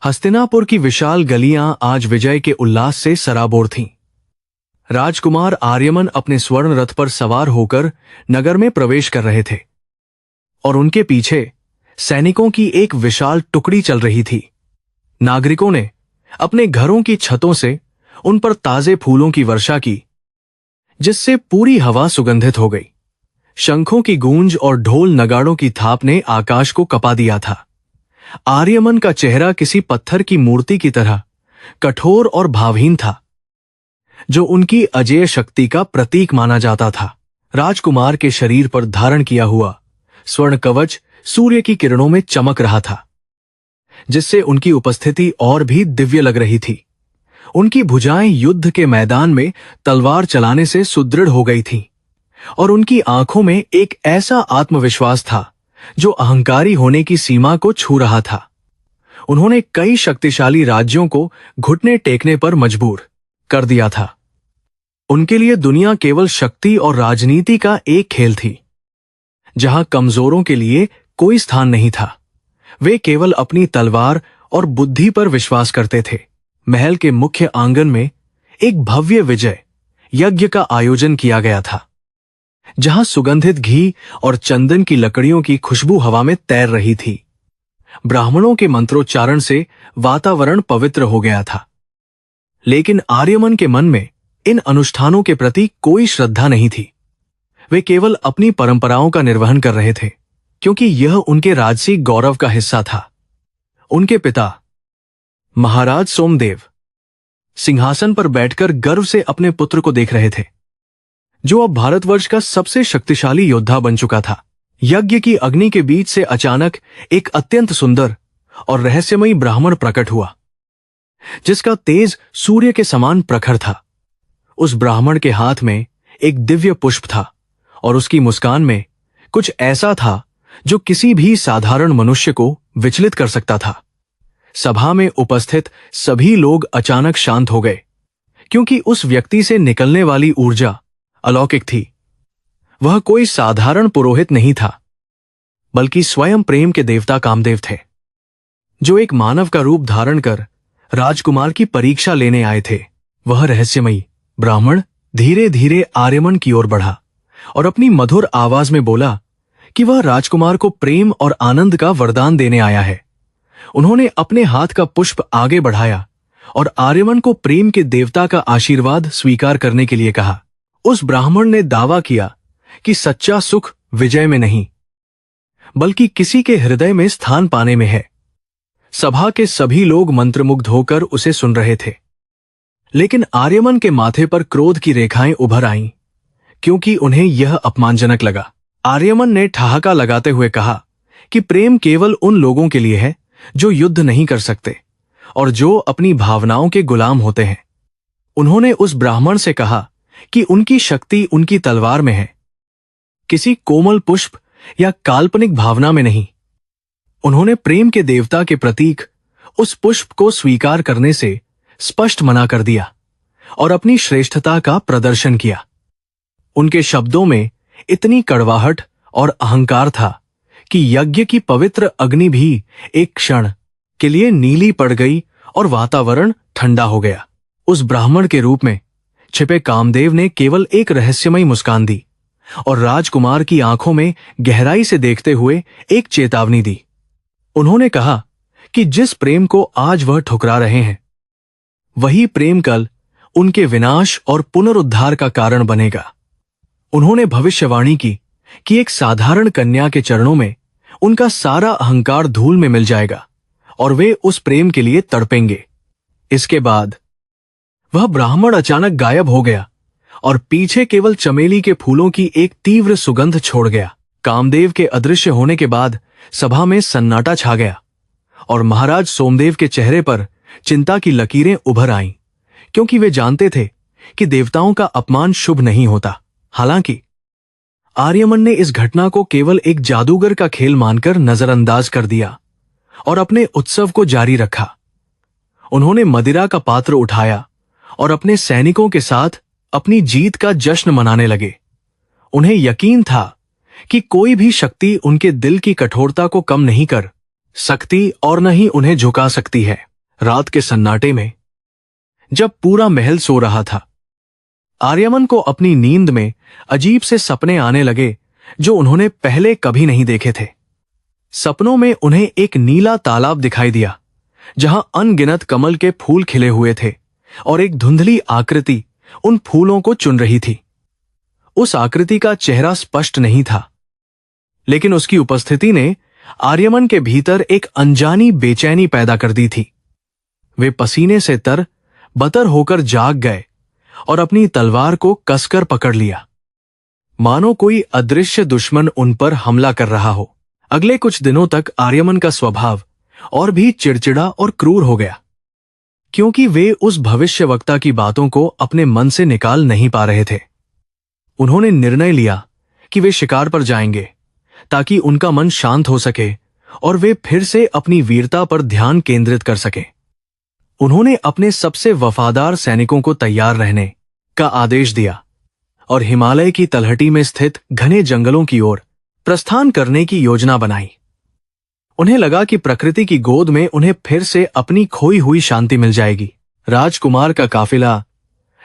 हस्तिनापुर की विशाल गलियां आज विजय के उल्लास से सराबोर थीं। राजकुमार आर्यमन अपने स्वर्ण रथ पर सवार होकर नगर में प्रवेश कर रहे थे और उनके पीछे सैनिकों की एक विशाल टुकड़ी चल रही थी। नागरिकों ने अपने घरों की छतों से उन पर ताजे फूलों की वर्षा की, जिससे पूरी हवा सुगंधित हो गई। शंखों की गूंज और ढोल नगाड़ों की थाप ने आकाश को कपा दिया था। आर्यमन का चेहरा किसी पत्थर की मूर्ति की तरह कठोर और भावहीन था, जो उनकी अजेय शक्ति का प्रतीक माना जाता था। राजकुमार के शरीर पर धारण किया हुआ स्वर्ण कवच सूर्य की किरणों में चमक रहा था, जिससे उनकी उपस्थिति और भी दिव्य लग रही थी। उनकी भुजाएं युद्ध के मैदान में तलवार चलाने से सुदृढ़ हो गई थीं और उनकी आंखों में एक ऐसा आत्मविश्वास था जो अहंकारी होने की सीमा को छू रहा था। उन्होंने कई शक्तिशाली राज्यों को घुटने टेकने पर मजबूर कर दिया था। उनके लिए दुनिया केवल शक्ति और राजनीति का एक खेल थी, जहां कमजोरों के लिए कोई स्थान नहीं था। वे केवल अपनी तलवार और बुद्धि पर विश्वास करते थे। महल के मुख्य आंगन में एक भव्य विजय यज्ञ का आयोजन किया गया था, जहां सुगंधित घी और चंदन की लकड़ियों की खुशबू हवा में तैर रही थी। ब्राह्मणों के मंत्रोच्चारण से वातावरण पवित्र हो गया था, लेकिन आर्यमन के मन में इन अनुष्ठानों के प्रति कोई श्रद्धा नहीं थी। वे केवल अपनी परंपराओं का निर्वहन कर रहे थे, क्योंकि यह उनके राजसी गौरव का हिस्सा था। उनके पिता महाराज सोमदेव सिंहासन पर बैठकर गर्व से अपने पुत्र को देख रहे थे, जो अब भारतवर्ष का सबसे शक्तिशाली योद्धा बन चुका था। यज्ञ की अग्नि के बीच से अचानक एक अत्यंत सुंदर और रहस्यमयी ब्राह्मण प्रकट हुआ, जिसका तेज सूर्य के समान प्रखर था। उस ब्राह्मण के हाथ में एक दिव्य पुष्प था और उसकी मुस्कान में कुछ ऐसा था जो किसी भी साधारण मनुष्य को विचलित कर सकता था। सभा में उपस्थित सभी लोग अचानक शांत हो गए, क्योंकि उस व्यक्ति से निकलने वाली ऊर्जा अलौकिक थी। वह कोई साधारण पुरोहित नहीं था, बल्कि स्वयं प्रेम के देवता कामदेव थे, जो एक मानव का रूप धारण कर राजकुमार की परीक्षा लेने आए थे। वह रहस्यमयी ब्राह्मण धीरे धीरे आर्यमन की ओर बढ़ा और अपनी मधुर आवाज में बोला कि वह राजकुमार को प्रेम और आनंद का वरदान देने आया है। उन्होंने अपने हाथ का पुष्प आगे बढ़ाया और आर्यमन को प्रेम के देवता का आशीर्वाद स्वीकार करने के लिए कहा। उस ब्राह्मण ने दावा किया कि सच्चा सुख विजय में नहीं, बल्कि किसी के हृदय में स्थान पाने में है। सभा के सभी लोग मंत्रमुग्ध होकर उसे सुन रहे थे, लेकिन आर्यमन के माथे पर क्रोध की रेखाएं उभर आईं, क्योंकि उन्हें यह अपमानजनक लगा। आर्यमन ने ठहाका लगाते हुए कहा कि प्रेम केवल उन लोगों के लिए है जो युद्ध नहीं कर सकते और जो अपनी भावनाओं के गुलाम होते हैं। उन्होंने उस ब्राह्मण से कहा कि उनकी शक्ति उनकी तलवार में है, किसी कोमल पुष्प या काल्पनिक भावना में नहीं। उन्होंने प्रेम के देवता के प्रतीक उस पुष्प को स्वीकार करने से स्पष्ट मना कर दिया और अपनी श्रेष्ठता का प्रदर्शन किया। उनके शब्दों में इतनी कड़वाहट और अहंकार था कि यज्ञ की पवित्र अग्नि भी एक क्षण के लिए नीली पड़ गई और वातावरण ठंडा हो गया। उस ब्राह्मण के रूप में छिपे कामदेव ने केवल एक रहस्यमयी मुस्कान दी और राजकुमार की आंखों में गहराई से देखते हुए एक चेतावनी दी। उन्होंने कहा कि जिस प्रेम को आज वह ठुकरा रहे हैं, वही प्रेम कल उनके विनाश और पुनरुद्धार का कारण बनेगा। उन्होंने भविष्यवाणी की कि एक साधारण कन्या के चरणों में उनका सारा अहंकार धूल में मिल जाएगा और वे उस प्रेम के लिए तड़पेंगे। इसके बाद वह ब्राह्मण अचानक गायब हो गया और पीछे केवल चमेली के फूलों की एक तीव्र सुगंध छोड़ गया। कामदेव के अदृश्य होने के बाद सभा में सन्नाटा छा गया और महाराज सोमदेव के चेहरे पर चिंता की लकीरें उभर आईं, क्योंकि वे जानते थे कि देवताओं का अपमान शुभ नहीं होता। हालांकि आर्यमन ने इस घटना को केवल एक जादूगर का खेल मानकर नजरअंदाज कर दिया और अपने उत्सव को जारी रखा। उन्होंने मदिरा का पात्र उठाया और अपने सैनिकों के साथ अपनी जीत का जश्न मनाने लगे। उन्हें यकीन था कि कोई भी शक्ति उनके दिल की कठोरता को कम नहीं कर सकती और न ही उन्हें झुका सकती है। रात के सन्नाटे में जब पूरा महल सो रहा था, आर्यमन को अपनी नींद में अजीब से सपने आने लगे जो उन्होंने पहले कभी नहीं देखे थे। सपनों में उन्हें एक नीला तालाब दिखाई दिया जहां अनगिनत कमल के फूल खिले हुए थे और एक धुंधली आकृति उन फूलों को चुन रही थी। उस आकृति का चेहरा स्पष्ट नहीं था, लेकिन उसकी उपस्थिति ने आर्यमन के भीतर एक अनजानी बेचैनी पैदा कर दी थी। वे पसीने से तर बतर होकर जाग गए और अपनी तलवार को कसकर पकड़ लिया, मानो कोई अदृश्य दुश्मन उन पर हमला कर रहा हो। अगले कुछ दिनों तक आर्यमन का स्वभाव और भी चिड़चिड़ा और क्रूर हो गया, क्योंकि वे उस भविष्यवक्ता की बातों को अपने मन से निकाल नहीं पा रहे थे। उन्होंने निर्णय लिया कि वे शिकार पर जाएंगे ताकि उनका मन शांत हो सके और वे फिर से अपनी वीरता पर ध्यान केंद्रित कर सके। उन्होंने अपने सबसे वफादार सैनिकों को तैयार रहने का आदेश दिया और हिमालय की तलहटी में स्थित घने जंगलों की ओर प्रस्थान करने की योजना बनाई। उन्हें लगा कि प्रकृति की गोद में उन्हें फिर से अपनी खोई हुई शांति मिल जाएगी। राजकुमार का काफिला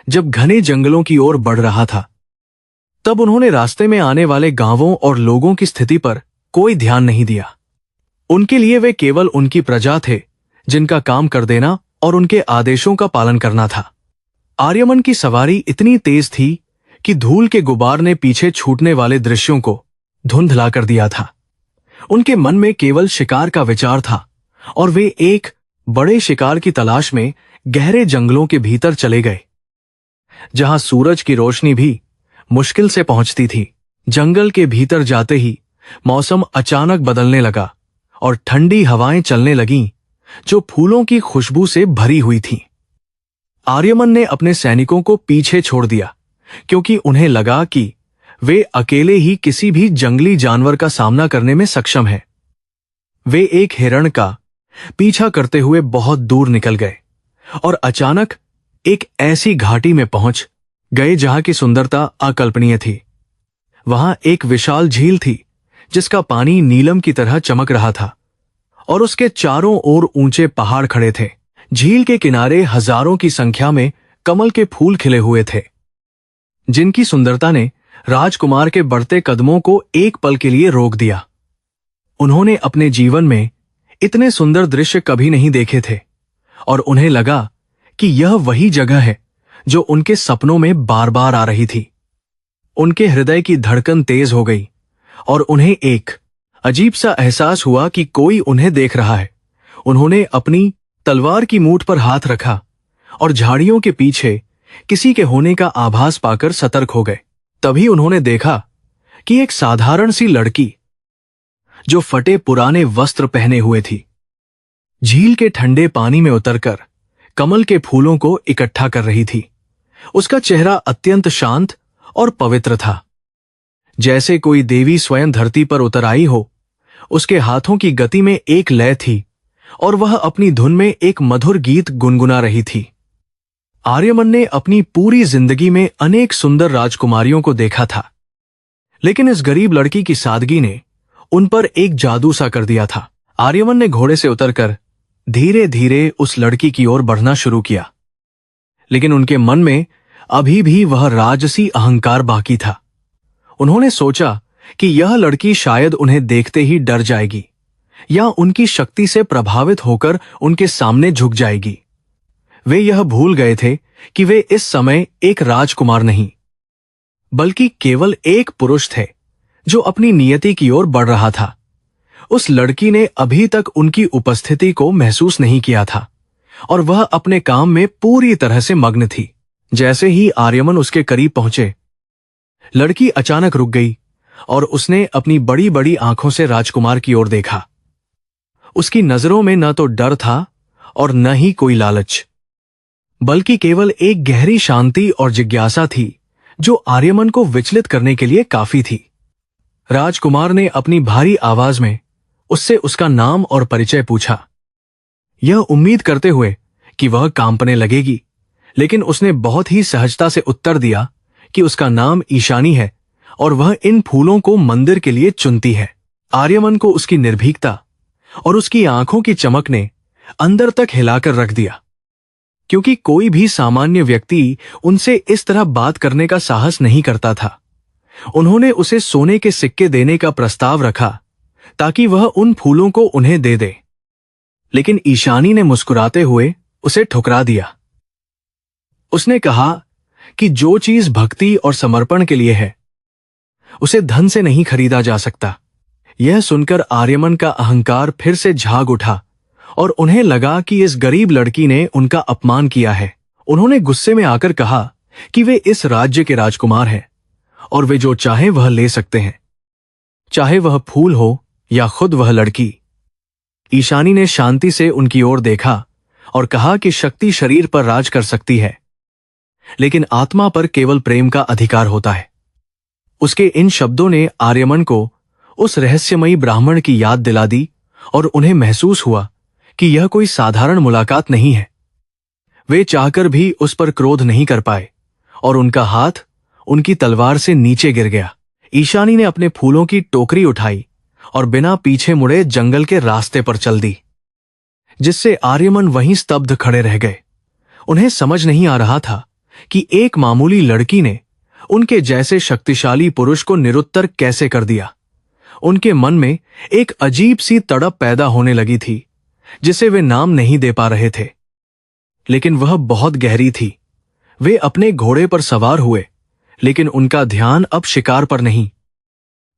जब घने जंगलों की ओर बढ़ रहा था, तब उन्होंने रास्ते में आने वाले गांवों और लोगों की स्थिति पर कोई ध्यान नहीं दिया। उनके लिए वे केवल उनकी प्रजा थे जिनका काम कर देना और उनके आदेशों का पालन करना था। आर्यमन की सवारी इतनी तेज थी कि धूल के गुबार ने पीछे छूटने वाले दृश्यों को धुंधला कर दिया था। उनके मन में केवल शिकार का विचार था और वे एक बड़े शिकार की तलाश में गहरे जंगलों के भीतर चले गए, जहां सूरज की रोशनी भी मुश्किल से पहुंचती थी। जंगल के भीतर जाते ही मौसम अचानक बदलने लगा और ठंडी हवाएं चलने लगीं जो फूलों की खुशबू से भरी हुई थीं। आर्यमन ने अपने सैनिकों को पीछे छोड़ दिया, क्योंकि उन्हें लगा कि वे अकेले ही किसी भी जंगली जानवर का सामना करने में सक्षम हैं। वे एक हिरण का पीछा करते हुए बहुत दूर निकल गए और अचानक एक ऐसी घाटी में पहुंच गए जहां की सुंदरता अकल्पनीय थी। वहां एक विशाल झील थी जिसका पानी नीलम की तरह चमक रहा था और उसके चारों ओर ऊंचे पहाड़ खड़े थे। झील के किनारे हजारों की संख्या में कमल के फूल खिले हुए थे, जिनकी सुंदरता ने राजकुमार के बढ़ते कदमों को एक पल के लिए रोक दिया। उन्होंने अपने जीवन में इतने सुंदर दृश्य कभी नहीं देखे थे और उन्हें लगा कि यह वही जगह है जो उनके सपनों में बार बार आ रही थी। उनके हृदय की धड़कन तेज हो गई और उन्हें एक अजीब सा एहसास हुआ कि कोई उन्हें देख रहा है। उन्होंने अपनी तलवार की मूठ पर हाथ रखा और झाड़ियों के पीछे किसी के होने का आभास पाकर सतर्क हो गए। तभी उन्होंने देखा कि एक साधारण सी लड़की जो फटे पुराने वस्त्र पहने हुए थी, झील के ठंडे पानी में उतरकर कमल के फूलों को इकट्ठा कर रही थी। उसका चेहरा अत्यंत शांत और पवित्र था, जैसे कोई देवी स्वयं धरती पर उतर आई हो। उसके हाथों की गति में एक लय थी और वह अपनी धुन में एक मधुर गीत गुनगुना रही थी। आर्यमन ने अपनी पूरी जिंदगी में अनेक सुंदर राजकुमारियों को देखा था, लेकिन इस गरीब लड़की की सादगी ने उन पर एक जादू सा कर दिया था। आर्यमन ने घोड़े से उतरकर धीरे धीरे उस लड़की की ओर बढ़ना शुरू किया, लेकिन उनके मन में अभी भी वह राजसी अहंकार बाकी था। उन्होंने सोचा कि यह लड़की शायद उन्हें देखते ही डर जाएगी या उनकी शक्ति से प्रभावित होकर उनके सामने झुक जाएगी। वे यह भूल गए थे कि वे इस समय एक राजकुमार नहीं, बल्कि केवल एक पुरुष थे जो अपनी नियति की ओर बढ़ रहा था। उस लड़की ने अभी तक उनकी उपस्थिति को महसूस नहीं किया था और वह अपने काम में पूरी तरह से मग्न थी। जैसे ही आर्यमन उसके करीब पहुंचे, लड़की अचानक रुक गई और उसने अपनी बड़ी बड़ी आंखों से राजकुमार की ओर देखा। उसकी नजरों में न तो डर था और न ही कोई लालच, बल्कि केवल एक गहरी शांति और जिज्ञासा थी जो आर्यमन को विचलित करने के लिए काफी थी। राजकुमार ने अपनी भारी आवाज में उससे उसका नाम और परिचय पूछा, यह उम्मीद करते हुए कि वह कांपने लगेगी, लेकिन उसने बहुत ही सहजता से उत्तर दिया कि उसका नाम ईशानी है और वह इन फूलों को मंदिर के लिए चुनती है। आर्यमन को उसकी निर्भीकता और उसकी आंखों की चमक ने अंदर तक हिलाकर रख दिया, क्योंकि कोई भी सामान्य व्यक्ति उनसे इस तरह बात करने का साहस नहीं करता था। उन्होंने उसे सोने के सिक्के देने का प्रस्ताव रखा ताकि वह उन फूलों को उन्हें दे दे, लेकिन ईशानी ने मुस्कुराते हुए उसे ठुकरा दिया। उसने कहा कि जो चीज भक्ति और समर्पण के लिए है, उसे धन से नहीं खरीदा जा सकता। यह सुनकर आर्यमन का अहंकार फिर से झाग उठा और उन्हें लगा कि इस गरीब लड़की ने उनका अपमान किया है। उन्होंने गुस्से में आकर कहा कि वे इस राज्य के राजकुमार हैं और वे जो चाहें वह ले सकते हैं, चाहे वह फूल हो या खुद वह लड़की। ईशानी ने शांति से उनकी ओर देखा और कहा कि शक्ति शरीर पर राज कर सकती है, लेकिन आत्मा पर केवल प्रेम का अधिकार होता है। उसके इन शब्दों ने आर्यमन को उस रहस्यमयी ब्राह्मण की याद दिला दी और उन्हें महसूस हुआ कि यह कोई साधारण मुलाकात नहीं है। वे चाहकर भी उस पर क्रोध नहीं कर पाए और उनका हाथ उनकी तलवार से नीचे गिर गया। ईशानी ने अपने फूलों की टोकरी उठाई और बिना पीछे मुड़े जंगल के रास्ते पर चल दी, जिससे आर्यमन वहीं स्तब्ध खड़े रह गए। उन्हें समझ नहीं आ रहा था कि एक मामूली लड़की ने उनके जैसे शक्तिशाली पुरुष को निरुत्तर कैसे कर दिया। उनके मन में एक अजीब सी तड़प पैदा होने लगी थी, जिसे वे नाम नहीं दे पा रहे थे, लेकिन वह बहुत गहरी थी। वे अपने घोड़े पर सवार हुए, लेकिन उनका ध्यान अब शिकार पर नहीं,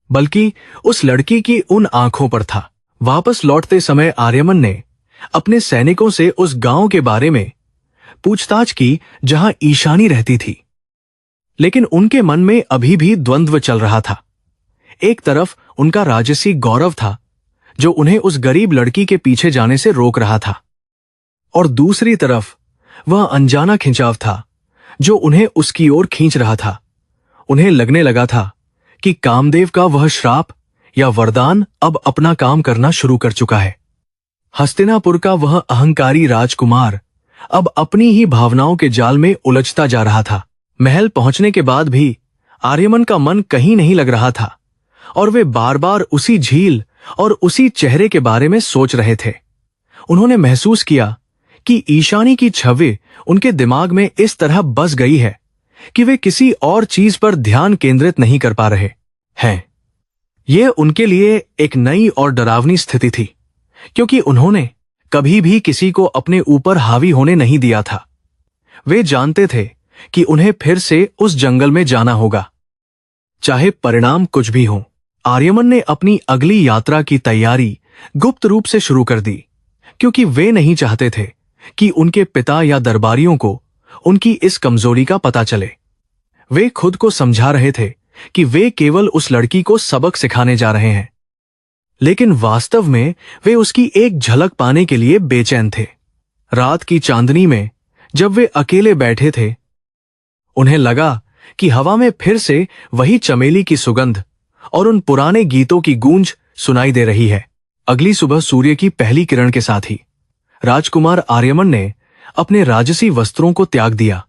बल्कि उस लड़की की उन आंखों पर था। वापस लौटते समय आर्यमन ने अपने सैनिकों से उस गांव के बारे में पूछताछ की जहां ईशानी रहती थी, लेकिन उनके मन में अभी भी द्वंद्व चल रहा था। एक तरफ उनका राजसी गौरव था जो उन्हें उस गरीब लड़की के पीछे जाने से रोक रहा था, और दूसरी तरफ वह अनजाना खिंचाव था जो उन्हें उसकी ओर खींच रहा था। उन्हें लगने लगा था कि कामदेव का वह श्राप या वरदान अब अपना काम करना शुरू कर चुका है। हस्तिनापुर का वह अहंकारी राजकुमार अब अपनी ही भावनाओं के जाल में उलझता जा रहा था। महल पहुंचने के बाद भी आर्यमन का मन कहीं नहीं लग रहा था और वे बार बार उसी झील और उसी चेहरे के बारे में सोच रहे थे। उन्होंने महसूस किया कि ईशानी की छवि उनके दिमाग में इस तरह बस गई है कि वे किसी और चीज पर ध्यान केंद्रित नहीं कर पा रहे हैं। यह उनके लिए एक नई और डरावनी स्थिति थी, क्योंकि उन्होंने कभी भी किसी को अपने ऊपर हावी होने नहीं दिया था। वे जानते थे कि उन्हें फिर से उस जंगल में जाना होगा, चाहे परिणाम कुछ भी हो। आर्यमन ने अपनी अगली यात्रा की तैयारी गुप्त रूप से शुरू कर दी, क्योंकि वे नहीं चाहते थे कि उनके पिता या दरबारियों को उनकी इस कमजोरी का पता चले। वे खुद को समझा रहे थे कि वे केवल उस लड़की को सबक सिखाने जा रहे हैं, लेकिन वास्तव में वे उसकी एक झलक पाने के लिए बेचैन थे। रात की चांदनी में जब वे अकेले बैठे थे, उन्हें लगा कि हवा में फिर से वही चमेली की सुगंध और उन पुराने गीतों की गूंज सुनाई दे रही है। अगली सुबह सूर्य की पहली किरण के साथ ही राजकुमार आर्यमन ने अपने राजसी वस्त्रों को त्याग दिया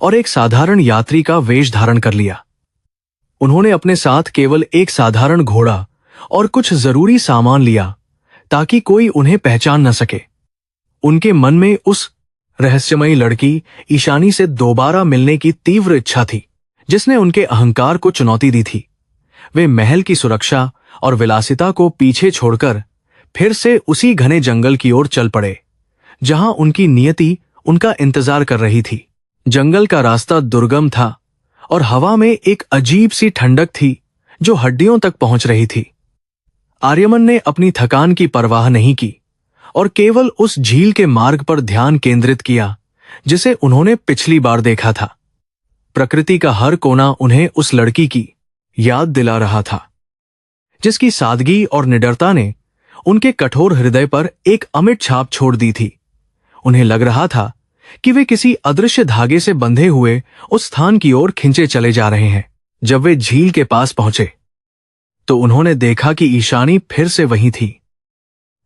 और एक साधारण यात्री का वेश धारण कर लिया। उन्होंने अपने साथ केवल एक साधारण घोड़ा और कुछ जरूरी सामान लिया ताकि कोई उन्हें पहचान न सके। उनके मन में उस रहस्यमयी लड़की ईशानी से दोबारा मिलने की तीव्र इच्छा थी, जिसने उनके अहंकार को चुनौती दी थी। वे महल की सुरक्षा और विलासिता को पीछे छोड़कर फिर से उसी घने जंगल की ओर चल पड़े जहां उनकी नियति उनका इंतजार कर रही थी। जंगल का रास्ता दुर्गम था और हवा में एक अजीब सी ठंडक थी जो हड्डियों तक पहुंच रही थी। आर्यमन ने अपनी थकान की परवाह नहीं की और केवल उस झील के मार्ग पर ध्यान केंद्रित किया जिसे उन्होंने पिछली बार देखा था। प्रकृति का हर कोना उन्हें उस लड़की की याद दिला रहा था, जिसकी सादगी और निडरता ने उनके कठोर हृदय पर एक अमिट छाप छोड़ दी थी। उन्हें लग रहा था कि वे किसी अदृश्य धागे से बंधे हुए उस स्थान की ओर खिंचे चले जा रहे हैं। जब वे झील के पास पहुंचे तो उन्होंने देखा कि ईशानी फिर से वहीं थी,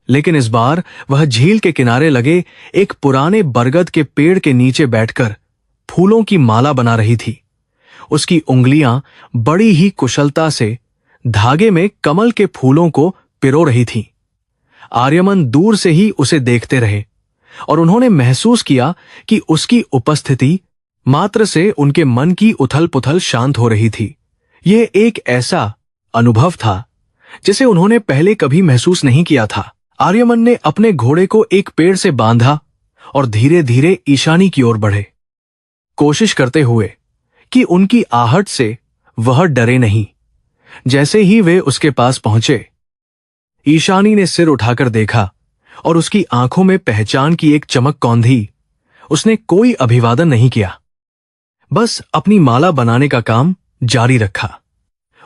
लेकिन इस बार वह झील के किनारे लगे एक पुराने बरगद के पेड़ के नीचे बैठकर फूलों की माला बना रही थी। उसकी उंगलियां बड़ी ही कुशलता से धागे में कमल के फूलों को पिरो रही थीं। आर्यमन दूर से ही उसे देखते रहे और उन्होंने महसूस किया कि उसकी उपस्थिति मात्र से उनके मन की उथल-पुथल शांत हो रही थी। यह एक ऐसा अनुभव था जिसे उन्होंने पहले कभी महसूस नहीं किया था। आर्यमन ने अपने घोड़े को एक पेड़ से बांधा और धीरे धीरे ईशानी की ओर बढ़े, कोशिश करते हुए कि उनकी आहट से वह डरे नहीं। जैसे ही वे उसके पास पहुंचे, ईशानी ने सिर उठाकर देखा और उसकी आंखों में पहचान की एक चमक कौंधी। उसने कोई अभिवादन नहीं किया, बस अपनी माला बनाने का काम जारी रखा।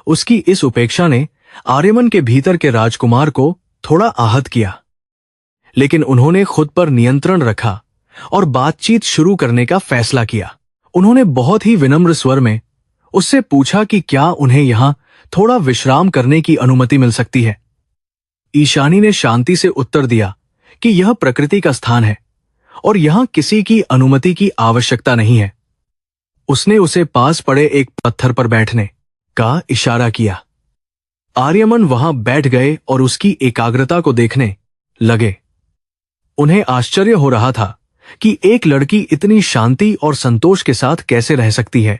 उसकी इस उपेक्षा ने आर्यमन के भीतर के राजकुमार को थोड़ा आहत किया, लेकिन उन्होंने खुद पर नियंत्रण रखा और बातचीत शुरू करने का फैसला किया। उन्होंने बहुत ही विनम्र स्वर में उससे पूछा कि क्या उन्हें यहां थोड़ा विश्राम करने की अनुमति मिल सकती है। ईशानी ने शांति से उत्तर दिया कि यह प्रकृति का स्थान है और यहां किसी की अनुमति की आवश्यकता नहीं है। उसने उसे पास पड़े एक पत्थर पर बैठने का इशारा किया। आर्यमन वहां बैठ गए और उसकी एकाग्रता को देखने लगे। उन्हें आश्चर्य हो रहा था कि एक लड़की इतनी शांति और संतोष के साथ कैसे रह सकती है,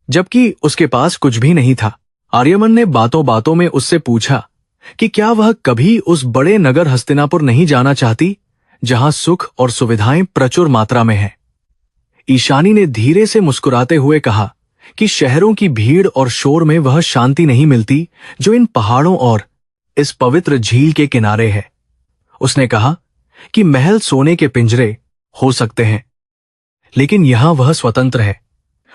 जबकि उसके पास कुछ भी नहीं था। आर्यमन ने बातों बातों में उससे पूछा कि क्या वह कभी उस बड़े नगर हस्तिनापुर नहीं जाना चाहती, जहां सुख और सुविधाएं प्रचुर मात्रा में हैं। ईशानी ने धीरे से मुस्कुराते हुए कहा कि शहरों की भीड़ और शोर में वह शांति नहीं मिलती जो इन पहाड़ों और इस पवित्र झील के किनारे है। उसने कहा कि महल सोने के पिंजरे हो सकते हैं, लेकिन यहां वह स्वतंत्र है।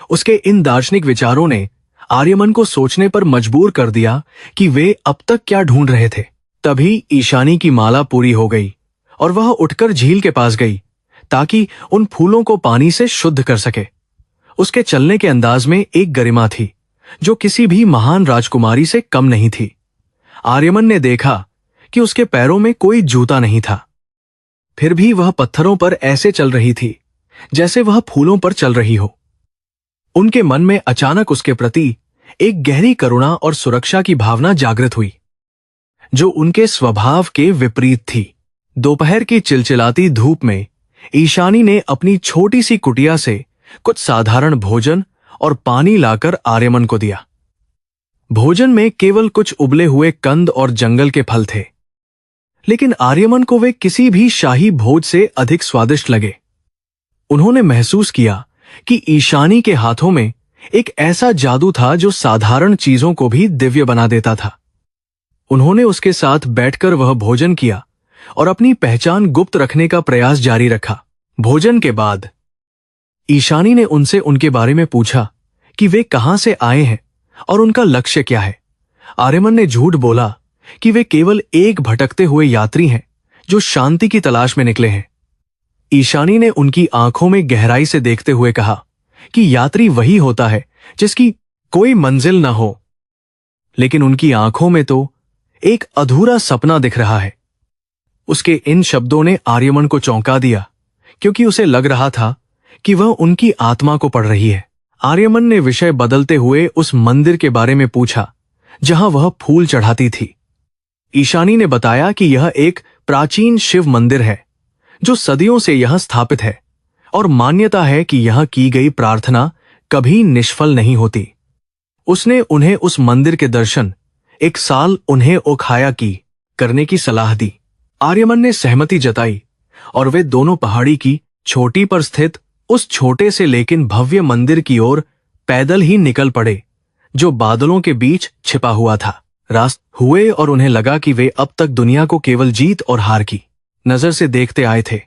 उसके इन दार्शनिक विचारों ने आर्यमन को सोचने पर मजबूर कर दिया कि वे अब तक क्या ढूंढ रहे थे। तभी ईशानी की माला पूरी हो गई और वह उठकर झील के पास गई ताकि उन फूलों को पानी से शुद्ध कर सके। उसके चलने के अंदाज में एक गरिमा थी जो किसी भी महान राजकुमारी से कम नहीं थी। आर्यमन ने देखा कि उसके पैरों में कोई जूता नहीं था, फिर भी वह पत्थरों पर ऐसे चल रही थी जैसे वह फूलों पर चल रही हो। उनके मन में अचानक उसके प्रति एक गहरी करुणा और सुरक्षा की भावना जागृत हुई, जो उनके स्वभाव के विपरीत थी। दोपहर की चिलचिलाती धूप में ईशानी ने अपनी छोटी सी कुटिया से कुछ साधारण भोजन और पानी लाकर आर्यमन को दिया। भोजन में केवल कुछ उबले हुए कंद और जंगल के फल थे, लेकिन आर्यमन को वे किसी भी शाही भोज से अधिक स्वादिष्ट लगे। उन्होंने महसूस किया कि ईशानी के हाथों में एक ऐसा जादू था जो साधारण चीजों को भी दिव्य बना देता था। उन्होंने उसके साथ बैठकर वह भोजन किया और अपनी पहचान गुप्त रखने का प्रयास जारी रखा। भोजन के बाद ईशानी ने उनसे उनके बारे में पूछा कि वे कहां से आए हैं और उनका लक्ष्य क्या है। आर्यमन ने झूठ बोला कि वे केवल एक भटकते हुए यात्री हैं जो शांति की तलाश में निकले हैं। ईशानी ने उनकी आंखों में गहराई से देखते हुए कहा कि यात्री वही होता है जिसकी कोई मंजिल न हो, लेकिन उनकी आंखों में तो एक अधूरा सपना दिख रहा है। उसके इन शब्दों ने आर्यमन को चौंका दिया, क्योंकि उसे लग रहा था कि वह उनकी आत्मा को पढ़ रही है। आर्यमन ने विषय बदलते हुए उस मंदिर के बारे में पूछा जहां वह फूल चढ़ाती थी। ईशानी ने बताया कि यह एक प्राचीन शिव मंदिर है जो सदियों से यहां स्थापित है और मान्यता है कि यहां की गई प्रार्थना कभी निष्फल नहीं होती। उसने उन्हें उस मंदिर के दर्शन एक साल उन्हें ओखाया की करने की सलाह दी। आर्यमन ने सहमति जताई और वे दोनों पहाड़ी की चोटी पर स्थित उस छोटे से लेकिन भव्य मंदिर की ओर पैदल ही निकल पड़े जो बादलों के बीच छिपा हुआ था। रास्ते हुए और उन्हें लगा कि वे अब तक दुनिया को केवल जीत और हार की नजर से देखते आए थे।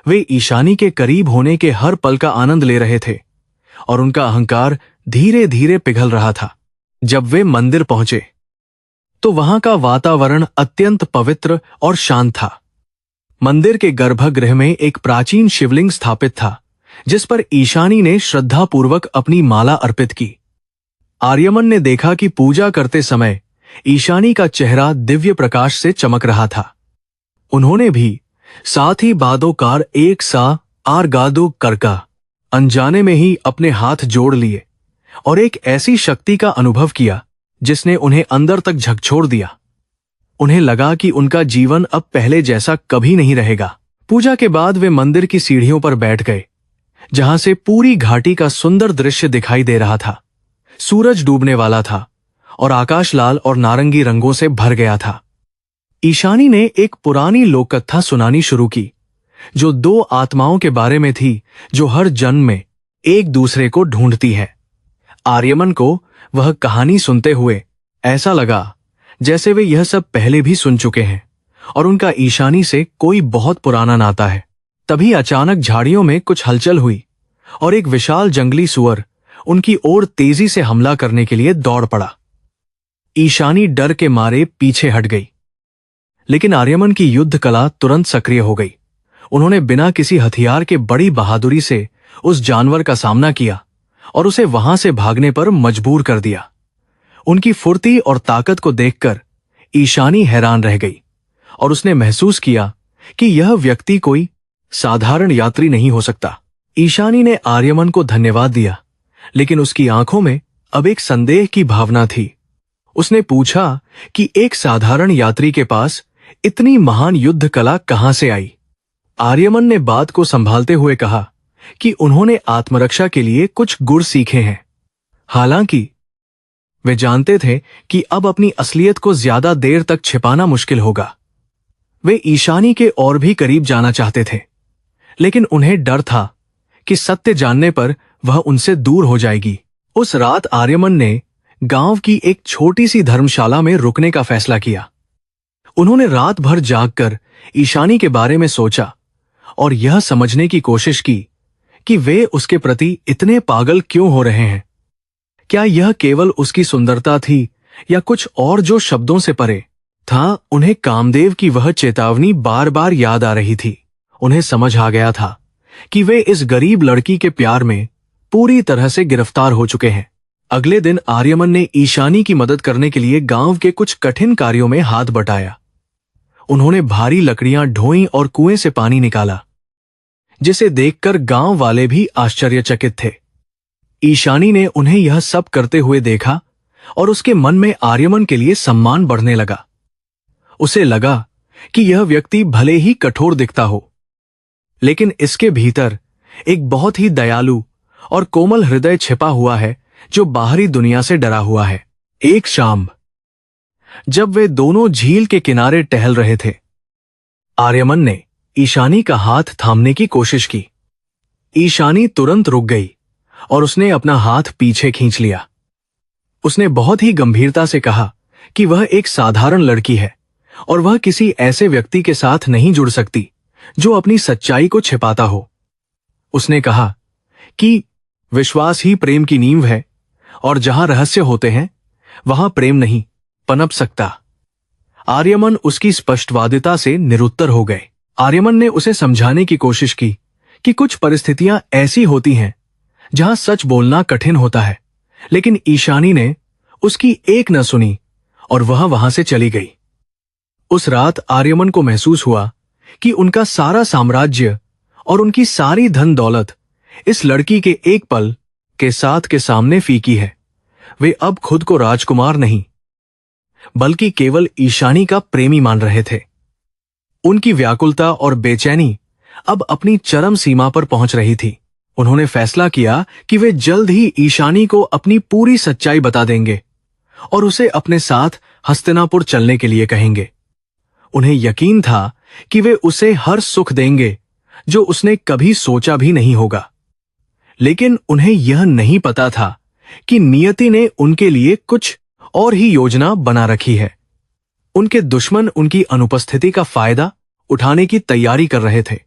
वे ईशानी के करीब होने के हर पल का आनंद ले रहे थे और उनका अहंकार धीरे धीरे पिघल रहा था। जब वे मंदिर पहुंचे तो वहां का वातावरण अत्यंत पवित्र और शांत था। मंदिर के गर्भगृह में एक प्राचीन शिवलिंग स्थापित था जिस पर ईशानी ने श्रद्धापूर्वक अपनी माला अर्पित की। आर्यमन ने देखा कि पूजा करते समय ईशानी का चेहरा दिव्य प्रकाश से चमक रहा था। उन्होंने भी साथ ही बादोकार एक सा आरगादो करका अनजाने में ही अपने हाथ जोड़ लिए और एक ऐसी शक्ति का अनुभव किया जिसने उन्हें अंदर तक झकझोर दिया। उन्हें लगा कि उनका जीवन अब पहले जैसा कभी नहीं रहेगा। पूजा के बाद वे मंदिर की सीढ़ियों पर बैठ गए, जहां से पूरी घाटी का सुंदर दृश्य दिखाई दे रहा था। सूरज डूबने वाला था और आकाश लाल और नारंगी रंगों से भर गया था। ईशानी ने एक पुरानी लोक कथा सुनानी शुरू की, जो दो आत्माओं के बारे में थी जो हर जन्म में एक दूसरे को ढूंढती है। आर्यमन को वह कहानी सुनते हुए ऐसा लगा जैसे वे यह सब पहले भी सुन चुके हैं और उनका ईशानी से कोई बहुत पुराना नाता है। तभी अचानक झाड़ियों में कुछ हलचल हुई और एक विशाल जंगली सुअर उनकी ओर तेजी से हमला करने के लिए दौड़ पड़ा। ईशानी डर के मारे पीछे हट गई, लेकिन आर्यमन की युद्ध कला तुरंत सक्रिय हो गई। उन्होंने बिना किसी हथियार के बड़ी बहादुरी से उस जानवर का सामना किया और उसे वहां से भागने पर मजबूर कर दिया। उनकी फुर्ती और ताकत को देखकर ईशानी हैरान रह गई और उसने महसूस किया कि यह व्यक्ति कोई साधारण यात्री नहीं हो सकता। ईशानी ने आर्यमन को धन्यवाद दिया, लेकिन उसकी आंखों में अब एक संदेह की भावना थी। उसने पूछा कि एक साधारण यात्री के पास इतनी महान युद्ध कला कहां से आई। आर्यमन ने बात को संभालते हुए कहा कि उन्होंने आत्मरक्षा के लिए कुछ गुर सीखे हैं। हालांकि वे जानते थे कि अब अपनी असलियत को ज्यादा देर तक छिपाना मुश्किल होगा। वे ईशानी के और भी करीब जाना चाहते थे, लेकिन उन्हें डर था कि सत्य जानने पर वह उनसे दूर हो जाएगी। उस रात आर्यमन ने गांव की एक छोटी सी धर्मशाला में रुकने का फैसला किया। उन्होंने रात भर जागकर ईशानी के बारे में सोचा और यह समझने की कोशिश की कि वे उसके प्रति इतने पागल क्यों हो रहे हैं। क्या यह केवल उसकी सुंदरता थी या कुछ और जो शब्दों से परे था। उन्हें कामदेव की वह चेतावनी बार बार याद आ रही थी। उन्हें समझ आ गया था कि वे इस गरीब लड़की के प्यार में पूरी तरह से गिरफ्तार हो चुके हैं। अगले दिन आर्यमन ने ईशानी की मदद करने के लिए गांव के कुछ कठिन कार्यों में हाथ बटाया। उन्होंने भारी लकड़ियां ढोईं और कुएं से पानी निकाला, जिसे देखकर गांव वाले भी आश्चर्यचकित थे। ईशानी ने उन्हें यह सब करते हुए देखा और उसके मन में आर्यमन के लिए सम्मान बढ़ने लगा। उसे लगा कि यह व्यक्ति भले ही कठोर दिखता हो, लेकिन इसके भीतर एक बहुत ही दयालु और कोमल हृदय छिपा हुआ है जो बाहरी दुनिया से डरा हुआ है। एक शाम जब वे दोनों झील के किनारे टहल रहे थे, आर्यमन ने ईशानी का हाथ थामने की कोशिश की। ईशानी तुरंत रुक गई और उसने अपना हाथ पीछे खींच लिया। उसने बहुत ही गंभीरता से कहा कि वह एक साधारण लड़की है और वह किसी ऐसे व्यक्ति के साथ नहीं जुड़ सकती जो अपनी सच्चाई को छिपाता हो। उसने कहा कि विश्वास ही प्रेम की नींव है और जहां रहस्य होते हैं वहां प्रेम नहीं पनप सकता। आर्यमन उसकी स्पष्टवादिता से निरुत्तर हो गए। आर्यमन ने उसे समझाने की कोशिश की कि कुछ परिस्थितियां ऐसी होती हैं जहां सच बोलना कठिन होता है, लेकिन ईशानी ने उसकी एक न सुनी और वह वहां से चली गई। उस रात आर्यमन को महसूस हुआ कि उनका सारा साम्राज्य और उनकी सारी धन दौलत इस लड़की के एक पल के साथ के सामने फीकी है। वे अब खुद को राजकुमार नहीं बल्कि केवल ईशानी का प्रेमी मान रहे थे। उनकी व्याकुलता और बेचैनी अब अपनी चरम सीमा पर पहुंच रही थी। उन्होंने फैसला किया कि वे जल्द ही ईशानी को अपनी पूरी सच्चाई बता देंगे और उसे अपने साथ हस्तिनापुर चलने के लिए कहेंगे। उन्हें यकीन था कि वे उसे हर सुख देंगे जो उसने कभी सोचा भी नहीं होगा, लेकिन उन्हें यह नहीं पता था कि नियति ने उनके लिए कुछ और ही योजना बना रखी है। उनके दुश्मन उनकी अनुपस्थिति का फायदा उठाने की तैयारी कर रहे थे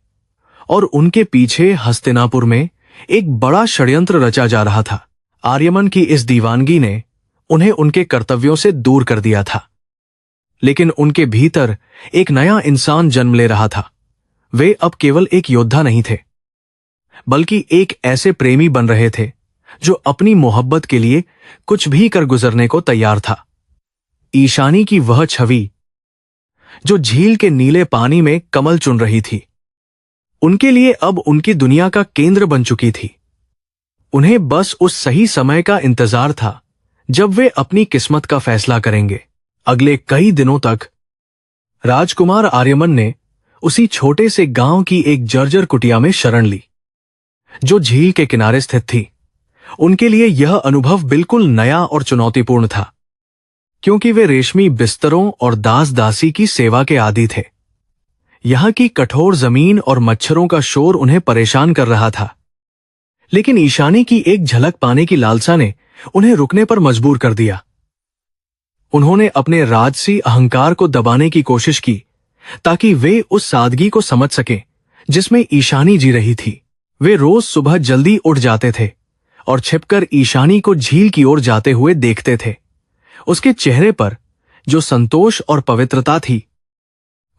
और उनके पीछे हस्तिनापुर में एक बड़ा षड्यंत्र रचा जा रहा था। आर्यमन की इस दीवानगी ने उन्हें उनके कर्तव्यों से दूर कर दिया था, लेकिन उनके भीतर एक नया इंसान जन्म ले रहा था। वे अब केवल एक योद्धा नहीं थे, बल्कि एक ऐसे प्रेमी बन रहे थे जो अपनी मोहब्बत के लिए कुछ भी कर गुजरने को तैयार था। ईशानी की वह छवि जो झील के नीले पानी में कमल चुन रही थी, उनके लिए अब उनकी दुनिया का केंद्र बन चुकी थी। उन्हें बस उस सही समय का इंतजार था जब वे अपनी किस्मत का फैसला करेंगे। अगले कई दिनों तक राजकुमार आर्यमन ने उसी छोटे से गांव की एक जर्जर कुटिया में शरण ली, जो झील के किनारे स्थित थी। उनके लिए यह अनुभव बिल्कुल नया और चुनौतीपूर्ण था, क्योंकि वे रेशमी बिस्तरों और दास दासी की सेवा के आदी थे। यहां की कठोर जमीन और मच्छरों का शोर उन्हें परेशान कर रहा था, लेकिन ईशानी की एक झलक पाने की लालसा ने उन्हें रुकने पर मजबूर कर दिया। उन्होंने अपने राजसी अहंकार को दबाने की कोशिश की, ताकि वे उस सादगी को समझ सकें जिसमें ईशानी जी रही थी। वे रोज सुबह जल्दी उठ जाते थे और छिपकर ईशानी को झील की ओर जाते हुए देखते थे। उसके चेहरे पर जो संतोष और पवित्रता थी,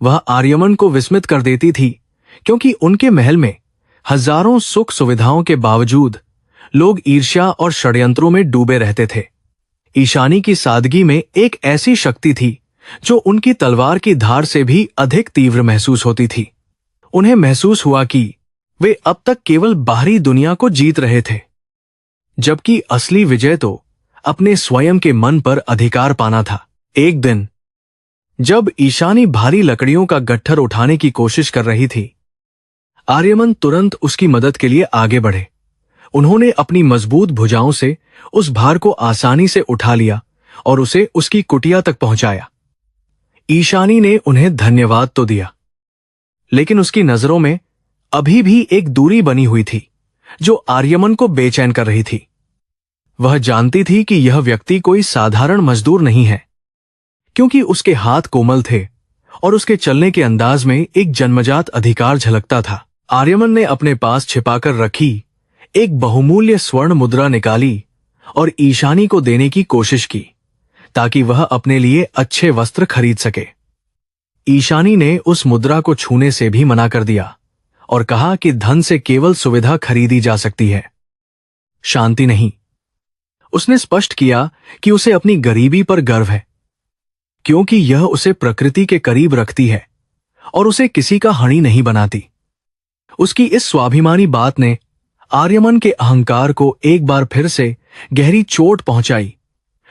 वह आर्यमन को विस्मित कर देती थी, क्योंकि उनके महल में हजारों सुख सुविधाओं के बावजूद लोग ईर्ष्या और षड्यंत्रों में डूबे रहते थे। ईशानी की सादगी में एक ऐसी शक्ति थी जो उनकी तलवार की धार से भी अधिक तीव्र महसूस होती थी। उन्हें महसूस हुआ कि वे अब तक केवल बाहरी दुनिया को जीत रहे थे, जबकि असली विजय तो अपने स्वयं के मन पर अधिकार पाना था। एक दिन जब ईशानी भारी लकड़ियों का गट्ठर उठाने की कोशिश कर रही थी, आर्यमन तुरंत उसकी मदद के लिए आगे बढ़े। उन्होंने अपनी मजबूत भुजाओं से उस भार को आसानी से उठा लिया और उसे उसकी कुटिया तक पहुंचाया। ईशानी ने उन्हें धन्यवाद तो दिया, लेकिन उसकी नजरों में अभी भी एक दूरी बनी हुई थी जो आर्यमन को बेचैन कर रही थी। वह जानती थी कि यह व्यक्ति कोई साधारण मजदूर नहीं है, क्योंकि उसके हाथ कोमल थे और उसके चलने के अंदाज में एक जन्मजात अधिकार झलकता था। आर्यमन ने अपने पास छिपाकर रखी एक बहुमूल्य स्वर्ण मुद्रा निकाली और ईशानी को देने की कोशिश की, ताकि वह अपने लिए अच्छे वस्त्र खरीद सके। ईशानी ने उस मुद्रा को छूने से भी मना कर दिया और कहा कि धन से केवल सुविधा खरीदी जा सकती है, शांति नहीं। उसने स्पष्ट किया कि उसे अपनी गरीबी पर गर्व है, क्योंकि यह उसे प्रकृति के करीब रखती है और उसे किसी का हणी नहीं बनाती। उसकी इस स्वाभिमानी बात ने आर्यमन के अहंकार को एक बार फिर से गहरी चोट पहुंचाई,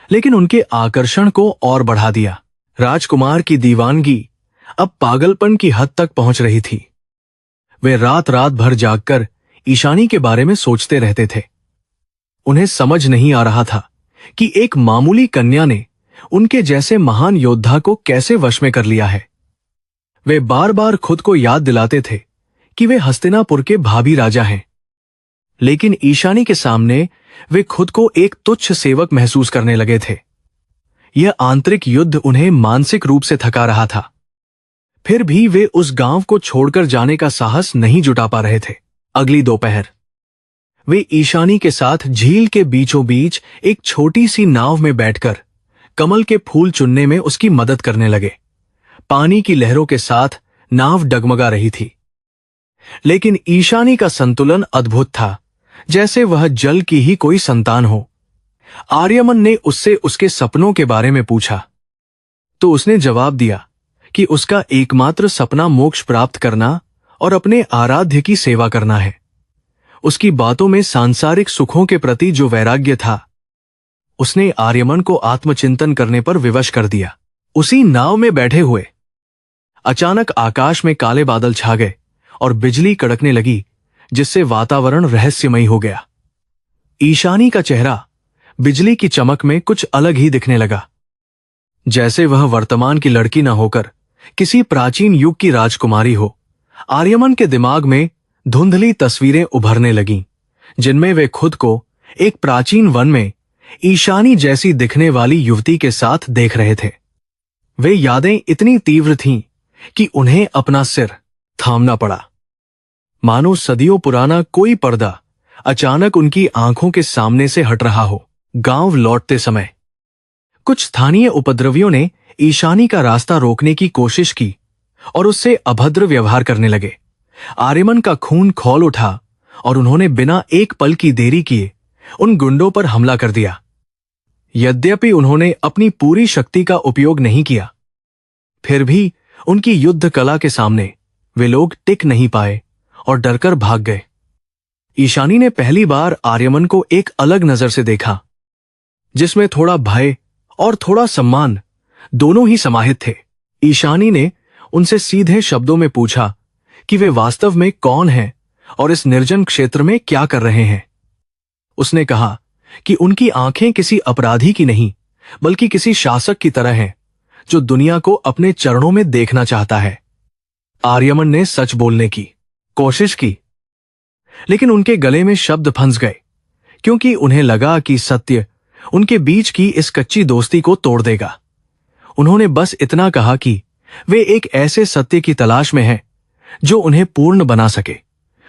लेकिन उनके आकर्षण को और बढ़ा दिया। राजकुमार की दीवानगी अब पागलपन की हद तक पहुंच रही थी। वे रात रात भर जागकर ईशानी के बारे में सोचते रहते थे। उन्हें समझ नहीं आ रहा था कि एक मामूली कन्या ने उनके जैसे महान योद्धा को कैसे वश में कर लिया है। वे बार बार खुद को याद दिलाते थे कि वे हस्तिनापुर के भावी राजा हैं, लेकिन ईशानी के सामने वे खुद को एक तुच्छ सेवक महसूस करने लगे थे। यह आंतरिक युद्ध उन्हें मानसिक रूप से थका रहा था। फिर भी वे उस गांव को छोड़कर जाने का साहस नहीं जुटा पा रहे थे। अगली दोपहर वे ईशानी के साथ झील के बीचों बीच एक छोटी सी नाव में बैठकर कमल के फूल चुनने में उसकी मदद करने लगे। पानी की लहरों के साथ नाव डगमगा रही थी, लेकिन ईशानी का संतुलन अद्भुत था, जैसे वह जल की ही कोई संतान हो। आर्यमन ने उससे उसके सपनों के बारे में पूछा, तो उसने जवाब दिया कि उसका एकमात्र सपना मोक्ष प्राप्त करना और अपने आराध्य की सेवा करना है। उसकी बातों में सांसारिक सुखों के प्रति जो वैराग्य था, उसने आर्यमन को आत्मचिंतन करने पर विवश कर दिया। उसी नाव में बैठे हुए अचानक आकाश में काले बादल छा गए और बिजली कड़कने लगी, जिससे वातावरण रहस्यमयी हो गया। ईशानी का चेहरा बिजली की चमक में कुछ अलग ही दिखने लगा, जैसे वह वर्तमान की लड़की न होकर किसी प्राचीन युग की राजकुमारी हो। आर्यमन के दिमाग में धुंधली तस्वीरें उभरने लगीं, जिनमें वे खुद को एक प्राचीन वन में ईशानी जैसी दिखने वाली युवती के साथ देख रहे थे। वे यादें इतनी तीव्र थीं कि उन्हें अपना सिर थामना पड़ा, मानो सदियों पुराना कोई पर्दा अचानक उनकी आंखों के सामने से हट रहा हो। गांव लौटते समय कुछ स्थानीय उपद्रवियों ने ईशानी का रास्ता रोकने की कोशिश की और उससे अभद्र व्यवहार करने लगे। आर्यमन का खून खौल उठा और उन्होंने बिना एक पल की देरी किए उन गुंडों पर हमला कर दिया। यद्यपि उन्होंने अपनी पूरी शक्ति का उपयोग नहीं किया, फिर भी उनकी युद्ध कला के सामने वे लोग टिक नहीं पाए और डरकर भाग गए। ईशानी ने पहली बार आर्यमन को एक अलग नजर से देखा, जिसमें थोड़ा भय और थोड़ा सम्मान दोनों ही समाहित थे। ईशानी ने उनसे सीधे शब्दों में पूछा कि वे वास्तव में कौन हैं और इस निर्जन क्षेत्र में क्या कर रहे हैं। उसने कहा कि उनकी आंखें किसी अपराधी की नहीं बल्कि किसी शासक की तरह हैं जो दुनिया को अपने चरणों में देखना चाहता है। आर्यमन ने सच बोलने की कोशिश की, लेकिन उनके गले में शब्द फंस गए, क्योंकि उन्हें लगा कि सत्य उनके बीच की इस कच्ची दोस्ती को तोड़ देगा। उन्होंने बस इतना कहा कि वे एक ऐसे सत्य की तलाश में हैं जो उन्हें पूर्ण बना सके,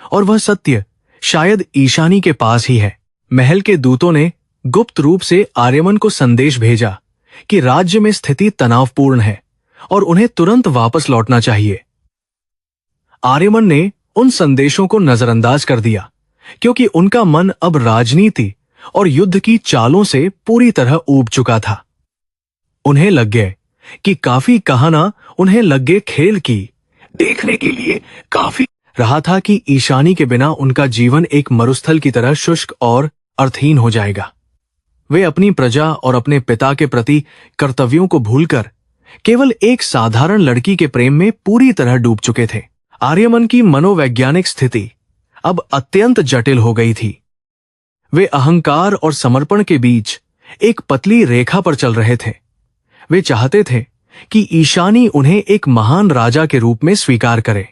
और वह सत्य शायद ईशानी के पास ही है। महल के दूतों ने गुप्त रूप से आर्यमन को संदेश भेजा कि राज्य में स्थिति तनावपूर्ण है और उन्हें तुरंत वापस लौटना चाहिए। आर्यमन ने उन संदेशों को नजरअंदाज कर दिया, क्योंकि उनका मन अब राजनीति और युद्ध की चालों से पूरी तरह ऊब चुका था। उन्हें लग गए कि काफी कहाना उन्हें लग गए खेल की देखने के लिए काफी रहा था कि ईशानी के बिना उनका जीवन एक मरुस्थल की तरह शुष्क और अर्थहीन हो जाएगा। वे अपनी प्रजा और अपने पिता के प्रति कर्तव्यों को भूलकर केवल एक साधारण लड़की के प्रेम में पूरी तरह डूब चुके थे। आर्यमन की मनोवैज्ञानिक स्थिति अब अत्यंत जटिल हो गई थी। वे अहंकार और समर्पण के बीच एक पतली रेखा पर चल रहे थे। वे चाहते थे कि ईशानी उन्हें एक महान राजा के रूप में स्वीकार करे,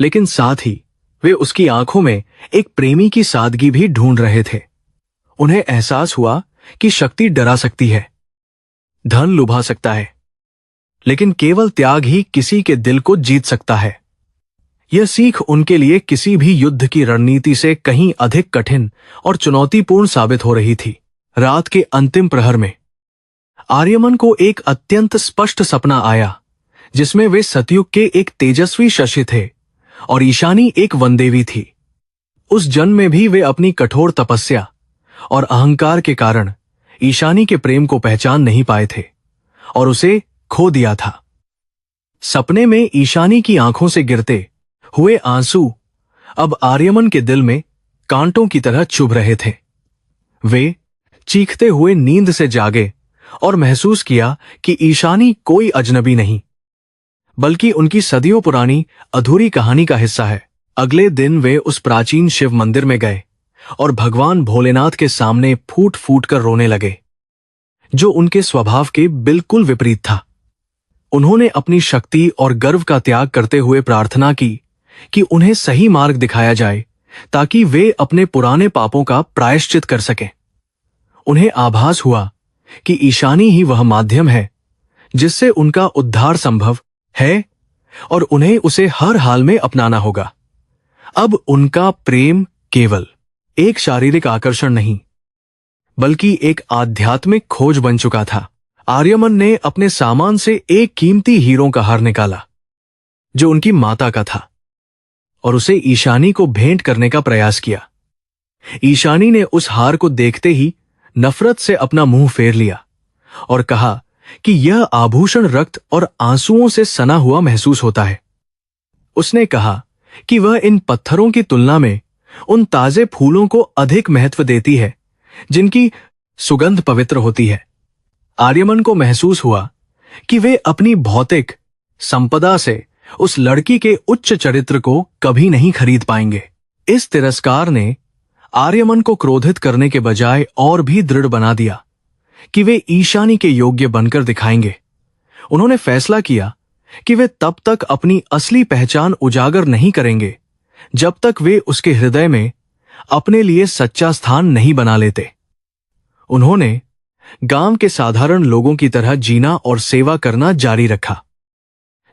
लेकिन साथ ही वे उसकी आंखों में एक प्रेमी की सादगी भी ढूंढ रहे थे। उन्हें एहसास हुआ कि शक्ति डरा सकती है, धन लुभा सकता है, लेकिन केवल त्याग ही किसी के दिल को जीत सकता है। यह सीख उनके लिए किसी भी युद्ध की रणनीति से कहीं अधिक कठिन और चुनौतीपूर्ण साबित हो रही थी। रात के अंतिम प्रहर में आर्यमन को एक अत्यंत स्पष्ट सपना आया, जिसमें वे सतयुग के एक तेजस्वी शशि थे और ईशानी एक वनदेवी थी। उस जन्म में भी वे अपनी कठोर तपस्या और अहंकार के कारण ईशानी के प्रेम को पहचान नहीं पाए थे और उसे खो दिया था। सपने में ईशानी की आंखों से गिरते हुए आंसू अब आर्यमन के दिल में कांटों की तरह चुभ रहे थे। वे चीखते हुए नींद से जागे और महसूस किया कि ईशानी कोई अजनबी नहीं, बल्कि उनकी सदियों पुरानी अधूरी कहानी का हिस्सा है। अगले दिन वे उस प्राचीन शिव मंदिर में गए और भगवान भोलेनाथ के सामने फूट फूट कर रोने लगे, जो उनके स्वभाव के बिल्कुल विपरीत था। उन्होंने अपनी शक्ति और गर्व का त्याग करते हुए प्रार्थना की कि उन्हें सही मार्ग दिखाया जाए ताकि वे अपने पुराने पापों का प्रायश्चित कर सकें। उन्हें आभास हुआ कि ईशानी ही वह माध्यम है जिससे उनका उद्धार संभव है और उन्हें उसे हर हाल में अपनाना होगा। अब उनका प्रेम केवल एक शारीरिक आकर्षण नहीं, बल्कि एक आध्यात्मिक खोज बन चुका था। आर्यमन ने अपने सामान से एक कीमती हीरों का हार निकाला जो उनकी माता का था और उसे ईशानी को भेंट करने का प्रयास किया। ईशानी ने उस हार को देखते ही नफरत से अपना मुंह फेर लिया और कहा कि यह आभूषण रक्त और आंसुओं से सना हुआ महसूस होता है। उसने कहा कि वह इन पत्थरों की तुलना में उन ताजे फूलों को अधिक महत्व देती है जिनकी सुगंध पवित्र होती है। आर्यमन को महसूस हुआ कि वे अपनी भौतिक संपदा से उस लड़की के उच्च चरित्र को कभी नहीं खरीद पाएंगे। इस तिरस्कार ने आर्यमन को क्रोधित करने के बजाय और भी दृढ़ बना दिया कि वे ईशानी के योग्य बनकर दिखाएंगे। उन्होंने फैसला किया कि वे तब तक अपनी असली पहचान उजागर नहीं करेंगे जब तक वे उसके हृदय में अपने लिए सच्चा स्थान नहीं बना लेते। उन्होंने गांव के साधारण लोगों की तरह जीना और सेवा करना जारी रखा,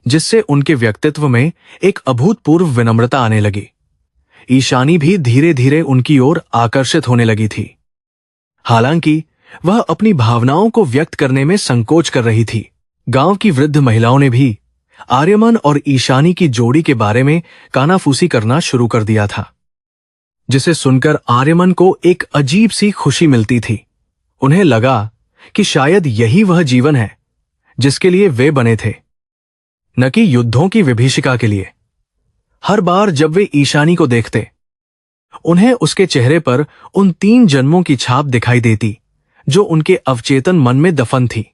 जिससे उनके व्यक्तित्व में एक अभूतपूर्व विनम्रता आने लगी। ईशानी भी धीरे धीरे उनकी ओर आकर्षित होने लगी थी, हालांकि वह अपनी भावनाओं को व्यक्त करने में संकोच कर रही थी। गांव की वृद्ध महिलाओं ने भी आर्यमन और ईशानी की जोड़ी के बारे में कानाफूसी करना शुरू कर दिया था, जिसे सुनकर आर्यमन को एक अजीब सी खुशी मिलती थी। उन्हें लगा कि शायद यही वह जीवन है जिसके लिए वे बने थे, न कि युद्धों की विभीषिका के लिए। हर बार जब वे ईशानी को देखते, उन्हें उसके चेहरे पर उन 3 जन्मों की छाप दिखाई देती जो उनके अवचेतन मन में दफन थी।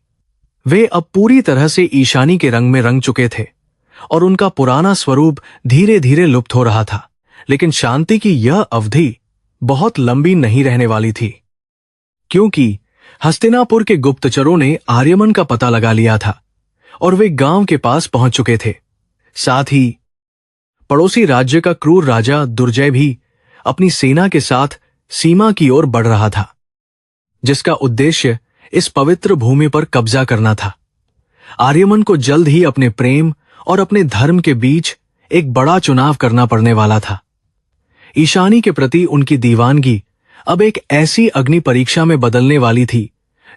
वे अब पूरी तरह से ईशानी के रंग में रंग चुके थे और उनका पुराना स्वरूप धीरे धीरे लुप्त हो रहा था। लेकिन शांति की यह अवधि बहुत लंबी नहीं रहने वाली थी, क्योंकि हस्तिनापुर के गुप्तचरों ने आर्यमन का पता लगा लिया था और वे गांव के पास पहुंच चुके थे। साथ ही पड़ोसी राज्य का क्रूर राजा दुर्जय भी अपनी सेना के साथ सीमा की ओर बढ़ रहा था, जिसका उद्देश्य इस पवित्र भूमि पर कब्जा करना था। आर्यमन को जल्द ही अपने प्रेम और अपने धर्म के बीच एक बड़ा चुनाव करना पड़ने वाला था। ईशानी के प्रति उनकी दीवानगी अब एक ऐसी अग्नि परीक्षा में बदलने वाली थी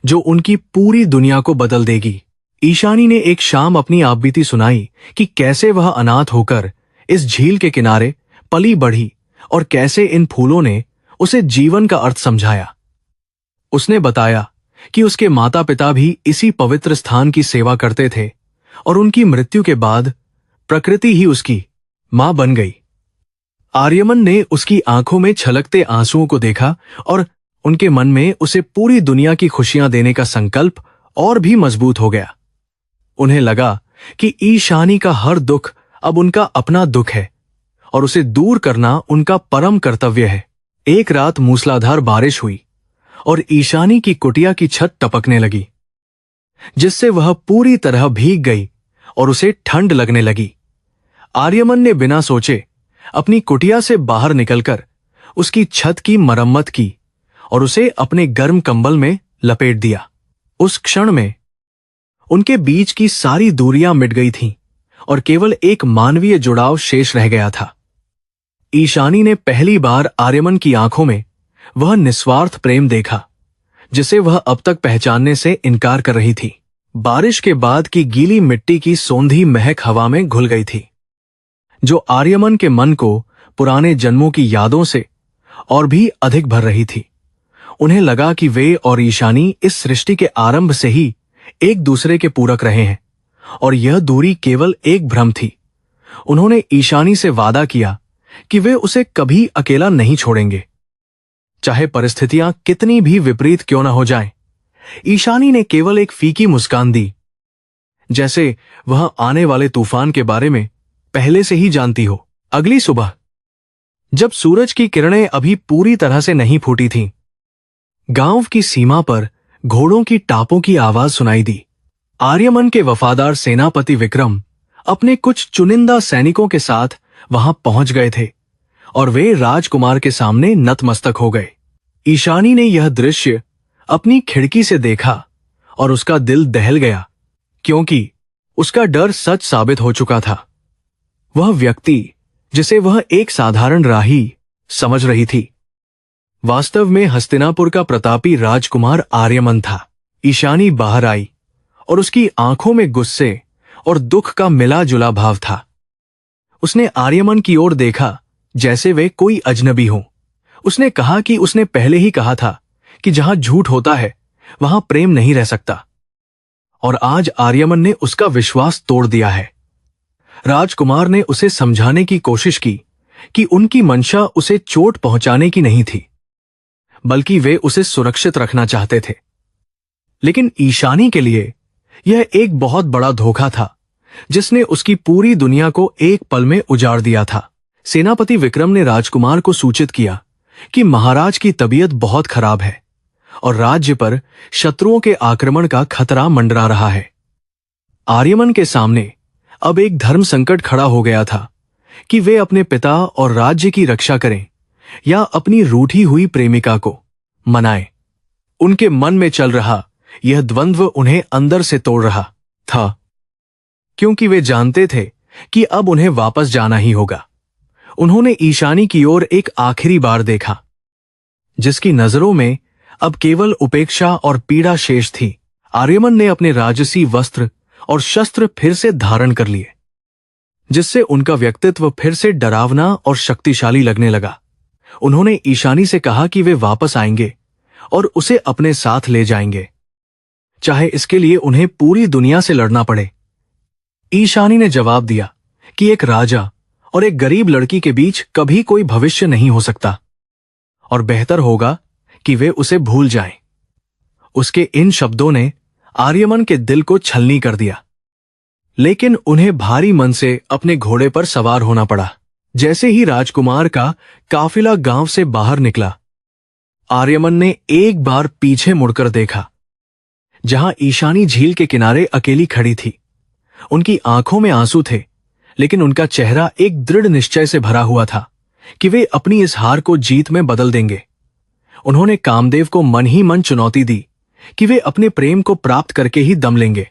जो उनकी पूरी दुनिया को बदल देगी। ईशानी ने एक शाम अपनी आपबीती सुनाई कि कैसे वह अनाथ होकर इस झील के किनारे पली बढ़ी और कैसे इन फूलों ने उसे जीवन का अर्थ समझाया। उसने बताया कि उसके माता पिता भी इसी पवित्र स्थान की सेवा करते थे और उनकी मृत्यु के बाद प्रकृति ही उसकी मां बन गई। आर्यमन ने उसकी आंखों में छलकते आंसुओं को देखा और उनके मन में उसे पूरी दुनिया की खुशियां देने का संकल्प और भी मजबूत हो गया। उन्हें लगा कि ईशानी का हर दुख अब उनका अपना दुख है और उसे दूर करना उनका परम कर्तव्य है। एक रात मूसलाधार बारिश हुई और ईशानी की कुटिया की छत टपकने लगी, जिससे वह पूरी तरह भीग गई और उसे ठंड लगने लगी। आर्यमन ने बिना सोचे अपनी कुटिया से बाहर निकलकर उसकी छत की मरम्मत की और उसे अपने गर्म कंबल में लपेट दिया। उस क्षण में उनके बीच की सारी दूरियां मिट गई थीं और केवल एक मानवीय जुड़ाव शेष रह गया था। ईशानी ने पहली बार आर्यमन की आंखों में वह निस्वार्थ प्रेम देखा जिसे वह अब तक पहचानने से इनकार कर रही थी। बारिश के बाद की गीली मिट्टी की सौंधी महक हवा में घुल गई थी, जो आर्यमन के मन को पुराने जन्मों की यादों से और भी अधिक भर रही थी। उन्हें लगा कि वे और ईशानी इस सृष्टि के आरंभ से ही एक दूसरे के पूरक रहे हैं और यह दूरी केवल एक भ्रम थी। उन्होंने ईशानी से वादा किया कि वे उसे कभी अकेला नहीं छोड़ेंगे, चाहे परिस्थितियां कितनी भी विपरीत क्यों न हो जाएं। ईशानी ने केवल एक फीकी मुस्कान दी, जैसे वह आने वाले तूफान के बारे में पहले से ही जानती हो। अगली सुबह जब सूरज की किरणें अभी पूरी तरह से नहीं फूटी थीं, गांव की सीमा पर घोड़ों की टापों की आवाज सुनाई दी। आर्यमन के वफादार सेनापति विक्रम अपने कुछ चुनिंदा सैनिकों के साथ वहां पहुंच गए थे और वे राजकुमार के सामने नतमस्तक हो गए। ईशानी ने यह दृश्य अपनी खिड़की से देखा और उसका दिल दहल गया, क्योंकि उसका डर सच साबित हो चुका था। वह व्यक्ति जिसे वह एक साधारण राही समझ रही थी, वास्तव में हस्तिनापुर का प्रतापी राजकुमार आर्यमन था। ईशानी बाहर आई और उसकी आंखों में गुस्से और दुख का मिला जुला भाव था। उसने आर्यमन की ओर देखा जैसे वे कोई अजनबी हो। उसने कहा कि उसने पहले ही कहा था कि जहां झूठ होता है वहां प्रेम नहीं रह सकता, और आज आर्यमन ने उसका विश्वास तोड़ दिया है। राजकुमार ने उसे समझाने की कोशिश की कि उनकी मंशा उसे चोट पहुंचाने की नहीं थी, बल्कि वे उसे सुरक्षित रखना चाहते थे। लेकिन ईशानी के लिए यह एक बहुत बड़ा धोखा था, जिसने उसकी पूरी दुनिया को एक पल में उजाड़ दिया था। सेनापति विक्रम ने राजकुमार को सूचित किया कि महाराज की तबीयत बहुत खराब है और राज्य पर शत्रुओं के आक्रमण का खतरा मंडरा रहा है। आर्यमन के सामने अब एक धर्म संकट खड़ा हो गया था कि वे अपने पिता और राज्य की रक्षा करें या अपनी रूठी हुई प्रेमिका को मनाएं। उनके मन में चल रहा यह द्वंद्व उन्हें अंदर से तोड़ रहा था, क्योंकि वे जानते थे कि अब उन्हें वापस जाना ही होगा। उन्होंने ईशानी की ओर एक आखिरी बार देखा, जिसकी नजरों में अब केवल उपेक्षा और पीड़ा शेष थी। आर्यमन ने अपने राजसी वस्त्र और शस्त्र फिर से धारण कर लिए, जिससे उनका व्यक्तित्व फिर से डरावना और शक्तिशाली लगने लगा। उन्होंने ईशानी से कहा कि वे वापस आएंगे और उसे अपने साथ ले जाएंगे, चाहे इसके लिए उन्हें पूरी दुनिया से लड़ना पड़े। ईशानी ने जवाब दिया कि एक राजा और एक गरीब लड़की के बीच कभी कोई भविष्य नहीं हो सकता और बेहतर होगा कि वे उसे भूल जाएं। उसके इन शब्दों ने आर्यमन के दिल को छलनी कर दिया, लेकिन उन्हें भारी मन से अपने घोड़े पर सवार होना पड़ा। जैसे ही राजकुमार का काफिला गांव से बाहर निकला, आर्यमन ने एक बार पीछे मुड़कर देखा, जहां ईशानी झील के किनारे अकेली खड़ी थी। उनकी आंखों में आंसू थे, लेकिन उनका चेहरा एक दृढ़ निश्चय से भरा हुआ था कि वे अपनी इस हार को जीत में बदल देंगे। उन्होंने कामदेव को मन ही मन चुनौती दी कि वे अपने प्रेम को प्राप्त करके ही दम लेंगे,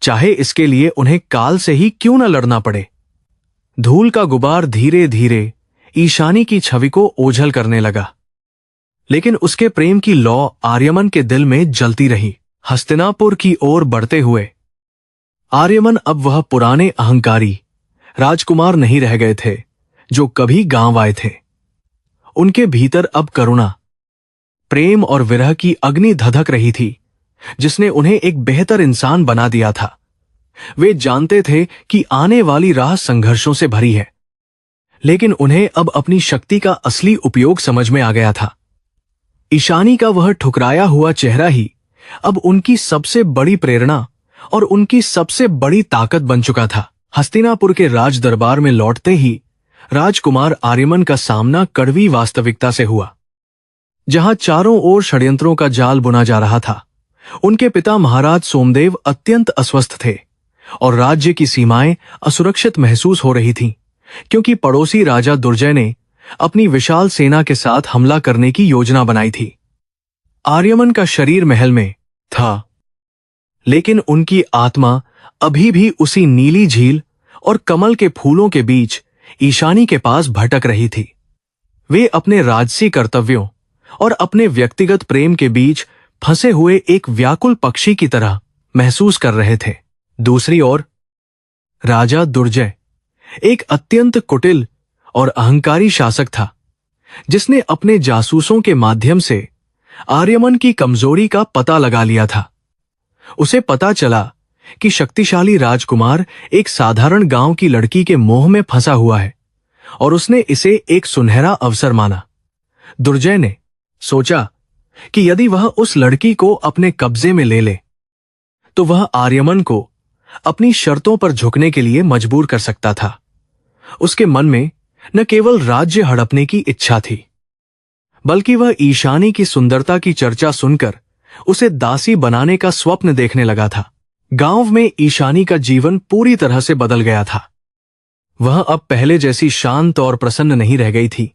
चाहे इसके लिए उन्हें काल से ही क्यों न लड़ना पड़े। धूल का गुबार धीरे धीरे ईशानी की छवि को ओझल करने लगा, लेकिन उसके प्रेम की लौ आर्यमन के दिल में जलती रही। हस्तिनापुर की ओर बढ़ते हुए आर्यमन अब वह पुराने अहंकारी राजकुमार नहीं रह गए थे जो कभी गांव आए थे। उनके भीतर अब करुणा, प्रेम और विरह की अग्नि धधक रही थी, जिसने उन्हें एक बेहतर इंसान बना दिया था। वे जानते थे कि आने वाली राह संघर्षों से भरी है, लेकिन उन्हें अब अपनी शक्ति का असली उपयोग समझ में आ गया था। ईशानी का वह ठुकराया हुआ चेहरा ही अब उनकी सबसे बड़ी प्रेरणा और उनकी सबसे बड़ी ताकत बन चुका था। हस्तिनापुर के राज दरबार में लौटते ही राजकुमार आर्यमन का सामना कड़वी वास्तविकता से हुआ, जहां चारों ओर षड्यंत्रों का जाल बुना जा रहा था। उनके पिता महाराज सोमदेव अत्यंत अस्वस्थ थे और राज्य की सीमाएं असुरक्षित महसूस हो रही थीं, क्योंकि पड़ोसी राजा दुर्जय ने अपनी विशाल सेना के साथ हमला करने की योजना बनाई थी। आर्यमन का शरीर महल में था, लेकिन उनकी आत्मा अभी भी उसी नीली झील और कमल के फूलों के बीच ईशानी के पास भटक रही थी। वे अपने राजसी कर्तव्यों और अपने व्यक्तिगत प्रेम के बीच फंसे हुए एक व्याकुल पक्षी की तरह महसूस कर रहे थे। दूसरी ओर राजा दुर्जय एक अत्यंत कुटिल और अहंकारी शासक था, जिसने अपने जासूसों के माध्यम से आर्यमन की कमजोरी का पता लगा लिया था। उसे पता चला कि शक्तिशाली राजकुमार एक साधारण गांव की लड़की के मोह में फंसा हुआ है, और उसने इसे एक सुनहरा अवसर माना। दुर्जय ने सोचा कि यदि वह उस लड़की को अपने कब्जे में ले ले, तो वह आर्यमन को अपनी शर्तों पर झुकने के लिए मजबूर कर सकता था। उसके मन में न केवल राज्य हड़पने की इच्छा थी, बल्कि वह ईशानी की सुंदरता की चर्चा सुनकर उसे दासी बनाने का स्वप्न देखने लगा था। गांव में ईशानी का जीवन पूरी तरह से बदल गया था। वह अब पहले जैसी शांत और प्रसन्न नहीं रह गई थी,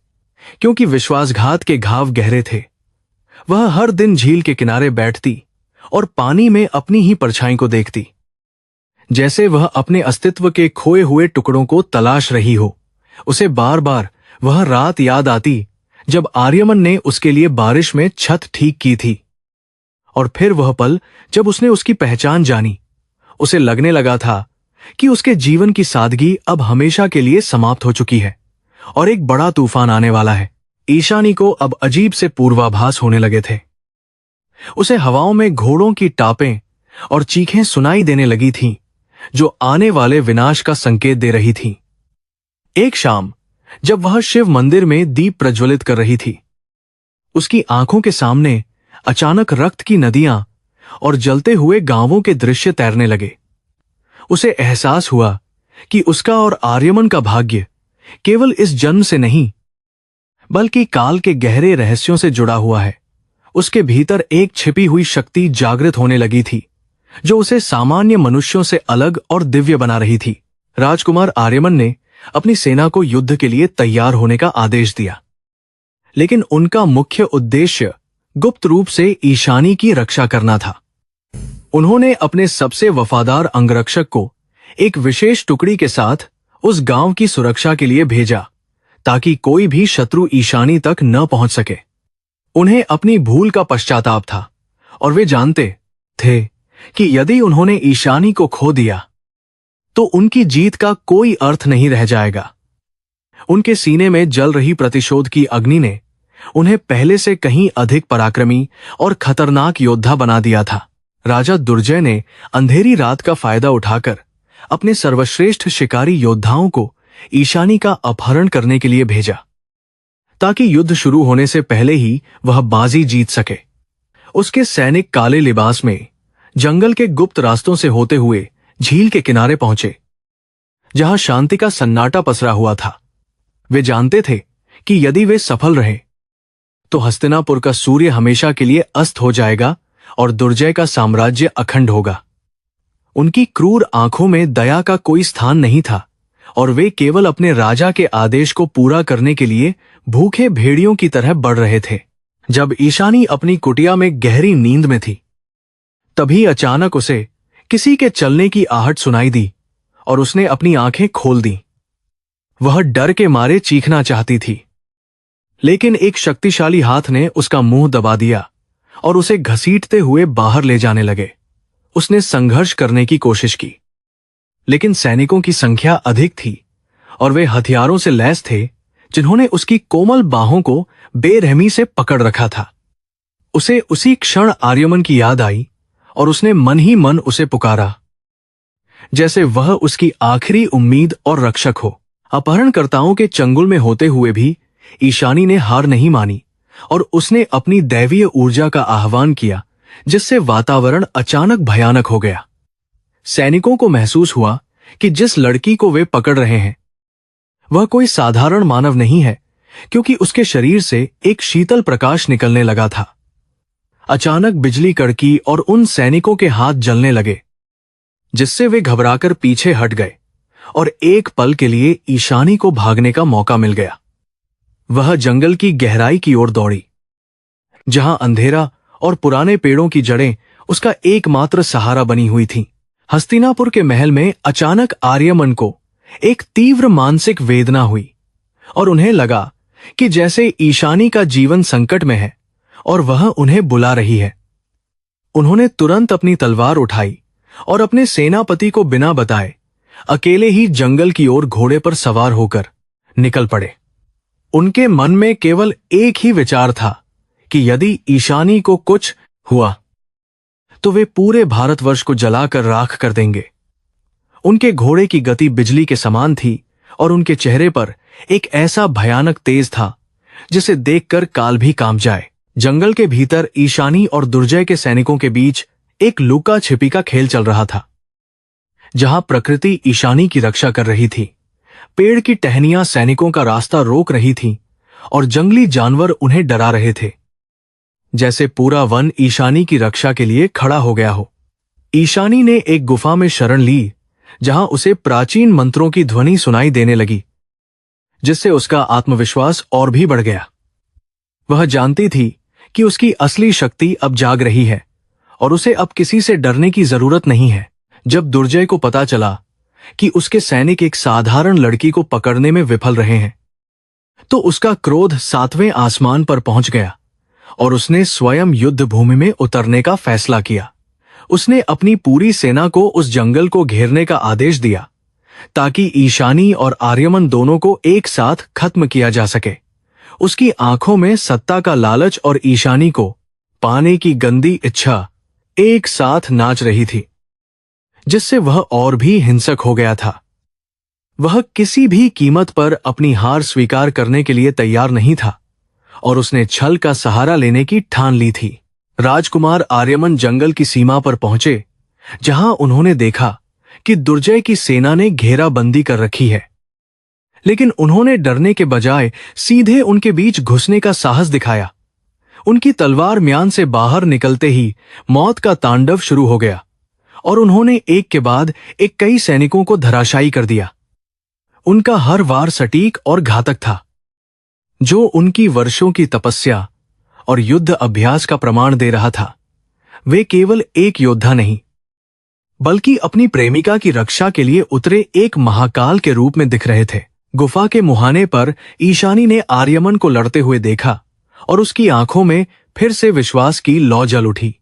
क्योंकि विश्वासघात के घाव गहरे थे। वह हर दिन झील के किनारे बैठती और पानी में अपनी ही परछाई को देखती, जैसे वह अपने अस्तित्व के खोए हुए टुकड़ों को तलाश रही हो। उसे बार बार वह रात याद आती जब आर्यमन ने उसके लिए बारिश में छत ठीक की थी, और फिर वह पल जब उसने उसकी पहचान जानी। उसे लगने लगा था कि उसके जीवन की सादगी अब हमेशा के लिए समाप्त हो चुकी है और एक बड़ा तूफान आने वाला है। ईशानी को अब अजीब से पूर्वाभास होने लगे थे। उसे हवाओं में घोड़ों की टापें और चीखें सुनाई देने लगी थीं, जो आने वाले विनाश का संकेत दे रही थीं। एक शाम जब वह शिव मंदिर में दीप प्रज्वलित कर रही थी, उसकी आंखों के सामने अचानक रक्त की नदियां और जलते हुए गांवों के दृश्य तैरने लगे। उसे एहसास हुआ कि उसका और आर्यमन का भाग्य केवल इस जन्म से नहीं, बल्कि काल के गहरे रहस्यों से जुड़ा हुआ है। उसके भीतर एक छिपी हुई शक्ति जागृत होने लगी थी, जो उसे सामान्य मनुष्यों से अलग और दिव्य बना रही थी। राजकुमार आर्यमन ने अपनी सेना को युद्ध के लिए तैयार होने का आदेश दिया, लेकिन उनका मुख्य उद्देश्य गुप्त रूप से ईशानी की रक्षा करना था। उन्होंने अपने सबसे वफादार अंगरक्षक को एक विशेष टुकड़ी के साथ उस गांव की सुरक्षा के लिए भेजा, ताकि कोई भी शत्रु ईशानी तक न पहुंच सके। उन्हें अपनी भूल का पश्चाताप था, और वे जानते थे कि यदि उन्होंने ईशानी को खो दिया तो उनकी जीत का कोई अर्थ नहीं रह जाएगा। उनके सीने में जल रही प्रतिशोध की अग्नि ने उन्हें पहले से कहीं अधिक पराक्रमी और खतरनाक योद्धा बना दिया था। राजा दुर्जय ने अंधेरी रात का फायदा उठाकर अपने सर्वश्रेष्ठ शिकारी योद्धाओं को ईशानी का अपहरण करने के लिए भेजा, ताकि युद्ध शुरू होने से पहले ही वह बाजी जीत सके। उसके सैनिक काले लिबास में जंगल के गुप्त रास्तों से होते हुए झील के किनारे पहुंचे, जहां शांति का सन्नाटा पसरा हुआ था। वे जानते थे कि यदि वे सफल रहे तो हस्तिनापुर का सूर्य हमेशा के लिए अस्त हो जाएगा और दुर्जय का साम्राज्य अखंड होगा। उनकी क्रूर आंखों में दया का कोई स्थान नहीं था और वे केवल अपने राजा के आदेश को पूरा करने के लिए भूखे भेड़ियों की तरह बढ़ रहे थे। जब ईशानी अपनी कुटिया में गहरी नींद में थी, तभी अचानक उसे किसी के चलने की आहट सुनाई दी और उसने अपनी आंखें खोल दी। वह डर के मारे चीखना चाहती थी, लेकिन एक शक्तिशाली हाथ ने उसका मुंह दबा दिया और उसे घसीटते हुए बाहर ले जाने लगे। उसने संघर्ष करने की कोशिश की, लेकिन सैनिकों की संख्या अधिक थी और वे हथियारों से लैस थे, जिन्होंने उसकी कोमल बाहों को बेरहमी से पकड़ रखा था। उसे उसी क्षण आर्यमन की याद आई और उसने मन ही मन उसे पुकारा, जैसे वह उसकी आखिरी उम्मीद और रक्षक हो। अपहरणकर्ताओं के चंगुल में होते हुए भी ईशानी ने हार नहीं मानी और उसने अपनी दैवीय ऊर्जा का आह्वान किया, जिससे वातावरण अचानक भयानक हो गया। सैनिकों को महसूस हुआ कि जिस लड़की को वे पकड़ रहे हैं वह कोई साधारण मानव नहीं है, क्योंकि उसके शरीर से एक शीतल प्रकाश निकलने लगा था। अचानक बिजली कड़की और उन सैनिकों के हाथ जलने लगे, जिससे वे घबराकर पीछे हट गए और एक पल के लिए ईशानी को भागने का मौका मिल गया। वह जंगल की गहराई की ओर दौड़ी, जहां अंधेरा और पुराने पेड़ों की जड़ें उसका एकमात्र सहारा बनी हुई थीं। हस्तिनापुर के महल में अचानक आर्यमन को एक तीव्र मानसिक वेदना हुई और उन्हें लगा कि जैसे ईशानी का जीवन संकट में है और वह उन्हें बुला रही है। उन्होंने तुरंत अपनी तलवार उठाई और अपने सेनापति को बिना बताए अकेले ही जंगल की ओर घोड़े पर सवार होकर निकल पड़े। उनके मन में केवल एक ही विचार था कि यदि ईशानी को कुछ हुआ तो वे पूरे भारतवर्ष को जलाकर राख कर देंगे। उनके घोड़े की गति बिजली के समान थी और उनके चेहरे पर एक ऐसा भयानक तेज था जिसे देखकर काल भी कांप जाए। जंगल के भीतर ईशानी और दुर्जय के सैनिकों के बीच एक लुका छिपी का खेल चल रहा था, जहां प्रकृति ईशानी की रक्षा कर रही थी। पेड़ की टहनियां सैनिकों का रास्ता रोक रही थीं और जंगली जानवर उन्हें डरा रहे थे, जैसे पूरा वन ईशानी की रक्षा के लिए खड़ा हो गया हो। ईशानी ने एक गुफा में शरण ली, जहां उसे प्राचीन मंत्रों की ध्वनि सुनाई देने लगी, जिससे उसका आत्मविश्वास और भी बढ़ गया। वह जानती थी कि उसकी असली शक्ति अब जाग रही है और उसे अब किसी से डरने की जरूरत नहीं है। जब दुर्जय को पता चला कि उसके सैनिक एक साधारण लड़की को पकड़ने में विफल रहे हैं, तो उसका क्रोध 7वें आसमान पर पहुंच गया और उसने स्वयं युद्ध भूमि में उतरने का फैसला किया। उसने अपनी पूरी सेना को उस जंगल को घेरने का आदेश दिया, ताकि ईशानी और आर्यमन दोनों को एक साथ खत्म किया जा सके। उसकी आंखों में सत्ता का लालच और ईशानी को पाने की गंदी इच्छा एक साथ नाच रही थी, जिससे वह और भी हिंसक हो गया था। वह किसी भी कीमत पर अपनी हार स्वीकार करने के लिए तैयार नहीं था और उसने छल का सहारा लेने की ठान ली थी। राजकुमार आर्यमन जंगल की सीमा पर पहुंचे, जहां उन्होंने देखा कि दुर्जय की सेना ने घेराबंदी कर रखी है, लेकिन उन्होंने डरने के बजाय सीधे उनके बीच घुसने का साहस दिखाया। उनकी तलवार म्यान से बाहर निकलते ही मौत का तांडव शुरू हो गया और उन्होंने एक के बाद एक कई सैनिकों को धराशायी कर दिया। उनका हर वार सटीक और घातक था, जो उनकी वर्षों की तपस्या और युद्ध अभ्यास का प्रमाण दे रहा था। वे केवल एक योद्धा नहीं, बल्कि अपनी प्रेमिका की रक्षा के लिए उतरे एक महाकाल के रूप में दिख रहे थे। गुफा के मुहाने पर ईशानी ने आर्यमन को लड़ते हुए देखा और उसकी आंखों में फिर से विश्वास की लौ जल उठी।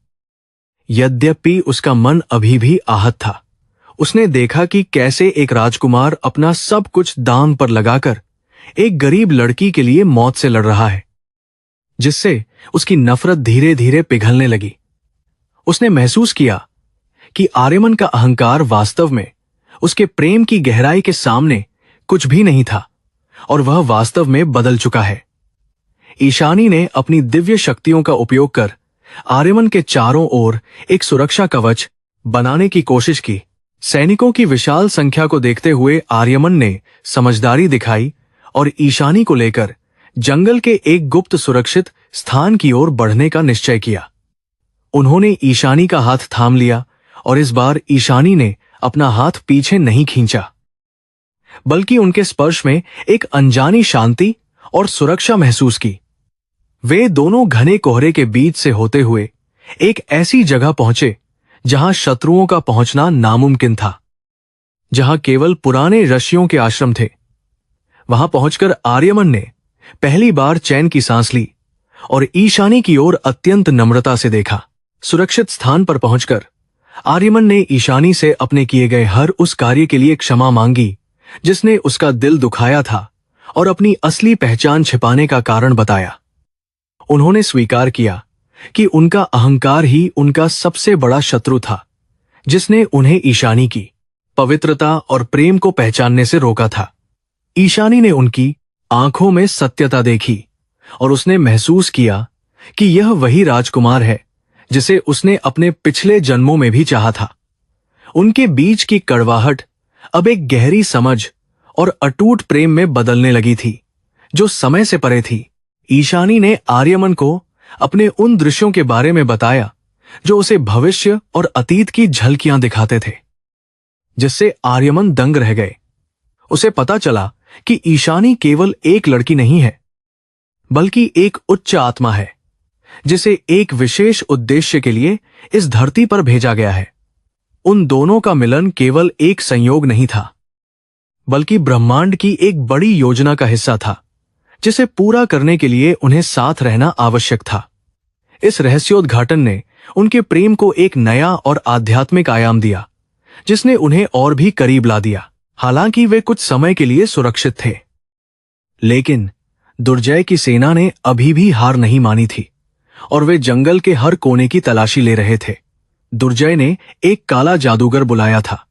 यद्यपि उसका मन अभी भी आहत था। उसने देखा कि कैसे एक राजकुमार अपना सब कुछ दांव पर लगाकर एक गरीब लड़की के लिए मौत से लड़ रहा है, जिससे उसकी नफरत धीरे धीरे पिघलने लगी। उसने महसूस किया कि आर्यमन का अहंकार वास्तव में उसके प्रेम की गहराई के सामने कुछ भी नहीं था और वह वास्तव में बदल चुका है। ईशानी ने अपनी दिव्य शक्तियों का उपयोग कर आर्यमन के चारों ओर एक सुरक्षा कवच बनाने की कोशिश की, सैनिकों की विशाल संख्या को देखते हुए आर्यमन ने समझदारी दिखाई और ईशानी को लेकर जंगल के एक गुप्त सुरक्षित स्थान की ओर बढ़ने का निश्चय किया। उन्होंने ईशानी का हाथ थाम लिया और इस बार ईशानी ने अपना हाथ पीछे नहीं खींचा, बल्कि उनके स्पर्श में एक अनजानी शांति और सुरक्षा महसूस की। वे दोनों घने कोहरे के बीच से होते हुए एक ऐसी जगह पहुंचे जहां शत्रुओं का पहुंचना नामुमकिन था, जहां केवल पुराने ऋषियों के आश्रम थे। वहां पहुंचकर आर्यमन ने पहली बार चैन की सांस ली और ईशानी की ओर अत्यंत नम्रता से देखा। सुरक्षित स्थान पर पहुंचकर आर्यमन ने ईशानी से अपने किए गए हर उस कार्य के लिए क्षमा मांगी जिसने उसका दिल दुखाया था और अपनी असली पहचान छिपाने का कारण बताया। उन्होंने स्वीकार किया कि उनका अहंकार ही उनका सबसे बड़ा शत्रु था, जिसने उन्हें ईशानी की पवित्रता और प्रेम को पहचानने से रोका था। ईशानी ने उनकी आंखों में सत्यता देखी और उसने महसूस किया कि यह वही राजकुमार है जिसे उसने अपने पिछले जन्मों में भी चाहा था। उनके बीच की कड़वाहट अब एक गहरी समझ और अटूट प्रेम में बदलने लगी थी, जो समय से परे थी। ईशानी ने आर्यमन को अपने उन दृश्यों के बारे में बताया जो उसे भविष्य और अतीत की झलकियां दिखाते थे, जिससे आर्यमन दंग रह गए। उसे पता चला कि ईशानी केवल एक लड़की नहीं है, बल्कि एक उच्च आत्मा है जिसे एक विशेष उद्देश्य के लिए इस धरती पर भेजा गया है। उन दोनों का मिलन केवल एक संयोग नहीं था, बल्कि ब्रह्मांड की एक बड़ी योजना का हिस्सा था, जिसे पूरा करने के लिए उन्हें साथ रहना आवश्यक था। इस रहस्योद्घाटन ने उनके प्रेम को एक नया और आध्यात्मिक आयाम दिया, जिसने उन्हें और भी करीब ला दिया। हालांकि वे कुछ समय के लिए सुरक्षित थे, लेकिन दुर्जय की सेना ने अभी भी हार नहीं मानी थी और वे जंगल के हर कोने की तलाशी ले रहे थे। दुर्जय ने एक काला जादूगर बुलाया था,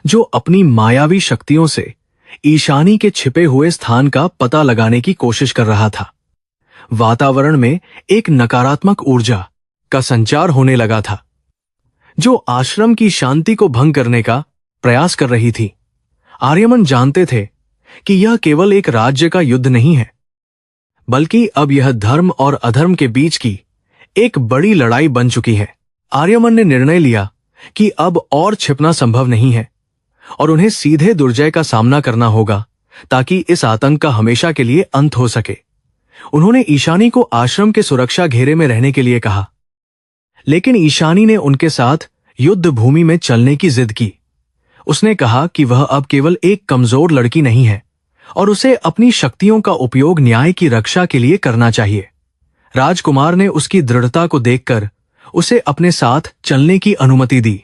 जो अपनी मायावी शक्तियों से ईशानी के छिपे हुए स्थान का पता लगाने की कोशिश कर रहा था। वातावरण में एक नकारात्मक ऊर्जा का संचार होने लगा था, जो आश्रम की शांति को भंग करने का प्रयास कर रही थी। आर्यमन जानते थे कि यह केवल एक राज्य का युद्ध नहीं है, बल्कि अब यह धर्म और अधर्म के बीच की एक बड़ी लड़ाई बन चुकी है। आर्यमन ने निर्णय लिया कि अब और छिपना संभव नहीं है और उन्हें सीधे दुर्जय का सामना करना होगा, ताकि इस आतंक का हमेशा के लिए अंत हो सके। उन्होंने ईशानी को आश्रम के सुरक्षा घेरे में रहने के लिए कहा, लेकिन ईशानी ने उनके साथ युद्ध भूमि में चलने की जिद की। उसने कहा कि वह अब केवल एक कमजोर लड़की नहीं है और उसे अपनी शक्तियों का उपयोग न्याय की रक्षा के लिए करना चाहिए। राजकुमार ने उसकी दृढ़ता को देखकर उसे अपने साथ चलने की अनुमति दी,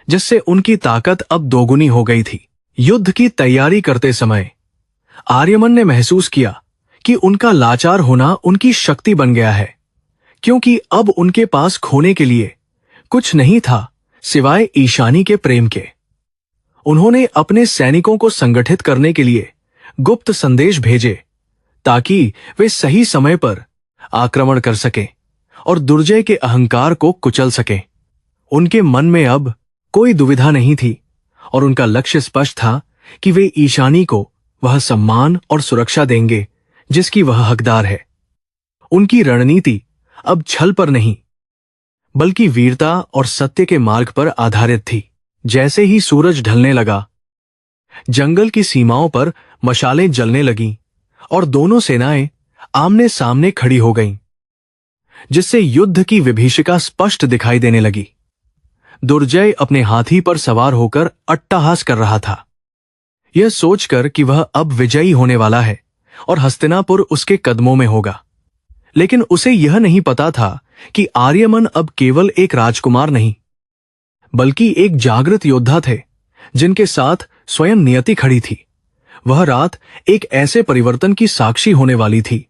जिससे उनकी ताकत अब दोगुनी हो गई थी। युद्ध की तैयारी करते समय आर्यमन ने महसूस किया कि उनका लाचार होना उनकी शक्ति बन गया है, क्योंकि अब उनके पास खोने के लिए कुछ नहीं था सिवाय ईशानी के प्रेम के। उन्होंने अपने सैनिकों को संगठित करने के लिए गुप्त संदेश भेजे, ताकि वे सही समय पर आक्रमण कर सकें और दुर्जय के अहंकार को कुचल सकें। उनके मन में अब कोई दुविधा नहीं थी और उनका लक्ष्य स्पष्ट था कि वे ईशानी को वह सम्मान और सुरक्षा देंगे जिसकी वह हकदार है। उनकी रणनीति अब छल पर नहीं, बल्कि वीरता और सत्य के मार्ग पर आधारित थी। जैसे ही सूरज ढलने लगा, जंगल की सीमाओं पर मशालें जलने लगीं और दोनों सेनाएं आमने सामने खड़ी हो गईं, जिससे युद्ध की विभीषिका स्पष्ट दिखाई देने लगी। दुर्जय अपने हाथी पर सवार होकर अट्टहास कर रहा था, यह सोचकर कि वह अब विजयी होने वाला है और हस्तिनापुर उसके कदमों में होगा। लेकिन उसे यह नहीं पता था कि आर्यमन अब केवल एक राजकुमार नहीं, बल्कि एक जागृत योद्धा थे, जिनके साथ स्वयं नियति खड़ी थी। वह रात एक ऐसे परिवर्तन की साक्षी होने वाली थी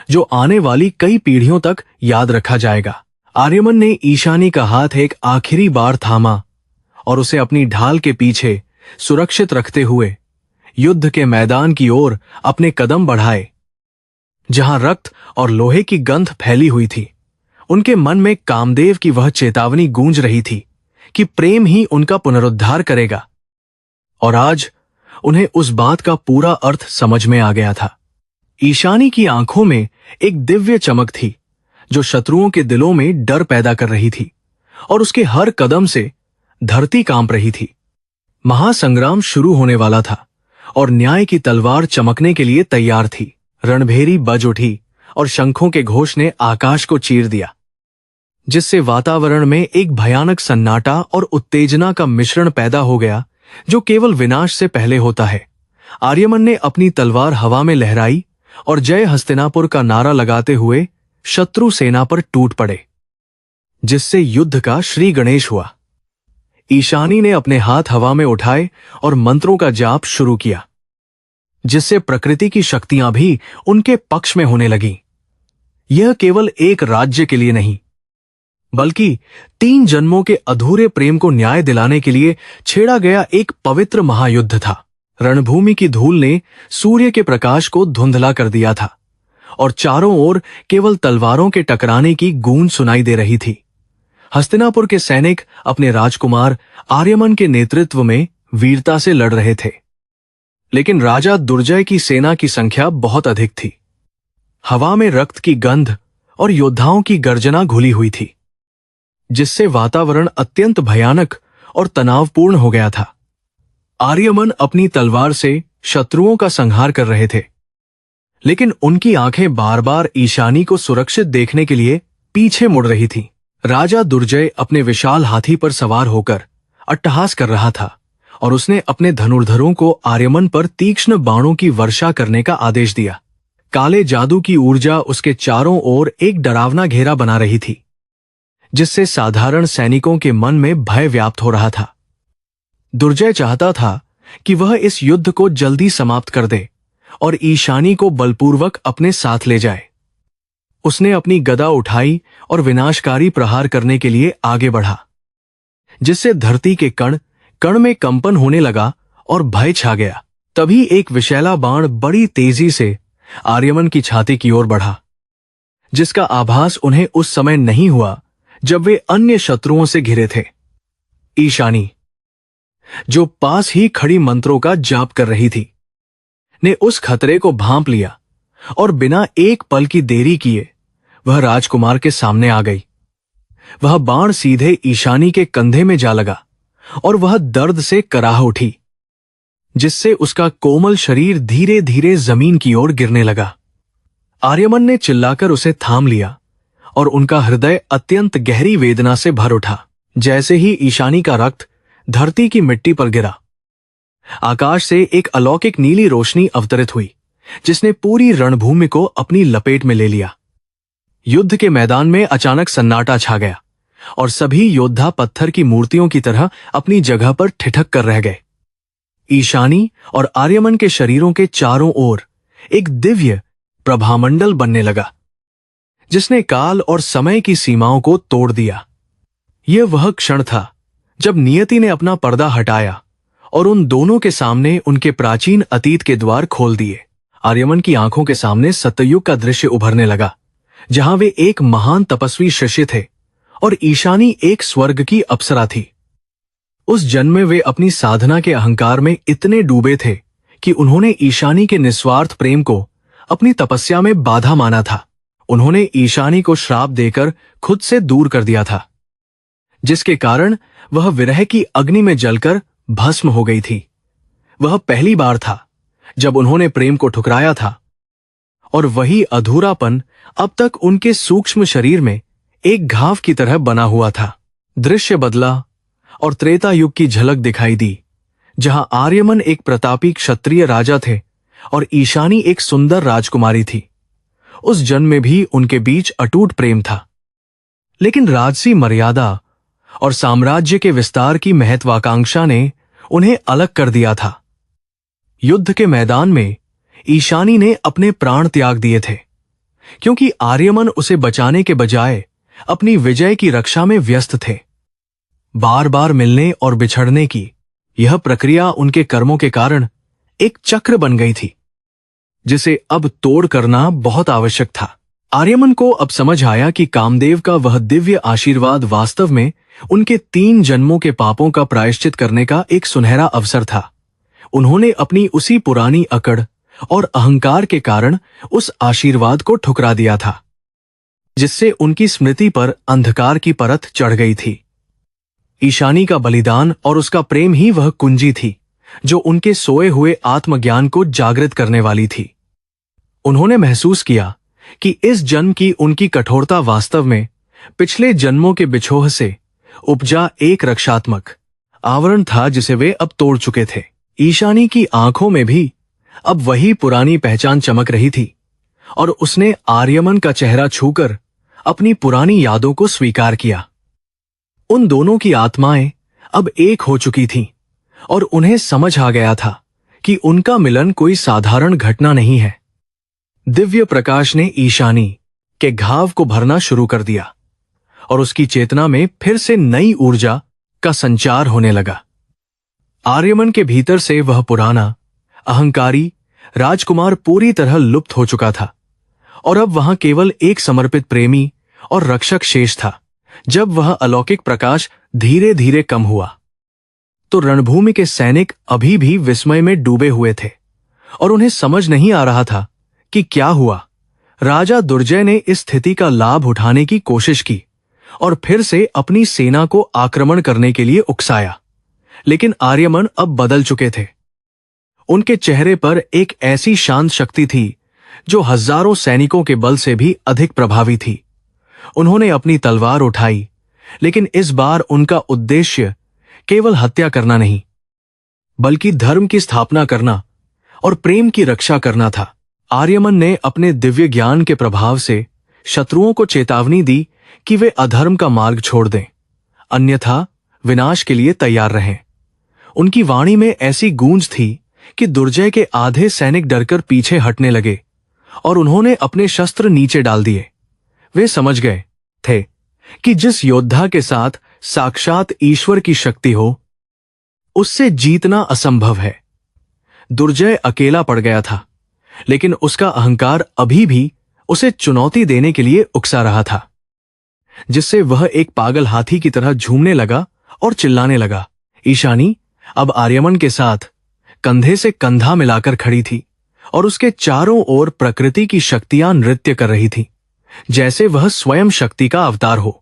जो आने वाली कई पीढ़ियों तक याद रखा जाएगा। आर्यमन ने ईशानी का हाथ एक आखिरी बार थामा और उसे अपनी ढाल के पीछे सुरक्षित रखते हुए युद्ध के मैदान की ओर अपने कदम बढ़ाए, जहां रक्त और लोहे की गंध फैली हुई थी। उनके मन में कामदेव की वह चेतावनी गूंज रही थी कि प्रेम ही उनका पुनरुद्धार करेगा। और आज उन्हें उस बात का पूरा अर्थ समझ में आ गया था। ईशानी की आंखों में एक दिव्य चमक थी जो शत्रुओं के दिलों में डर पैदा कर रही थी, और उसके हर कदम से धरती कांप रही थी। महासंग्राम शुरू होने वाला था और न्याय की तलवार चमकने के लिए तैयार थी। रणभेरी बज उठी और शंखों के घोष ने आकाश को चीर दिया, जिससे वातावरण में एक भयानक सन्नाटा और उत्तेजना का मिश्रण पैदा हो गया जो केवल विनाश से पहले होता है। आर्यमन ने अपनी तलवार हवा में लहराई और जय हस्तिनापुर का नारा लगाते हुए शत्रु सेना पर टूट पड़े, जिससे युद्ध का श्री गणेश हुआ। ईशानी ने अपने हाथ हवा में उठाए और मंत्रों का जाप शुरू किया, जिससे प्रकृति की शक्तियां भी उनके पक्ष में होने लगीं। यह केवल एक राज्य के लिए नहीं, बल्कि 3 जन्मों के अधूरे प्रेम को न्याय दिलाने के लिए छेड़ा गया एक पवित्र महायुद्ध था। रणभूमि की धूल ने सूर्य के प्रकाश को धुंधला कर दिया था और चारों ओर केवल तलवारों के टकराने की गूंज सुनाई दे रही थी। हस्तिनापुर के सैनिक अपने राजकुमार आर्यमन के नेतृत्व में वीरता से लड़ रहे थे, लेकिन राजा दुर्जय की सेना की संख्या बहुत अधिक थी। हवा में रक्त की गंध और योद्धाओं की गर्जना घुली हुई थी, जिससे वातावरण अत्यंत भयानक और तनावपूर्ण हो गया था। आर्यमन अपनी तलवार से शत्रुओं का संहार कर रहे थे, लेकिन उनकी आंखें बार बार ईशानी को सुरक्षित देखने के लिए पीछे मुड़ रही थीं। राजा दुर्जय अपने विशाल हाथी पर सवार होकर अट्टहास कर रहा था और उसने अपने धनुर्धरों को आर्यमन पर तीक्ष्ण बाणों की वर्षा करने का आदेश दिया। काले जादू की ऊर्जा उसके चारों ओर एक डरावना घेरा बना रही थी, जिससे साधारण सैनिकों के मन में भय व्याप्त हो रहा था। दुर्जय चाहता था कि वह इस युद्ध को जल्दी समाप्त कर दे और ईशानी को बलपूर्वक अपने साथ ले जाए। उसने अपनी गदा उठाई और विनाशकारी प्रहार करने के लिए आगे बढ़ा, जिससे धरती के कण कण में कंपन होने लगा और भय छा गया। तभी एक विषैला बाण बड़ी तेजी से आर्यमन की छाती की ओर बढ़ा, जिसका आभास उन्हें उस समय नहीं हुआ जब वे अन्य शत्रुओं से घिरे थे। ईशानी, जो पास ही खड़ी मंत्रों का जाप कर रही थी, ने उस खतरे को भांप लिया और बिना एक पल की देरी किए वह राजकुमार के सामने आ गई। वह बाण सीधे ईशानी के कंधे में जा लगा और वह दर्द से कराह उठी, जिससे उसका कोमल शरीर धीरे धीरे जमीन की ओर गिरने लगा। आर्यमन ने चिल्लाकर उसे थाम लिया और उनका हृदय अत्यंत गहरी वेदना से भर उठा। जैसे ही ईशानी का रक्त धरती की मिट्टी पर गिरा, आकाश से एक अलौकिक नीली रोशनी अवतरित हुई, जिसने पूरी रणभूमि को अपनी लपेट में ले लिया। युद्ध के मैदान में अचानक सन्नाटा छा गया और सभी योद्धा पत्थर की मूर्तियों की तरह अपनी जगह पर ठिठक कर रह गए। ईशानी और आर्यमन के शरीरों के चारों ओर एक दिव्य प्रभामंडल बनने लगा, जिसने काल और समय की सीमाओं को तोड़ दिया। यह वह क्षण था जब नियति ने अपना पर्दा हटाया और उन दोनों के सामने उनके प्राचीन अतीत के द्वार खोल दिए। आर्यमन की आंखों के सामने सत्ययुग का दृश्य उभरने लगा, जहां वे एक महान तपस्वी शिष्य थे और ईशानी एक स्वर्ग की अप्सरा थी। उस जन्म में वे अपनी साधना के अहंकार में इतने डूबे थे कि उन्होंने ईशानी के निस्वार्थ प्रेम को अपनी तपस्या में बाधा माना था। उन्होंने ईशानी को श्राप देकर खुद से दूर कर दिया था, जिसके कारण वह विरह की अग्नि में जलकर भस्म हो गई थी। वह पहली बार था जब उन्होंने प्रेम को ठुकराया था, और वही अधूरापन अब तक उनके सूक्ष्म शरीर में एक घाव की तरह बना हुआ था। दृश्य बदला और त्रेता युग की झलक दिखाई दी, जहां आर्यमन एक प्रतापी क्षत्रिय राजा थे और ईशानी एक सुंदर राजकुमारी थी। उस जन्म में भी उनके बीच अटूट प्रेम था, लेकिन राजसी मर्यादा और साम्राज्य के विस्तार की महत्वाकांक्षा ने उन्हें अलग कर दिया था। युद्ध के मैदान में ईशानी ने अपने प्राण त्याग दिए थे, क्योंकि आर्यमन उसे बचाने के बजाय अपनी विजय की रक्षा में व्यस्त थे। बार बार मिलने और बिछड़ने की यह प्रक्रिया उनके कर्मों के कारण एक चक्र बन गई थी, जिसे अब तोड़ करना बहुत आवश्यक था। आर्यमन को अब समझ आया कि कामदेव का वह दिव्य आशीर्वाद वास्तव में उनके 3 जन्मों के पापों का प्रायश्चित करने का एक सुनहरा अवसर था। उन्होंने अपनी उसी पुरानी अकड़ और अहंकार के कारण उस आशीर्वाद को ठुकरा दिया था, जिससे उनकी स्मृति पर अंधकार की परत चढ़ गई थी। ईशानी का बलिदान और उसका प्रेम ही वह कुंजी थी जो उनके सोए हुए आत्मज्ञान को जागृत करने वाली थी। उन्होंने महसूस किया कि इस जन्म की उनकी कठोरता वास्तव में पिछले जन्मों के बिछोह से उपजा एक रक्षात्मक आवरण था जिसे वे अब तोड़ चुके थे। ईशानी की आंखों में भी अब वही पुरानी पहचान चमक रही थी और उसने आर्यमन का चेहरा छूकर अपनी पुरानी यादों को स्वीकार किया। उन दोनों की आत्माएं अब एक हो चुकी थीं और उन्हें समझ आ गया था कि उनका मिलन कोई साधारण घटना नहीं है। दिव्य प्रकाश ने ईशानी के घाव को भरना शुरू कर दिया और उसकी चेतना में फिर से नई ऊर्जा का संचार होने लगा। आर्यमन के भीतर से वह पुराना अहंकारी राजकुमार पूरी तरह लुप्त हो चुका था और अब वहां केवल एक समर्पित प्रेमी और रक्षक शेष था। जब वह अलौकिक प्रकाश धीरे धीरे कम हुआ तो रणभूमि के सैनिक अभी भी विस्मय में डूबे हुए थे और उन्हें समझ नहीं आ रहा था कि क्या हुआ। राजा दुर्जय ने इस स्थिति का लाभ उठाने की कोशिश की और फिर से अपनी सेना को आक्रमण करने के लिए उकसाया, लेकिन आर्यमन अब बदल चुके थे। उनके चेहरे पर एक ऐसी शांत शक्ति थी जो हजारों सैनिकों के बल से भी अधिक प्रभावी थी। उन्होंने अपनी तलवार उठाई, लेकिन इस बार उनका उद्देश्य केवल हत्या करना नहीं, बल्कि धर्म की स्थापना करना और प्रेम की रक्षा करना था। आर्यमन ने अपने दिव्य ज्ञान के प्रभाव से शत्रुओं को चेतावनी दी कि वे अधर्म का मार्ग छोड़ दें, अन्यथा विनाश के लिए तैयार रहें। उनकी वाणी में ऐसी गूंज थी कि दुर्जय के आधे सैनिक डरकर पीछे हटने लगे और उन्होंने अपने शस्त्र नीचे डाल दिए। वे समझ गए थे कि जिस योद्धा के साथ साक्षात ईश्वर की शक्ति हो, उससे जीतना असंभव है। दुर्जय अकेला पड़ गया था, लेकिन उसका अहंकार अभी भी उसे चुनौती देने के लिए उकसा रहा था, जिससे वह एक पागल हाथी की तरह झूमने लगा और चिल्लाने लगा। ईशानी अब आर्यमन के साथ कंधे से कंधा मिलाकर खड़ी थी और उसके चारों ओर प्रकृति की शक्तियां नृत्य कर रही थी, जैसे वह स्वयं शक्ति का अवतार हो।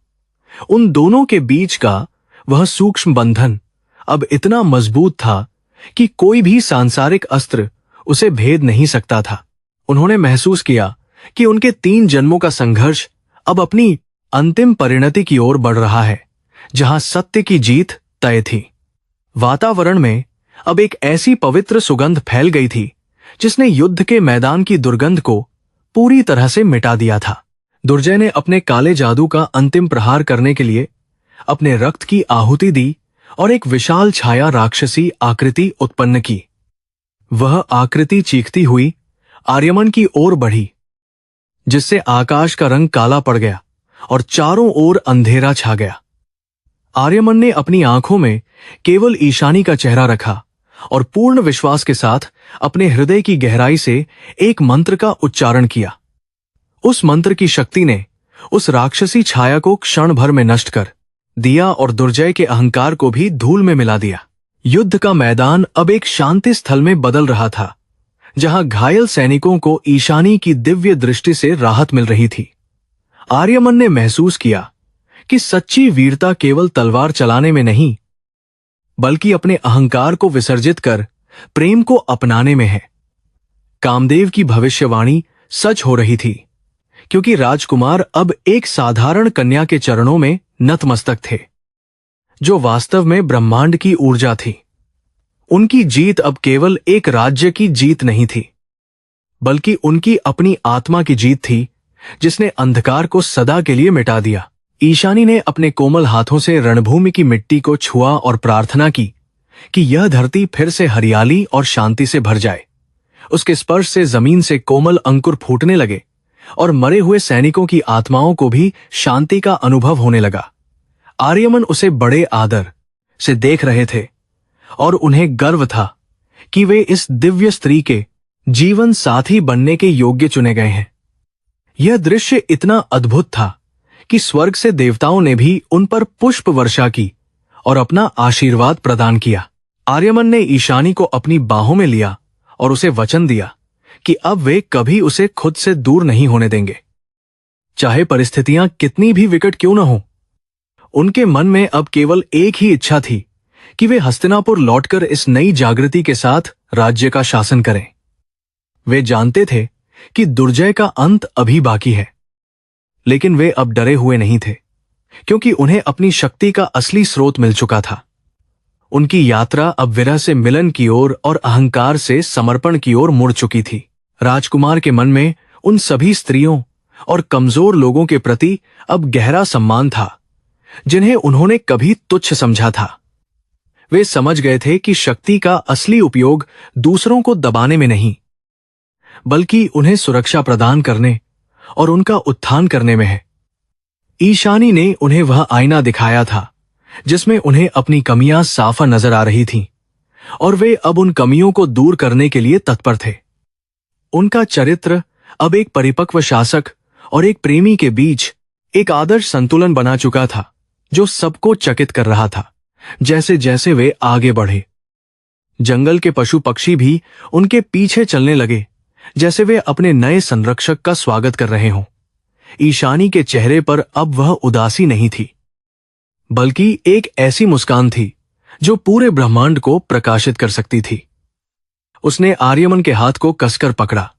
उन दोनों के बीच का वह सूक्ष्म बंधन अब इतना मजबूत था कि कोई भी सांसारिक अस्त्र उसे भेद नहीं सकता था। उन्होंने महसूस किया कि उनके 3 जन्मों का संघर्ष अब अपनी अंतिम परिणति की ओर बढ़ रहा है, जहां सत्य की जीत तय थी। वातावरण में अब एक ऐसी पवित्र सुगंध फैल गई थी जिसने युद्ध के मैदान की दुर्गंध को पूरी तरह से मिटा दिया था। दुर्जय ने अपने काले जादू का अंतिम प्रहार करने के लिए अपने रक्त की आहुति दी और एक विशाल छाया राक्षसी आकृति उत्पन्न की। वह आकृति चीखती हुई आर्यमन की ओर बढ़ी, जिससे आकाश का रंग काला पड़ गया और चारों ओर अंधेरा छा गया। आर्यमन ने अपनी आंखों में केवल ईशानी का चेहरा रखा और पूर्ण विश्वास के साथ अपने हृदय की गहराई से एक मंत्र का उच्चारण किया। उस मंत्र की शक्ति ने उस राक्षसी छाया को क्षण भर में नष्ट कर दिया और दुर्जय के अहंकार को भी धूल में मिला दिया। युद्ध का मैदान अब एक शांति स्थल में बदल रहा था, जहां घायल सैनिकों को ईशानी की दिव्य दृष्टि से राहत मिल रही थी। आर्यमन ने महसूस किया कि सच्ची वीरता केवल तलवार चलाने में नहीं, बल्कि अपने अहंकार को विसर्जित कर प्रेम को अपनाने में है। कामदेव की भविष्यवाणी सच हो रही थी, क्योंकि राजकुमार अब एक साधारण कन्या के चरणों में नतमस्तक थे, जो वास्तव में ब्रह्मांड की ऊर्जा थी। उनकी जीत अब केवल एक राज्य की जीत नहीं थी, बल्कि उनकी अपनी आत्मा की जीत थी, जिसने अंधकार को सदा के लिए मिटा दिया। ईशानी ने अपने कोमल हाथों से रणभूमि की मिट्टी को छुआ और प्रार्थना की कि यह धरती फिर से हरियाली और शांति से भर जाए। उसके स्पर्श से जमीन से कोमल अंकुर फूटने लगे और मरे हुए सैनिकों की आत्माओं को भी शांति का अनुभव होने लगा। आर्यमन उसे बड़े आदर से देख रहे थे और उन्हें गर्व था कि वे इस दिव्य स्त्री के जीवन साथी बनने के योग्य चुने गए हैं। यह दृश्य इतना अद्भुत था कि स्वर्ग से देवताओं ने भी उन पर पुष्प वर्षा की और अपना आशीर्वाद प्रदान किया। आर्यमन ने ईशानी को अपनी बाहों में लिया और उसे वचन दिया कि अब वे कभी उसे खुद से दूर नहीं होने देंगे, चाहे परिस्थितियां कितनी भी विकट क्यों न हो। उनके मन में अब केवल एक ही इच्छा थी कि वे हस्तिनापुर लौटकर इस नई जागृति के साथ राज्य का शासन करें। वे जानते थे कि दुर्जय का अंत अभी बाकी है, लेकिन वे अब डरे हुए नहीं थे, क्योंकि उन्हें अपनी शक्ति का असली स्रोत मिल चुका था। उनकी यात्रा अब विरह से मिलन की ओर और अहंकार से समर्पण की ओर मुड़ चुकी थी। राजकुमार के मन में उन सभी स्त्रियों और कमजोर लोगों के प्रति अब गहरा सम्मान था जिन्हें उन्होंने कभी तुच्छ समझा था। वे समझ गए थे कि शक्ति का असली उपयोग दूसरों को दबाने में नहीं, बल्कि उन्हें सुरक्षा प्रदान करने और उनका उत्थान करने में है। ईशानी ने उन्हें वह आईना दिखाया था जिसमें उन्हें अपनी कमियां साफ नजर आ रही थीं, और वे अब उन कमियों को दूर करने के लिए तत्पर थे। उनका चरित्र अब एक परिपक्व शासक और एक प्रेमी के बीच एक आदर्श संतुलन बना चुका था, जो सबको चकित कर रहा था। जैसे जैसे वे आगे बढ़े, जंगल के पशु पक्षी भी उनके पीछे चलने लगे, जैसे वे अपने नए संरक्षक का स्वागत कर रहे हों। ईशानी के चेहरे पर अब वह उदासी नहीं थी, बल्कि एक ऐसी मुस्कान थी जो पूरे ब्रह्मांड को प्रकाशित कर सकती थी। उसने आर्यमन के हाथ को कसकर पकड़ा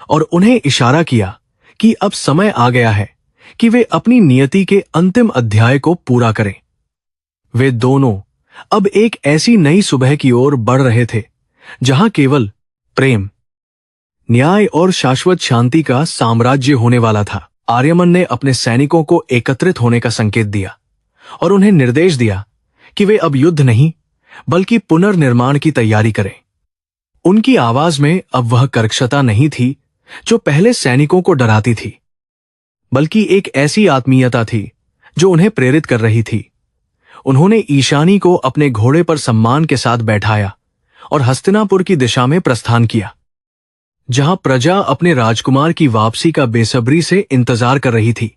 और उन्हें इशारा किया कि अब समय आ गया है कि वे अपनी नियति के अंतिम अध्याय को पूरा करें। वे दोनों अब एक ऐसी नई सुबह की ओर बढ़ रहे थे जहां केवल प्रेम, न्याय और शाश्वत शांति का साम्राज्य होने वाला था। आर्यमन ने अपने सैनिकों को एकत्रित होने का संकेत दिया और उन्हें निर्देश दिया कि वे अब युद्ध नहीं बल्कि पुनर्निर्माण की तैयारी करें। उनकी आवाज में अब वह कर्कशता नहीं थी जो पहले सैनिकों को डराती थी, बल्कि एक ऐसी आत्मीयता थी जो उन्हें प्रेरित कर रही थी। उन्होंने ईशानी को अपने घोड़े पर सम्मान के साथ बैठाया और हस्तिनापुर की दिशा में प्रस्थान किया, जहां प्रजा अपने राजकुमार की वापसी का बेसब्री से इंतजार कर रही थी।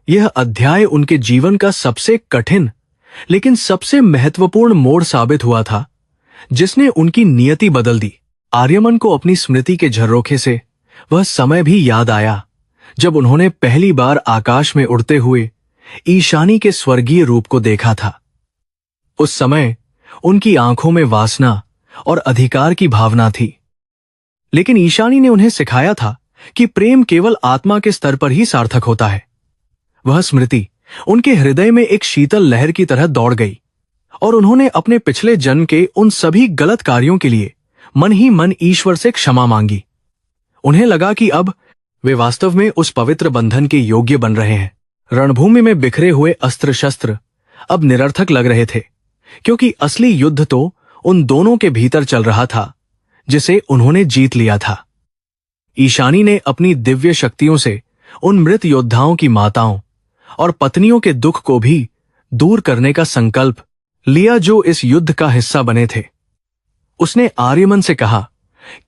यह अध्याय उनके जीवन का सबसे कठिन लेकिन सबसे महत्वपूर्ण मोड़ साबित हुआ था, जिसने उनकी नियति बदल दी। आर्यमन को अपनी स्मृति के झरोखे से वह समय भी याद आया जब उन्होंने पहली बार आकाश में उड़ते हुए ईशानी के स्वर्गीय रूप को देखा था। उस समय उनकी आंखों में वासना और अधिकार की भावना थी, लेकिन ईशानी ने उन्हें सिखाया था कि प्रेम केवल आत्मा के स्तर पर ही सार्थक होता है। वह स्मृति उनके हृदय में एक शीतल लहर की तरह दौड़ गई और उन्होंने अपने पिछले जन्म के उन सभी गलत कार्यों के लिए मन ही मन ईश्वर से क्षमा मांगी। उन्हें लगा कि अब वे वास्तव में उस पवित्र बंधन के योग्य बन रहे हैं। रणभूमि में बिखरे हुए अस्त्र शस्त्र अब निरर्थक लग रहे थे, क्योंकि असली युद्ध तो उन दोनों के भीतर चल रहा था जिसे उन्होंने जीत लिया था। ईशानी ने अपनी दिव्य शक्तियों से उन मृत योद्धाओं की माताओं और पत्नियों के दुख को भी दूर करने का संकल्प लिया जो इस युद्ध का हिस्सा बने थे। उसने आर्यमन से कहा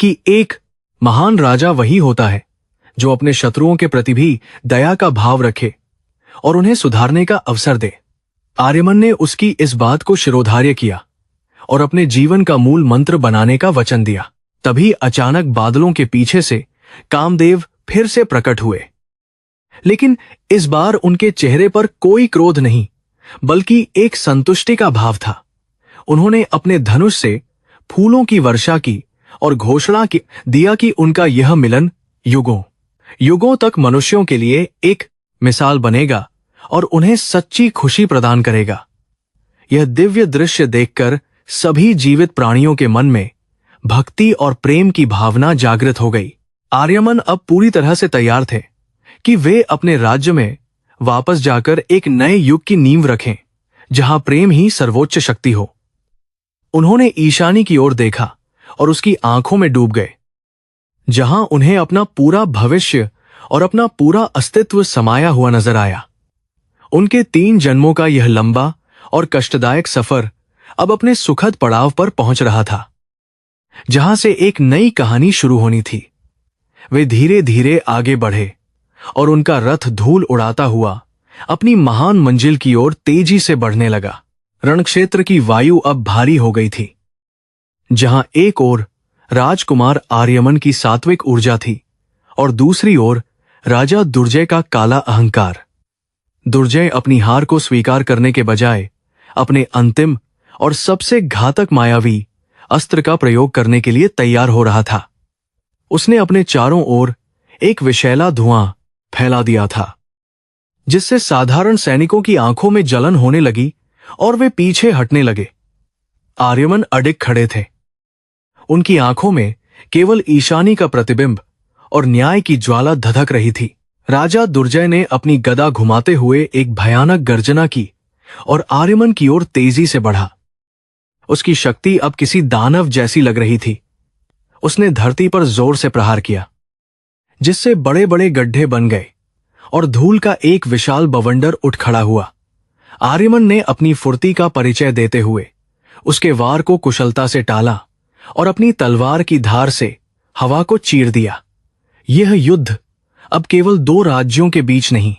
कि एक महान राजा वही होता है जो अपने शत्रुओं के प्रति भी दया का भाव रखे और उन्हें सुधारने का अवसर दे। आर्यमन ने उसकी इस बात को शिरोधार्य किया और अपने जीवन का मूल मंत्र बनाने का वचन दिया। तभी अचानक बादलों के पीछे से कामदेव फिर से प्रकट हुए, लेकिन इस बार उनके चेहरे पर कोई क्रोध नहीं बल्कि एक संतुष्टि का भाव था। उन्होंने अपने धनुष से फूलों की वर्षा की और घोषणा दिया कि उनका यह मिलन युगों युगों तक मनुष्यों के लिए एक मिसाल बनेगा और उन्हें सच्ची खुशी प्रदान करेगा। यह दिव्य दृश्य देखकर सभी जीवित प्राणियों के मन में भक्ति और प्रेम की भावना जागृत हो गई। आर्यमन अब पूरी तरह से तैयार थे कि वे अपने राज्य में वापस जाकर एक नए युग की नींव रखें, जहां प्रेम ही सर्वोच्च शक्ति हो। उन्होंने ईशानी की ओर देखा और उसकी आंखों में डूब गए, जहां उन्हें अपना पूरा भविष्य और अपना पूरा अस्तित्व समाया हुआ नजर आया। उनके 3 जन्मों का यह लंबा और कष्टदायक सफर अब अपने सुखद पड़ाव पर पहुंच रहा था, जहां से एक नई कहानी शुरू होनी थी। वे धीरे धीरे आगे बढ़े और उनका रथ धूल उड़ाता हुआ अपनी महान मंजिल की ओर तेजी से बढ़ने लगा। रणक्षेत्र की वायु अब भारी हो गई थी। जहां एक ओर राजकुमार आर्यमन की सात्विक ऊर्जा थी और दूसरी ओर राजा दुर्जय का काला अहंकार। दुर्जय अपनी हार को स्वीकार करने के बजाय अपने अंतिम और सबसे घातक मायावी अस्त्र का प्रयोग करने के लिए तैयार हो रहा था। उसने अपने चारों ओर एक विषैला धुआं फैला दिया था, जिससे साधारण सैनिकों की आंखों में जलन होने लगी और वे पीछे हटने लगे। आर्यमन अडिग खड़े थे। उनकी आंखों में केवल ईशानी का प्रतिबिंब और न्याय की ज्वाला धधक रही थी। राजा दुर्जय ने अपनी गदा घुमाते हुए एक भयानक गर्जना की और आर्यमन की ओर तेजी से बढ़ा। उसकी शक्ति अब किसी दानव जैसी लग रही थी। उसने धरती पर जोर से प्रहार किया, जिससे बड़े बड़े गड्ढे बन गए और धूल का एक विशाल बवंडर उठ खड़ा हुआ। आर्यमन ने अपनी फुर्ती का परिचय देते हुए उसके वार को कुशलता से टाला और अपनी तलवार की धार से हवा को चीर दिया। यह युद्ध अब केवल दो राज्यों के बीच नहीं,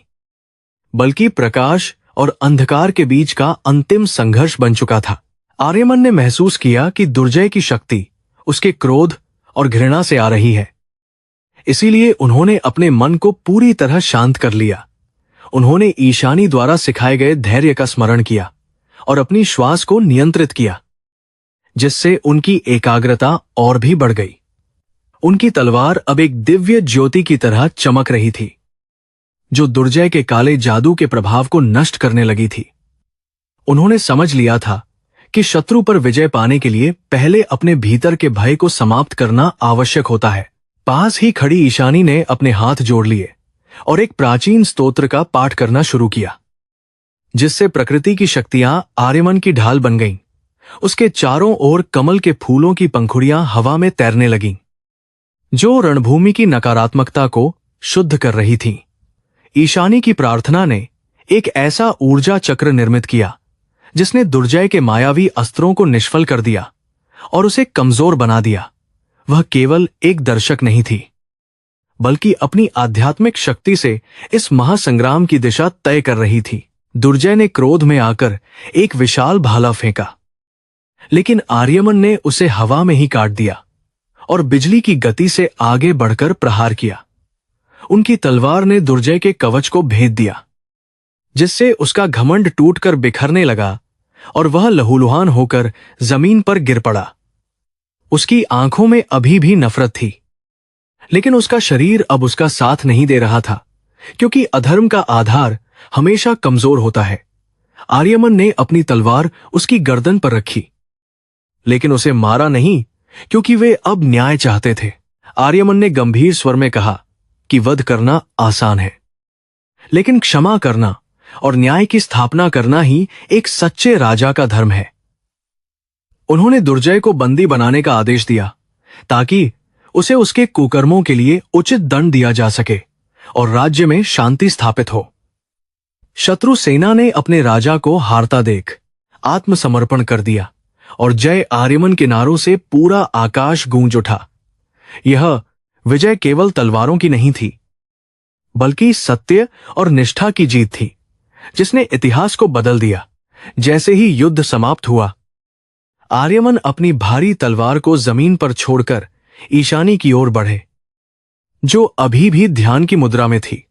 बल्कि प्रकाश और अंधकार के बीच का अंतिम संघर्ष बन चुका था। आर्यमन ने महसूस किया कि दुर्जय की शक्ति उसके क्रोध और घृणा से आ रही है। इसीलिए उन्होंने अपने मन को पूरी तरह शांत कर लिया। उन्होंने ईशानी द्वारा सिखाए गए धैर्य का स्मरण किया और अपनी श्वास को नियंत्रित किया, जिससे उनकी एकाग्रता और भी बढ़ गई। उनकी तलवार अब एक दिव्य ज्योति की तरह चमक रही थी, जो दुर्जय के काले जादू के प्रभाव को नष्ट करने लगी थी। उन्होंने समझ लिया था कि शत्रु पर विजय पाने के लिए पहले अपने भीतर के भय को समाप्त करना आवश्यक होता है। पास ही खड़ी ईशानी ने अपने हाथ जोड़ लिए और एक प्राचीन स्तोत्र का पाठ करना शुरू किया, जिससे प्रकृति की शक्तियां आर्यमन की ढाल बन गईं। उसके चारों ओर कमल के फूलों की पंखुड़ियां हवा में तैरने लगीं, जो रणभूमि की नकारात्मकता को शुद्ध कर रही थीं। ईशानी की प्रार्थना ने एक ऐसा ऊर्जा चक्र निर्मित किया जिसने दुर्जय के मायावी अस्त्रों को निष्फल कर दिया और उसे कमजोर बना दिया। वह केवल एक दर्शक नहीं थी, बल्कि अपनी आध्यात्मिक शक्ति से इस महासंग्राम की दिशा तय कर रही थी। दुर्जय ने क्रोध में आकर एक विशाल भाला फेंका, लेकिन आर्यमन ने उसे हवा में ही काट दिया और बिजली की गति से आगे बढ़कर प्रहार किया। उनकी तलवार ने दुर्जय के कवच को भेद दिया, जिससे उसका घमंड टूटकर बिखरने लगा और वह लहूलुहान होकर जमीन पर गिर पड़ा। उसकी आंखों में अभी भी नफरत थी, लेकिन उसका शरीर अब उसका साथ नहीं दे रहा था, क्योंकि अधर्म का आधार हमेशा कमजोर होता है। आर्यमन ने अपनी तलवार उसकी गर्दन पर रखी, लेकिन उसे मारा नहीं, क्योंकि वे अब न्याय चाहते थे। आर्यमन ने गंभीर स्वर में कहा कि वध करना आसान है, लेकिन क्षमा करना और न्याय की स्थापना करना ही एक सच्चे राजा का धर्म है। उन्होंने दुर्जय को बंदी बनाने का आदेश दिया, ताकि उसे उसके कुकर्मों के लिए उचित दंड दिया जा सके और राज्य में शांति स्थापित हो। शत्रु सेना ने अपने राजा को हारता देख आत्मसमर्पण कर दिया और जय आर्यमन के नारों से पूरा आकाश गूंज उठा। यह विजय केवल तलवारों की नहीं थी, बल्कि सत्य और निष्ठा की जीत थी, जिसने इतिहास को बदल दिया। जैसे ही युद्ध समाप्त हुआ, आर्यमन अपनी भारी तलवार को जमीन पर छोड़कर ईशानी की ओर बढ़े, जो अभी भी ध्यान की मुद्रा में थी।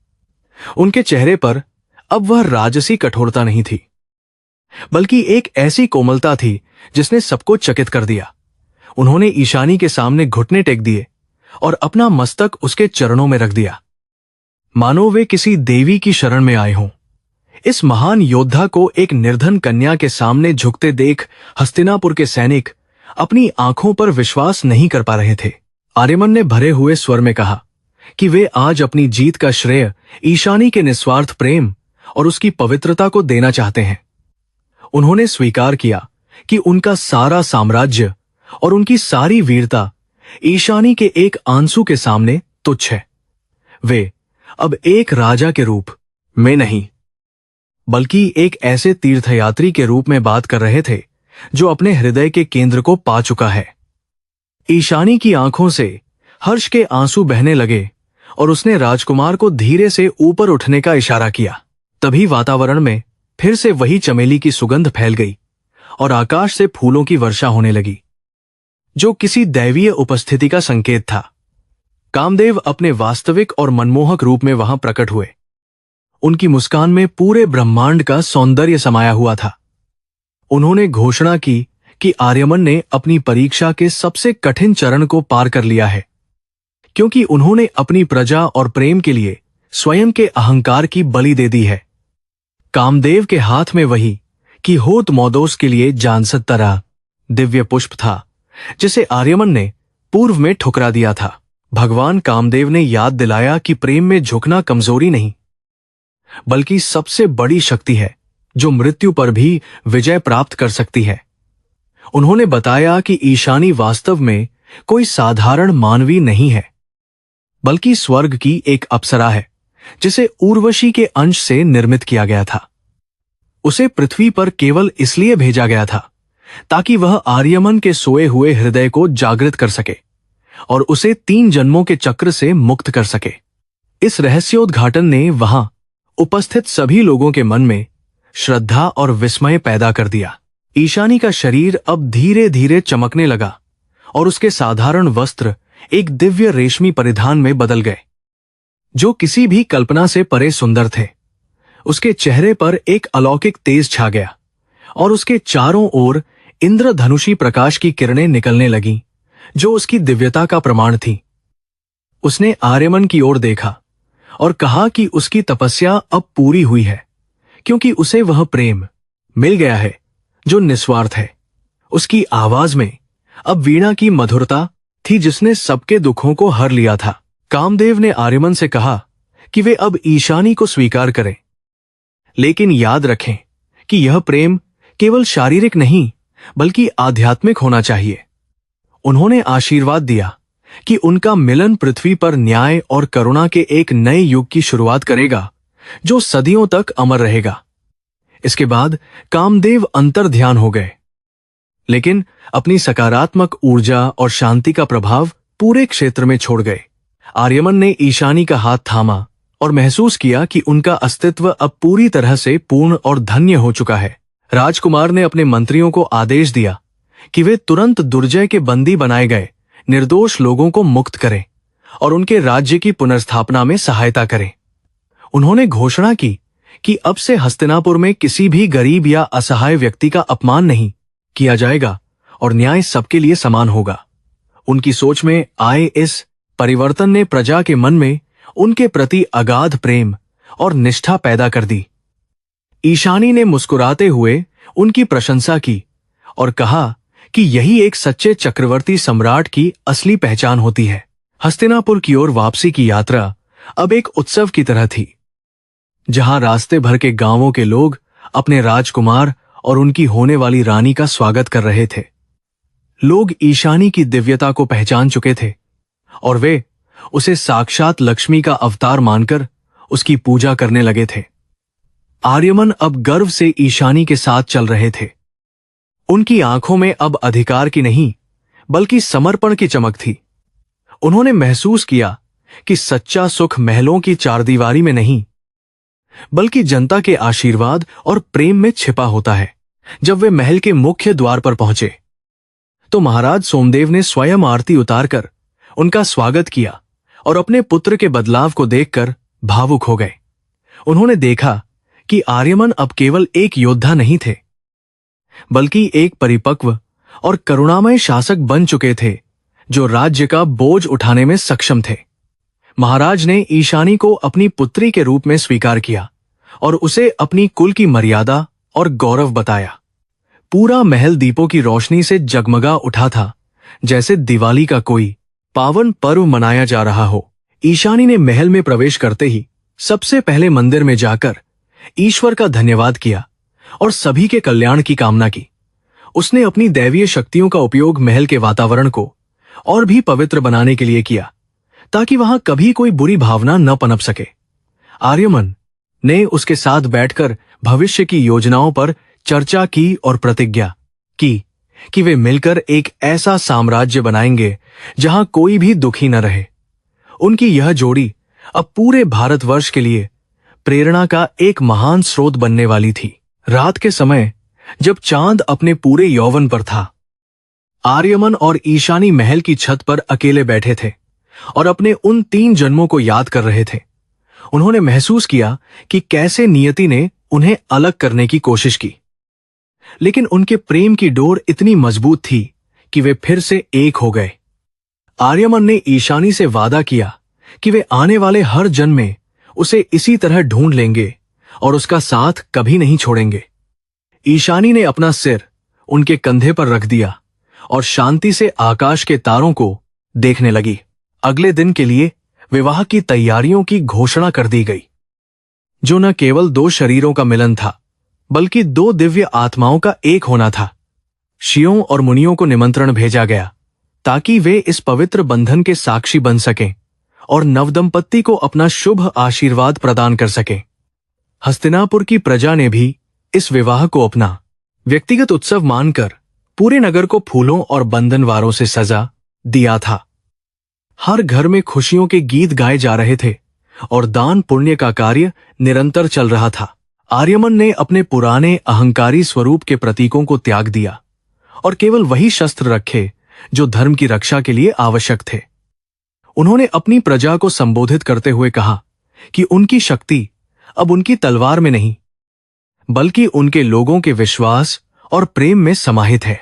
उनके चेहरे पर अब वह राजसी कठोरता नहीं थी, बल्कि एक ऐसी कोमलता थी जिसने सबको चकित कर दिया। उन्होंने ईशानी के सामने घुटने टेक दिए और अपना मस्तक उसके चरणों में रख दिया, मानो वे किसी देवी की शरण में आए हों। इस महान योद्धा को एक निर्धन कन्या के सामने झुकते देख हस्तिनापुर के सैनिक अपनी आंखों पर विश्वास नहीं कर पा रहे थे। आर्यमन ने भरे हुए स्वर में कहा कि वे आज अपनी जीत का श्रेय ईशानी के निस्वार्थ प्रेम और उसकी पवित्रता को देना चाहते हैं। उन्होंने स्वीकार किया कि उनका सारा साम्राज्य और उनकी सारी वीरता ईशानी के एक आंसू के सामने तुच्छ है। वे अब एक राजा के रूप में नहीं, बल्कि एक ऐसे तीर्थयात्री के रूप में बात कर रहे थे जो अपने हृदय के केंद्र को पा चुका है। ईशानी की आंखों से हर्ष के आंसू बहने लगे और उसने राजकुमार को धीरे से ऊपर उठने का इशारा किया। तभी वातावरण में फिर से वही चमेली की सुगंध फैल गई और आकाश से फूलों की वर्षा होने लगी, जो किसी दैवीय उपस्थिति का संकेत था। कामदेव अपने वास्तविक और मनमोहक रूप में वहां प्रकट हुए। उनकी मुस्कान में पूरे ब्रह्मांड का सौंदर्य समाया हुआ था। उन्होंने घोषणा की कि आर्यमन ने अपनी परीक्षा के सबसे कठिन चरण को पार कर लिया है, क्योंकि उन्होंने अपनी प्रजा और प्रेम के लिए स्वयं के अहंकार की बलि दे दी है। कामदेव के हाथ में वही कि होत मोदोस के लिए जानसत तरह दिव्य पुष्प था, जिसे आर्यमन ने पूर्व में ठुकरा दिया था। भगवान कामदेव ने याद दिलाया कि प्रेम में झुकना कमजोरी नहीं, बल्कि सबसे बड़ी शक्ति है जो मृत्यु पर भी विजय प्राप्त कर सकती है। उन्होंने बताया कि ईशानी वास्तव में कोई साधारण मानवी नहीं है, बल्कि स्वर्ग की एक अप्सरा है, जिसे उर्वशी के अंश से निर्मित किया गया था। उसे पृथ्वी पर केवल इसलिए भेजा गया था ताकि वह आर्यमन के सोए हुए हृदय को जागृत कर सके और उसे 3 जन्मों के चक्र से मुक्त कर सके। इस रहस्योद्घाटन ने वहां उपस्थित सभी लोगों के मन में श्रद्धा और विस्मय पैदा कर दिया। ईशानी का शरीर अब धीरे धीरे चमकने लगा और उसके साधारण वस्त्र एक दिव्य रेशमी परिधान में बदल गए, जो किसी भी कल्पना से परे सुंदर थे। उसके चेहरे पर एक अलौकिक तेज छा गया और उसके चारों ओर इंद्रधनुषी प्रकाश की किरणें निकलने लगीं, जो उसकी दिव्यता का प्रमाण थी। उसने आर्यमन की ओर देखा और कहा कि उसकी तपस्या अब पूरी हुई है, क्योंकि उसे वह प्रेम मिल गया है जो निस्वार्थ है। उसकी आवाज में अब वीणा की मधुरता थी, जिसने सबके दुखों को हर लिया था। कामदेव ने आर्यमन से कहा कि वे अब ईशानी को स्वीकार करें, लेकिन याद रखें कि यह प्रेम केवल शारीरिक नहीं बल्कि आध्यात्मिक होना चाहिए। उन्होंने आशीर्वाद दिया कि उनका मिलन पृथ्वी पर न्याय और करुणा के एक नए युग की शुरुआत करेगा, जो सदियों तक अमर रहेगा। इसके बाद कामदेव अंतर्ध्यान हो गए, लेकिन अपनी सकारात्मक ऊर्जा और शांति का प्रभाव पूरे क्षेत्र में छोड़ गए। आर्यमन ने ईशानी का हाथ थामा और महसूस किया कि उनका अस्तित्व अब पूरी तरह से पूर्ण और धन्य हो चुका है। राजकुमार ने अपने मंत्रियों को आदेश दिया कि वे तुरंत दुर्जय के बंदी बनाए गए निर्दोष लोगों को मुक्त करें और उनके राज्य की पुनर्स्थापना में सहायता करें। उन्होंने घोषणा की कि अब से हस्तिनापुर में किसी भी गरीब या असहाय व्यक्ति का अपमान नहीं किया जाएगा और न्याय सबके लिए समान होगा। उनकी सोच में आए इस परिवर्तन ने प्रजा के मन में उनके प्रति अगाध प्रेम और निष्ठा पैदा कर दी। ईशानी ने मुस्कुराते हुए उनकी प्रशंसा की और कहा कि यही एक सच्चे चक्रवर्ती सम्राट की असली पहचान होती है। हस्तिनापुर की ओर वापसी की यात्रा अब एक उत्सव की तरह थी, जहां रास्ते भर के गांवों के लोग अपने राजकुमार और उनकी होने वाली रानी का स्वागत कर रहे थे। लोग ईशानी की दिव्यता को पहचान चुके थे और वे उसे साक्षात लक्ष्मी का अवतार मानकर उसकी पूजा करने लगे थे। आर्यमन अब गर्व से ईशानी के साथ चल रहे थे। उनकी आंखों में अब अधिकार की नहीं बल्कि समर्पण की चमक थी। उन्होंने महसूस किया कि सच्चा सुख महलों की चारदीवारी में नहीं बल्कि जनता के आशीर्वाद और प्रेम में छिपा होता है। जब वे महल के मुख्य द्वार पर पहुंचे तो महाराज सोमदेव ने स्वयं आरती उतारकर उनका स्वागत किया और अपने पुत्र के बदलाव को देखकर भावुक हो गए। उन्होंने देखा कि आर्यमन अब केवल एक योद्धा नहीं थे, बल्कि एक परिपक्व और करुणामय शासक बन चुके थे, जो राज्य का बोझ उठाने में सक्षम थे। महाराज ने ईशानी को अपनी पुत्री के रूप में स्वीकार किया और उसे अपनी कुल की मर्यादा और गौरव बताया। पूरा महल दीपों की रोशनी से जगमगा उठा था, जैसे दिवाली का कोई पावन पर्व मनाया जा रहा हो। ईशानी ने महल में प्रवेश करते ही सबसे पहले मंदिर में जाकर ईश्वर का धन्यवाद किया और सभी के कल्याण की कामना की। उसने अपनी दैवीय शक्तियों का उपयोग महल के वातावरण को और भी पवित्र बनाने के लिए किया, ताकि वहां कभी कोई बुरी भावना न पनप सके। आर्यमन ने उसके साथ बैठकर भविष्य की योजनाओं पर चर्चा की और प्रतिज्ञा की कि वे मिलकर एक ऐसा साम्राज्य बनाएंगे जहां कोई भी दुखी न रहे। उनकी यह जोड़ी अब पूरे भारतवर्ष के लिए प्रेरणा का एक महान स्रोत बनने वाली थी। रात के समय जब चांद अपने पूरे यौवन पर था, आर्यमन और ईशानी महल की छत पर अकेले बैठे थे और अपने उन 3 जन्मों को याद कर रहे थे। उन्होंने महसूस किया कि कैसे नियति ने उन्हें अलग करने की कोशिश की, लेकिन उनके प्रेम की डोर इतनी मजबूत थी कि वे फिर से एक हो गए। आर्यमन ने ईशानी से वादा किया कि वे आने वाले हर जन्म में उसे इसी तरह ढूंढ लेंगे और उसका साथ कभी नहीं छोड़ेंगे। ईशानी ने अपना सिर उनके कंधे पर रख दिया और शांति से आकाश के तारों को देखने लगी। अगले दिन के लिए विवाह की तैयारियों की घोषणा कर दी गई, जो न केवल 2 शरीरों का मिलन था, बल्कि 2 दिव्य आत्माओं का एक होना था। ऋषियों और मुनियों को निमंत्रण भेजा गया ताकि वे इस पवित्र बंधन के साक्षी बन सकें और नवदंपति को अपना शुभ आशीर्वाद प्रदान कर सकें। हस्तिनापुर की प्रजा ने भी इस विवाह को अपना व्यक्तिगत उत्सव मानकर पूरे नगर को फूलों और बंधनवारों से सजा दिया था। हर घर में खुशियों के गीत गाए जा रहे थे और दान पुण्य का कार्य निरंतर चल रहा था। आर्यमन ने अपने पुराने अहंकारी स्वरूप के प्रतीकों को त्याग दिया और केवल वही शस्त्र रखे जो धर्म की रक्षा के लिए आवश्यक थे। उन्होंने अपनी प्रजा को संबोधित करते हुए कहा कि उनकी शक्ति अब उनकी तलवार में नहीं, बल्कि उनके लोगों के विश्वास और प्रेम में समाहित है।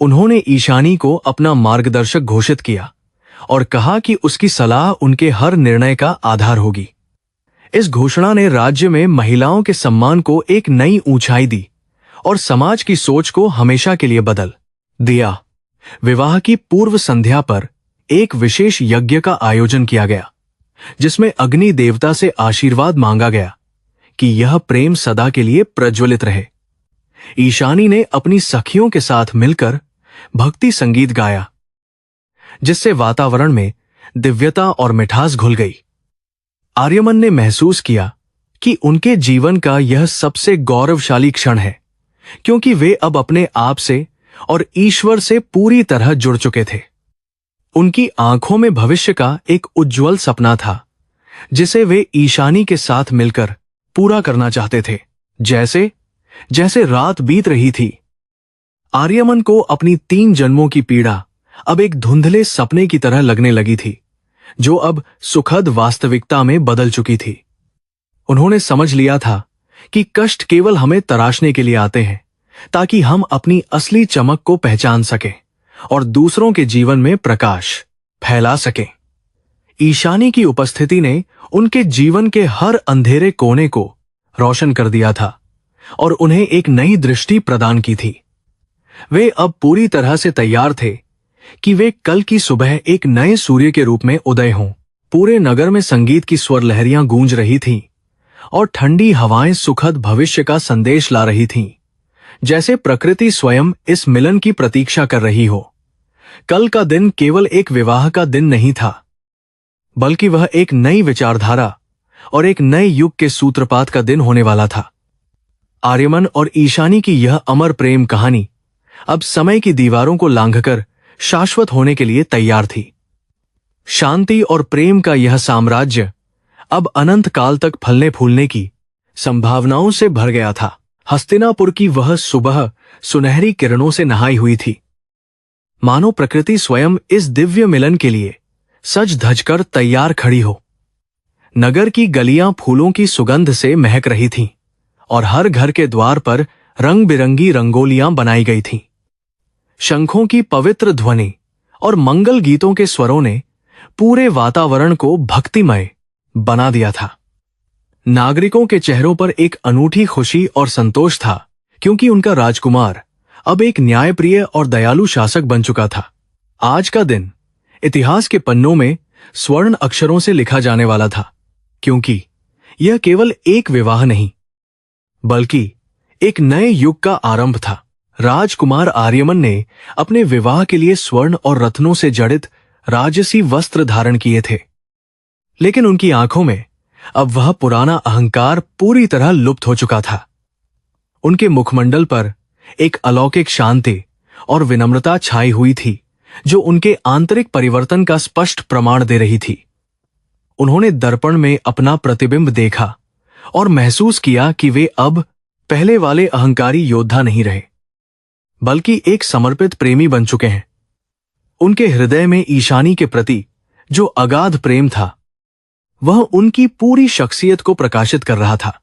उन्होंने ईशानी को अपना मार्गदर्शक घोषित किया और कहा कि उसकी सलाह उनके हर निर्णय का आधार होगी। इस घोषणा ने राज्य में महिलाओं के सम्मान को एक नई ऊंचाई दी और समाज की सोच को हमेशा के लिए बदल दिया। विवाह की पूर्व संध्या पर एक विशेष यज्ञ का आयोजन किया गया, जिसमें अग्नि देवता से आशीर्वाद मांगा गया कि यह प्रेम सदा के लिए प्रज्वलित रहे। ईशानी ने अपनी सखियों के साथ मिलकर भक्ति संगीत गाया, जिससे वातावरण में दिव्यता और मिठास घुल गई। आर्यमन ने महसूस किया कि उनके जीवन का यह सबसे गौरवशाली क्षण है, क्योंकि वे अब अपने आप से और ईश्वर से पूरी तरह जुड़ चुके थे। उनकी आंखों में भविष्य का एक उज्जवल सपना था, जिसे वे ईशानी के साथ मिलकर पूरा करना चाहते थे। जैसे जैसे रात बीत रही थी, आर्यमन को अपनी 3 जन्मों की पीड़ा अब एक धुंधले सपने की तरह लगने लगी थी, जो अब सुखद वास्तविकता में बदल चुकी थी। उन्होंने समझ लिया था कि कष्ट केवल हमें तराशने के लिए आते हैं, ताकि हम अपनी असली चमक को पहचान सकें और दूसरों के जीवन में प्रकाश फैला सकें। ईशानी की उपस्थिति ने उनके जीवन के हर अंधेरे कोने को रोशन कर दिया था और उन्हें एक नई दृष्टि प्रदान की थी। वे अब पूरी तरह से तैयार थे कि वे कल की सुबह एक नए सूर्य के रूप में उदय हों। पूरे नगर में संगीत की स्वर लहरियां गूंज रही थीं और ठंडी हवाएं सुखद भविष्य का संदेश ला रही थीं, जैसे प्रकृति स्वयं इस मिलन की प्रतीक्षा कर रही हो। कल का दिन केवल एक विवाह का दिन नहीं था, बल्कि वह एक नई विचारधारा और एक नए युग के सूत्रपात का दिन होने वाला था। आर्यमन और ईशानी की यह अमर प्रेम कहानी अब समय की दीवारों को लांघकर शाश्वत होने के लिए तैयार थी। शांति और प्रेम का यह साम्राज्य अब अनंत काल तक फलने फूलने की संभावनाओं से भर गया था। हस्तिनापुर की वह सुबह सुनहरी किरणों से नहाई हुई थी, मानो प्रकृति स्वयं इस दिव्य मिलन के लिए सज धज कर तैयार खड़ी हो। नगर की गलियां फूलों की सुगंध से महक रही थीं और हर घर के द्वार पर रंग बिरंगी रंगोलियां बनाई गई थीं। शंखों की पवित्र ध्वनि और मंगल गीतों के स्वरों ने पूरे वातावरण को भक्तिमय बना दिया था। नागरिकों के चेहरों पर एक अनूठी खुशी और संतोष था, क्योंकि उनका राजकुमार अब एक न्यायप्रिय और दयालु शासक बन चुका था। आज का दिन इतिहास के पन्नों में स्वर्ण अक्षरों से लिखा जाने वाला था, क्योंकि यह केवल एक विवाह नहीं, बल्कि एक नए युग का आरंभ था। राजकुमार आर्यमन ने अपने विवाह के लिए स्वर्ण और रत्नों से जड़ित राजसी वस्त्र धारण किए थे, लेकिन उनकी आंखों में अब वह पुराना अहंकार पूरी तरह लुप्त हो चुका था। उनके मुखमंडल पर एक अलौकिक शांति और विनम्रता छाई हुई थी, जो उनके आंतरिक परिवर्तन का स्पष्ट प्रमाण दे रही थी। उन्होंने दर्पण में अपना प्रतिबिंब देखा और महसूस किया कि वे अब पहले वाले अहंकारी योद्धा नहीं रहे, बल्कि एक समर्पित प्रेमी बन चुके हैं। उनके हृदय में ईशानी के प्रति जो अगाध प्रेम था, वह उनकी पूरी शख्सियत को प्रकाशित कर रहा था।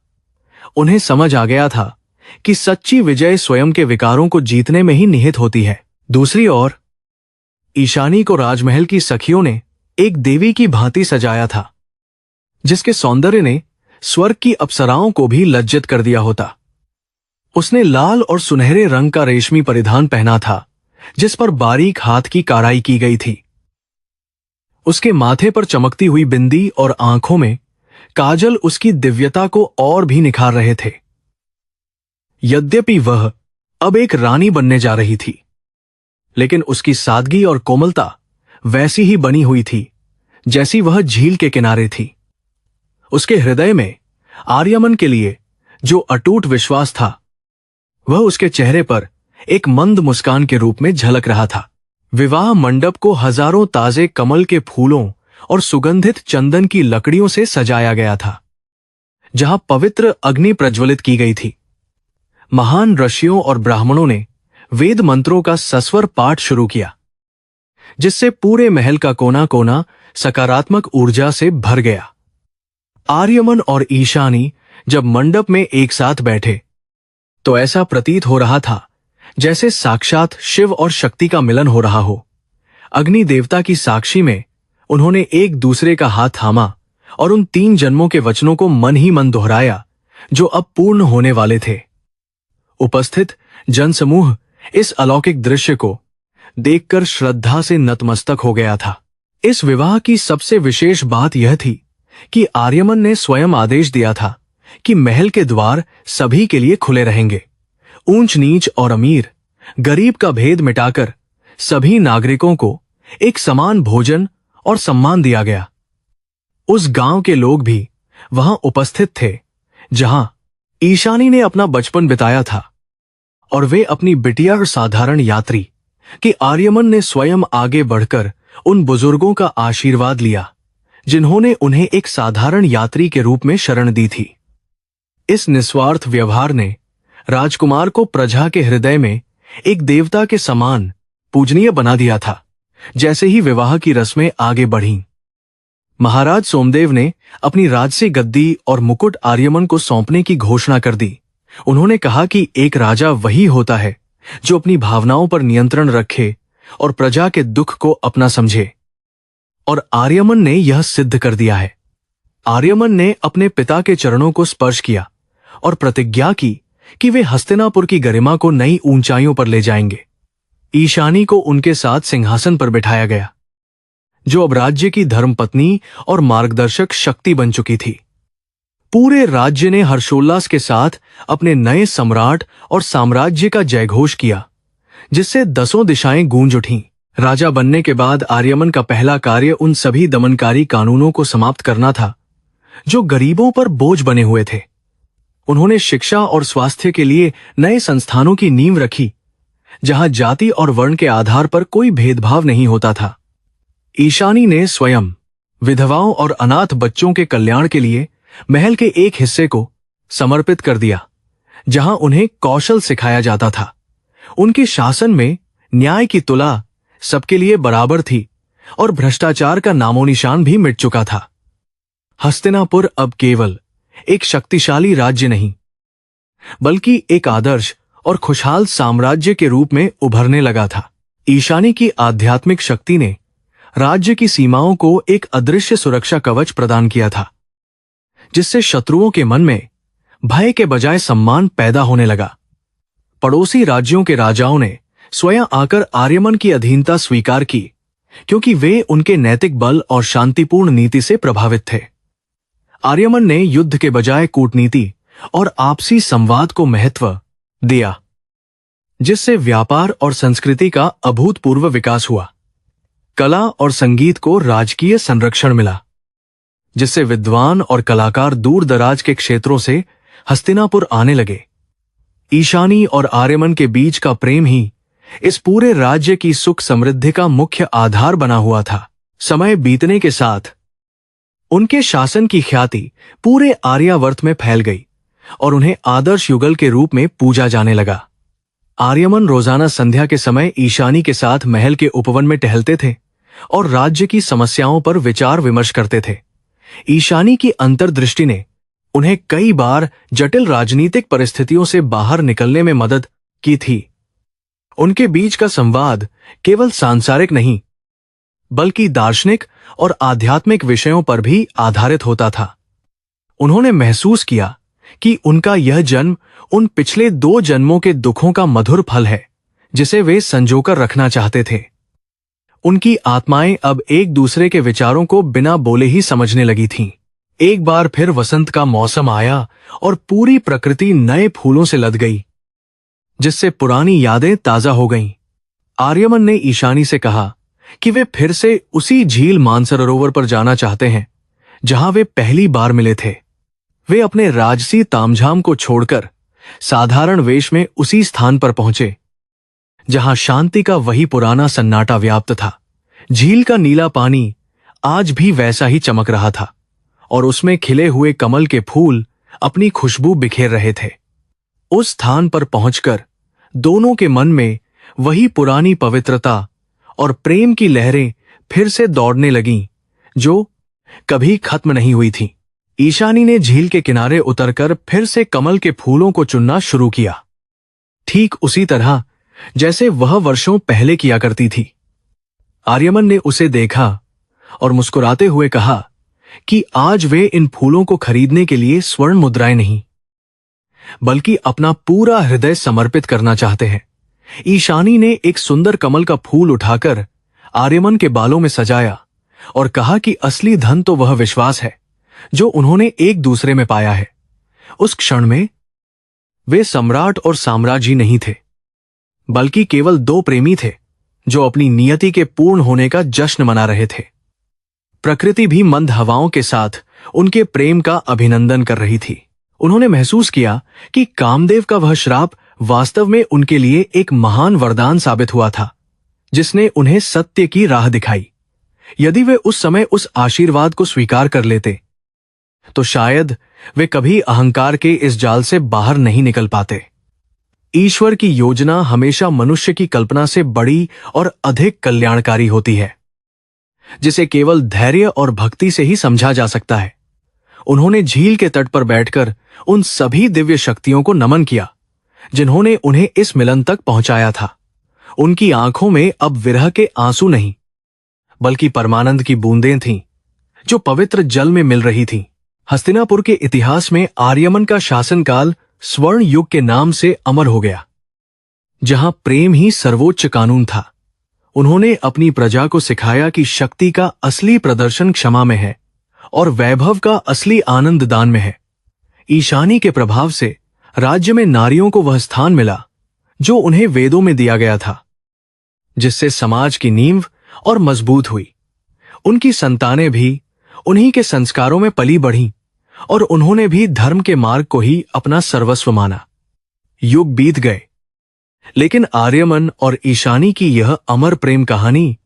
उन्हें समझ आ गया था कि सच्ची विजय स्वयं के विकारों को जीतने में ही निहित होती है। दूसरी ओर ईशानी को राजमहल की सखियों ने एक देवी की भांति सजाया था, जिसके सौंदर्य ने स्वर्ग की अप्सराओं को भी लज्जित कर दिया होता। उसने लाल और सुनहरे रंग का रेशमी परिधान पहना था, जिस पर बारीक हाथ की काराई की गई थी। उसके माथे पर चमकती हुई बिंदी और आंखों में काजल उसकी दिव्यता को और भी निखार रहे थे। यद्यपि वह अब एक रानी बनने जा रही थी, लेकिन उसकी सादगी और कोमलता वैसी ही बनी हुई थी जैसी वह झील के किनारे थी। उसके हृदय में आर्यमन के लिए जो अटूट विश्वास था, वह उसके चेहरे पर एक मंद मुस्कान के रूप में झलक रहा था। विवाह मंडप को हजारों ताजे कमल के फूलों और सुगंधित चंदन की लकड़ियों से सजाया गया था, जहां पवित्र अग्नि प्रज्वलित की गई थी। महान ऋषियों और ब्राह्मणों ने वेद मंत्रों का सस्वर पाठ शुरू किया, जिससे पूरे महल का कोना कोना सकारात्मक ऊर्जा से भर गया। आर्यमन और ईशानी जब मंडप में एक साथ बैठे, तो ऐसा प्रतीत हो रहा था जैसे साक्षात शिव और शक्ति का मिलन हो रहा हो। अग्नि देवता की साक्षी में उन्होंने एक दूसरे का हाथ थामा और उन 3 जन्मों के वचनों को मन ही मन दोहराया, जो अब पूर्ण होने वाले थे। उपस्थित जनसमूह इस अलौकिक दृश्य को देखकर श्रद्धा से नतमस्तक हो गया था। इस विवाह की सबसे विशेष बात यह थी कि आर्यमन ने स्वयं आदेश दिया था कि महल के द्वार सभी के लिए खुले रहेंगे। ऊंच नीच और अमीर गरीब का भेद मिटाकर सभी नागरिकों को एक समान भोजन और सम्मान दिया गया। उस गांव के लोग भी वहां उपस्थित थे जहां ईशानी ने अपना बचपन बिताया था, और वे अपनी बिटिया और साधारण यात्री कि आर्यमन ने स्वयं आगे बढ़कर उन बुजुर्गों का आशीर्वाद लिया जिन्होंने उन्हें एक साधारण यात्री के रूप में शरण दी थी। इस निस्वार्थ व्यवहार ने राजकुमार को प्रजा के हृदय में एक देवता के समान पूजनीय बना दिया था। जैसे ही विवाह की रस्में आगे बढ़ीं, महाराज सोमदेव ने अपनी राजसी गद्दी और मुकुट आर्यमन को सौंपने की घोषणा कर दी। उन्होंने कहा कि एक राजा वही होता है जो अपनी भावनाओं पर नियंत्रण रखे और प्रजा के दुख को अपना समझे, और आर्यमन ने यह सिद्ध कर दिया है। आर्यमन ने अपने पिता के चरणों को स्पर्श किया और प्रतिज्ञा की कि वे हस्तिनापुर की गरिमा को नई ऊंचाइयों पर ले जाएंगे। ईशानी को उनके साथ सिंहासन पर बिठाया गया, जो अब राज्य की धर्मपत्नी और मार्गदर्शक शक्ति बन चुकी थी। पूरे राज्य ने हर्षोल्लास के साथ अपने नए सम्राट और साम्राज्य का जयघोष किया, जिससे 10 दिशाएं गूंज उठीं। राजा बनने के बाद आर्यमन का पहला कार्य उन सभी दमनकारी कानूनों को समाप्त करना था जो गरीबों पर बोझ बने हुए थे। उन्होंने शिक्षा और स्वास्थ्य के लिए नए संस्थानों की नींव रखी, जहां जाति और वर्ण के आधार पर कोई भेदभाव नहीं होता था। ईशानी ने स्वयं विधवाओं और अनाथ बच्चों के कल्याण के लिए महल के एक हिस्से को समर्पित कर दिया, जहां उन्हें कौशल सिखाया जाता था। उनके शासन में न्याय की तुला सबके लिए बराबर थी और भ्रष्टाचार का नामोनिशान भी मिट चुका था। हस्तिनापुर अब केवल एक शक्तिशाली राज्य नहीं, बल्कि एक आदर्श और खुशहाल साम्राज्य के रूप में उभरने लगा था। ईशानी की आध्यात्मिक शक्ति ने राज्य की सीमाओं को एक अदृश्य सुरक्षा कवच प्रदान किया था, जिससे शत्रुओं के मन में भय के बजाय सम्मान पैदा होने लगा। पड़ोसी राज्यों के राजाओं ने स्वयं आकर आर्यमन की अधीनता स्वीकार की, क्योंकि वे उनके नैतिक बल और शांतिपूर्ण नीति से प्रभावित थे। आर्यमन ने युद्ध के बजाय कूटनीति और आपसी संवाद को महत्व दिया, जिससे व्यापार और संस्कृति का अभूतपूर्व विकास हुआ। कला और संगीत को राजकीय संरक्षण मिला, जिससे विद्वान और कलाकार दूर दराज के क्षेत्रों से हस्तिनापुर आने लगे। ईशानी और आर्यमन के बीच का प्रेम ही इस पूरे राज्य की सुख समृद्धि का मुख्य आधार बना हुआ था। समय बीतने के साथ उनके शासन की ख्याति पूरे आर्यावर्त में फैल गई और उन्हें आदर्श युगल के रूप में पूजा जाने लगा। आर्यमन रोजाना संध्या के समय ईशानी के साथ महल के उपवन में टहलते थे और राज्य की समस्याओं पर विचार विमर्श करते थे। ईशानी की अंतर्दृष्टि ने उन्हें कई बार जटिल राजनीतिक परिस्थितियों से बाहर निकलने में मदद की थी। उनके बीच का संवाद केवल सांसारिक नहीं बल्कि दार्शनिक और आध्यात्मिक विषयों पर भी आधारित होता था। उन्होंने महसूस किया कि उनका यह जन्म उन पिछले 2 जन्मों के दुखों का मधुर फल है जिसे वे संजोकर रखना चाहते थे। उनकी आत्माएं अब एक दूसरे के विचारों को बिना बोले ही समझने लगी थीं। एक बार फिर वसंत का मौसम आया और पूरी प्रकृति नए फूलों से लद गई, जिससे पुरानी यादें ताजा हो गईं। आर्यमन ने ईशानी से कहा कि वे फिर से उसी झील मानसरोवर पर जाना चाहते हैं जहां वे पहली बार मिले थे। वे अपने राजसी तामझाम को छोड़कर साधारण वेश में उसी स्थान पर पहुंचे जहां शांति का वही पुराना सन्नाटा व्याप्त था। झील का नीला पानी आज भी वैसा ही चमक रहा था और उसमें खिले हुए कमल के फूल अपनी खुशबू बिखेर रहे थे। उस स्थान पर पहुंचकर दोनों के मन में वही पुरानी पवित्रता और प्रेम की लहरें फिर से दौड़ने लगीं जो कभी खत्म नहीं हुई थीं। ईशानी ने झील के किनारे उतरकर फिर से कमल के फूलों को चुनना शुरू किया, ठीक उसी तरह जैसे वह वर्षों पहले किया करती थी। आर्यमन ने उसे देखा और मुस्कुराते हुए कहा कि आज वे इन फूलों को खरीदने के लिए स्वर्ण मुद्राएं नहीं बल्कि अपना पूरा हृदय समर्पित करना चाहते हैं। ईशानी ने एक सुंदर कमल का फूल उठाकर आर्यमन के बालों में सजाया और कहा कि असली धन तो वह विश्वास है जो उन्होंने एक दूसरे में पाया है। उस क्षण में वे सम्राट और साम्राज्य नहीं थे बल्कि केवल 2 प्रेमी थे जो अपनी नियति के पूर्ण होने का जश्न मना रहे थे। प्रकृति भी मंद हवाओं के साथ उनके प्रेम का अभिनंदन कर रही थी। उन्होंने महसूस किया कि कामदेव का वह श्राप वास्तव में उनके लिए एक महान वरदान साबित हुआ था जिसने उन्हें सत्य की राह दिखाई। यदि वे उस समय उस आशीर्वाद को स्वीकार कर लेते तो शायद वे कभी अहंकार के इस जाल से बाहर नहीं निकल पाते। ईश्वर की योजना हमेशा मनुष्य की कल्पना से बड़ी और अधिक कल्याणकारी होती है जिसे केवल धैर्य और भक्ति से ही समझा जा सकता है। उन्होंने झील के तट पर बैठकर उन सभी दिव्य शक्तियों को नमन किया जिन्होंने उन्हें इस मिलन तक पहुंचाया था। उनकी आंखों में अब विरह के आंसू नहीं बल्कि परमानंद की बूंदें थीं जो पवित्र जल में मिल रही थीं। हस्तिनापुर के इतिहास में आर्यमन का शासनकाल स्वर्ण युग के नाम से अमर हो गया, जहां प्रेम ही सर्वोच्च कानून था। उन्होंने अपनी प्रजा को सिखाया कि शक्ति का असली प्रदर्शन क्षमा में है और वैभव का असली आनंद दान में है। ईशानी के प्रभाव से राज्य में नारियों को वह स्थान मिला जो उन्हें वेदों में दिया गया था, जिससे समाज की नींव और मजबूत हुई। उनकी संतानें भी उन्हीं के संस्कारों में पली बढ़ीं और उन्होंने भी धर्म के मार्ग को ही अपना सर्वस्व माना। युग बीत गए, लेकिन आर्यमन और ईशानी की यह अमर प्रेम कहानी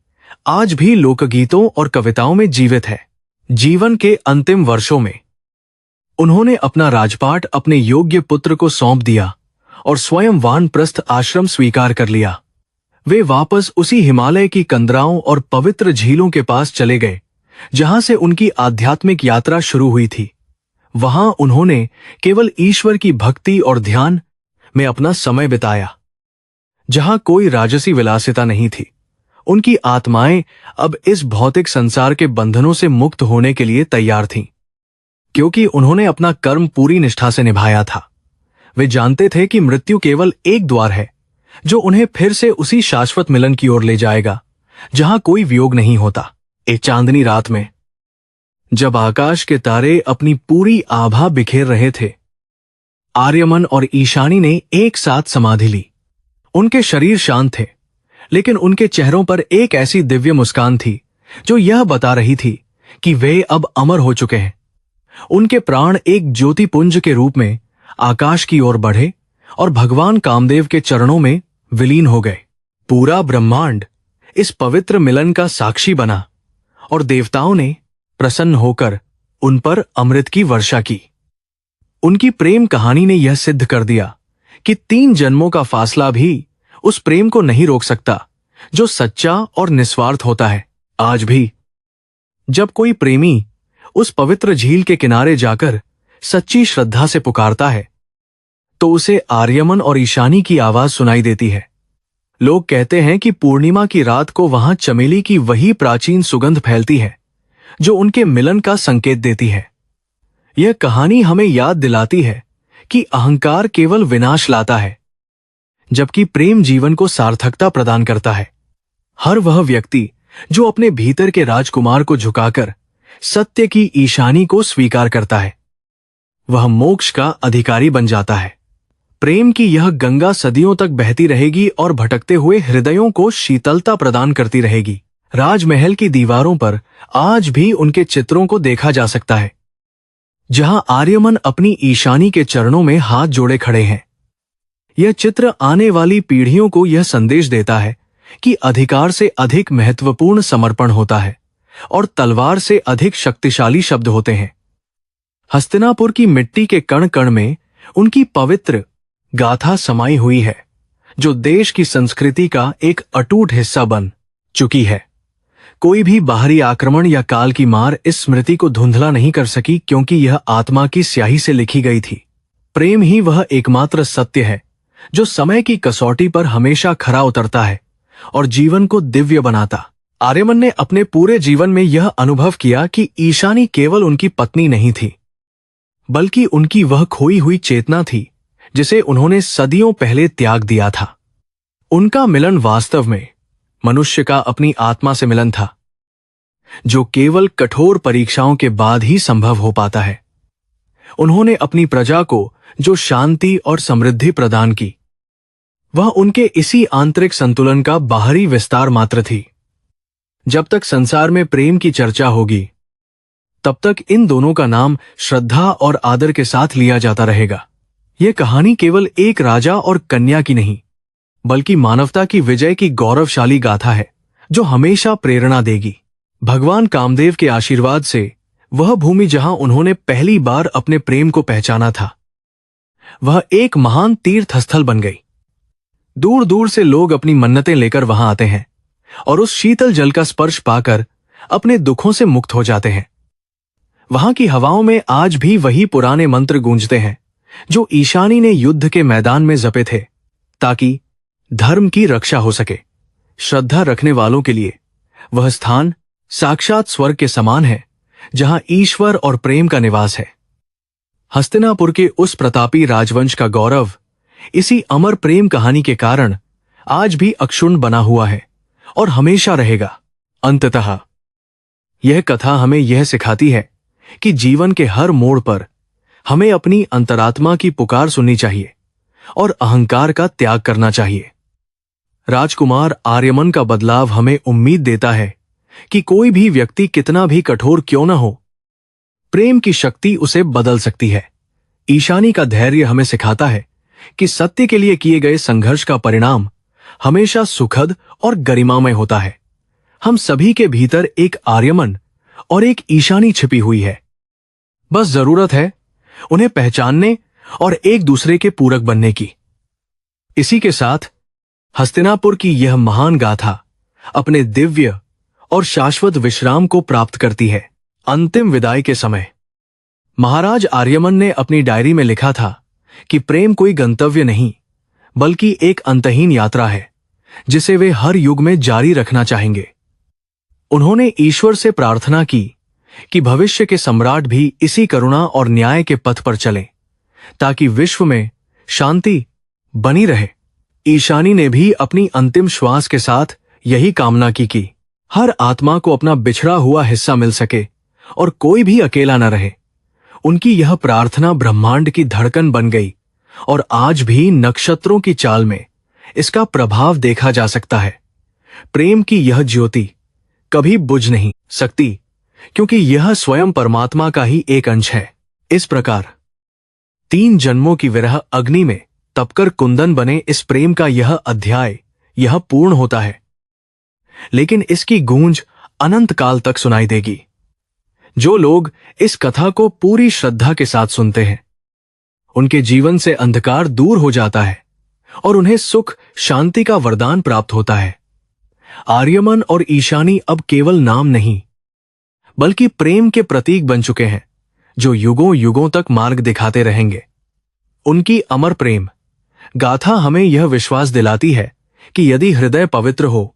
आज भी लोकगीतों और कविताओं में जीवित है। जीवन के अंतिम वर्षों में उन्होंने अपना राजपाट अपने योग्य पुत्र को सौंप दिया और स्वयं वानप्रस्थ आश्रम स्वीकार कर लिया। वे वापस उसी हिमालय की कंदराओं और पवित्र झीलों के पास चले गए जहां से उनकी आध्यात्मिक यात्रा शुरू हुई थी। वहां उन्होंने केवल ईश्वर की भक्ति और ध्यान में अपना समय बिताया, जहां कोई राजसी विलासिता नहीं थी। उनकी आत्माएं अब इस भौतिक संसार के बंधनों से मुक्त होने के लिए तैयार थीं, क्योंकि उन्होंने अपना कर्म पूरी निष्ठा से निभाया था। वे जानते थे कि मृत्यु केवल एक द्वार है जो उन्हें फिर से उसी शाश्वत मिलन की ओर ले जाएगा जहां कोई वियोग नहीं होता। एक चांदनी रात में जब आकाश के तारे अपनी पूरी आभा बिखेर रहे थे, आर्यमन और ईशानी ने एक साथ समाधि ली। उनके शरीर शांत थे, लेकिन उनके चेहरों पर एक ऐसी दिव्य मुस्कान थी जो यह बता रही थी कि वे अब अमर हो चुके हैं। उनके प्राण एक ज्योतिपुंज के रूप में आकाश की ओर बढ़े और भगवान कामदेव के चरणों में विलीन हो गए। पूरा ब्रह्मांड इस पवित्र मिलन का साक्षी बना और देवताओं ने प्रसन्न होकर उन पर अमृत की वर्षा की। उनकी प्रेम कहानी ने यह सिद्ध कर दिया कि 3 जन्मों का फासला भी उस प्रेम को नहीं रोक सकता जो सच्चा और निस्वार्थ होता है। आज भी जब कोई प्रेमी उस पवित्र झील के किनारे जाकर सच्ची श्रद्धा से पुकारता है तो उसे आर्यमन और ईशानी की आवाज सुनाई देती है। लोग कहते हैं कि पूर्णिमा की रात को वहां चमेली की वही प्राचीन सुगंध फैलती है जो उनके मिलन का संकेत देती है। यह कहानी हमें याद दिलाती है कि अहंकार केवल विनाश लाता है, जबकि प्रेम जीवन को सार्थकता प्रदान करता है। हर वह व्यक्ति जो अपने भीतर के राजकुमार को झुकाकर सत्य की ईशानी को स्वीकार करता है, वह मोक्ष का अधिकारी बन जाता है। प्रेम की यह गंगा सदियों तक बहती रहेगी और भटकते हुए हृदयों को शीतलता प्रदान करती रहेगी। राजमहल की दीवारों पर आज भी उनके चित्रों को देखा जा सकता है, जहां आर्यमन अपनी ईशानी के चरणों में हाथ जोड़े खड़े हैं। यह चित्र आने वाली पीढ़ियों को यह संदेश देता है कि अधिकार से अधिक महत्वपूर्ण समर्पण होता है और तलवार से अधिक शक्तिशाली शब्द होते हैं। हस्तिनापुर की मिट्टी के कण कण में उनकी पवित्र गाथा समाई हुई है, जो देश की संस्कृति का एक अटूट हिस्सा बन चुकी है। कोई भी बाहरी आक्रमण या काल की मार इस स्मृति को धुंधला नहीं कर सकी, क्योंकि यह आत्मा की स्याही से लिखी गई थी। प्रेम ही वह एकमात्र सत्य है जो समय की कसौटी पर हमेशा खरा उतरता है और जीवन को दिव्य बनाता। आर्यमन ने अपने पूरे जीवन में यह अनुभव किया कि ईशानी केवल उनकी पत्नी नहीं थी, बल्कि उनकी वह खोई हुई चेतना थी जिसे उन्होंने सदियों पहले त्याग दिया था। उनका मिलन वास्तव में मनुष्य का अपनी आत्मा से मिलन था, जो केवल कठोर परीक्षाओं के बाद ही संभव हो पाता है। उन्होंने अपनी प्रजा को जो शांति और समृद्धि प्रदान की, वह उनके इसी आंतरिक संतुलन का बाहरी विस्तार मात्र थी। जब तक संसार में प्रेम की चर्चा होगी, तब तक इन दोनों का नाम श्रद्धा और आदर के साथ लिया जाता रहेगा। यह कहानी केवल एक राजा और कन्या की नहीं, बल्कि मानवता की विजय की गौरवशाली गाथा है, जो हमेशा प्रेरणा देगी। भगवान कामदेव के आशीर्वाद से वह भूमि जहां उन्होंने पहली बार अपने प्रेम को पहचाना था, वह एक महान तीर्थ स्थल बन गई। दूर दूर से लोग अपनी मन्नतें लेकर वहां आते हैं और उस शीतल जल का स्पर्श पाकर अपने दुखों से मुक्त हो जाते हैं। वहां की हवाओं में आज भी वही पुराने मंत्र गूंजते हैं जो ईशानी ने युद्ध के मैदान में जपे थे, ताकि धर्म की रक्षा हो सके। श्रद्धा रखने वालों के लिए वह स्थान साक्षात स्वर्ग के समान है, जहां ईश्वर और प्रेम का निवास है। हस्तिनापुर के उस प्रतापी राजवंश का गौरव इसी अमर प्रेम कहानी के कारण आज भी अक्षुण्ण बना हुआ है और हमेशा रहेगा। अंततः यह कथा हमें यह सिखाती है कि जीवन के हर मोड़ पर हमें अपनी अंतरात्मा की पुकार सुननी चाहिए और अहंकार का त्याग करना चाहिए। राजकुमार आर्यमन का बदलाव हमें उम्मीद देता है कि कोई भी व्यक्ति कितना भी कठोर क्यों न हो, प्रेम की शक्ति उसे बदल सकती है। ईशानी का धैर्य हमें सिखाता है कि सत्य के लिए किए गए संघर्ष का परिणाम हमेशा सुखद और गरिमामय होता है। हम सभी के भीतर एक आर्यमन और एक ईशानी छिपी हुई है, बस जरूरत है उन्हें पहचानने और एक दूसरे के पूरक बनने की। इसी के साथ हस्तिनापुर की यह महान गाथा अपने दिव्य और शाश्वत विश्राम को प्राप्त करती है। अंतिम विदाई के समय महाराज आर्यमन ने अपनी डायरी में लिखा था कि प्रेम कोई गंतव्य नहीं, बल्कि एक अंतहीन यात्रा है जिसे वे हर युग में जारी रखना चाहेंगे। उन्होंने ईश्वर से प्रार्थना की कि भविष्य के सम्राट भी इसी करुणा और न्याय के पथ पर चलें, ताकि विश्व में शांति बनी रहे। ईशानी ने भी अपनी अंतिम श्वास के साथ यही कामना की कि हर आत्मा को अपना बिछड़ा हुआ हिस्सा मिल सके और कोई भी अकेला न रहे। उनकी यह प्रार्थना ब्रह्मांड की धड़कन बन गई और आज भी नक्षत्रों की चाल में इसका प्रभाव देखा जा सकता है। प्रेम की यह ज्योति कभी बुझ नहीं सकती, क्योंकि यह स्वयं परमात्मा का ही एक अंश है। इस प्रकार 3 जन्मों की विरह अग्नि में तपकर कुंदन बने इस प्रेम का यह अध्याय यह पूर्ण होता है, लेकिन इसकी गूंज अनंत काल तक सुनाई देगी। जो लोग इस कथा को पूरी श्रद्धा के साथ सुनते हैं, उनके जीवन से अंधकार दूर हो जाता है और उन्हें सुख शांति का वरदान प्राप्त होता है। आर्यमन और ईशानी अब केवल नाम नहीं, बल्कि प्रेम के प्रतीक बन चुके हैं, जो युगों युगों तक मार्ग दिखाते रहेंगे। उनकी अमर प्रेम गाथा हमें यह विश्वास दिलाती है कि यदि हृदय पवित्र हो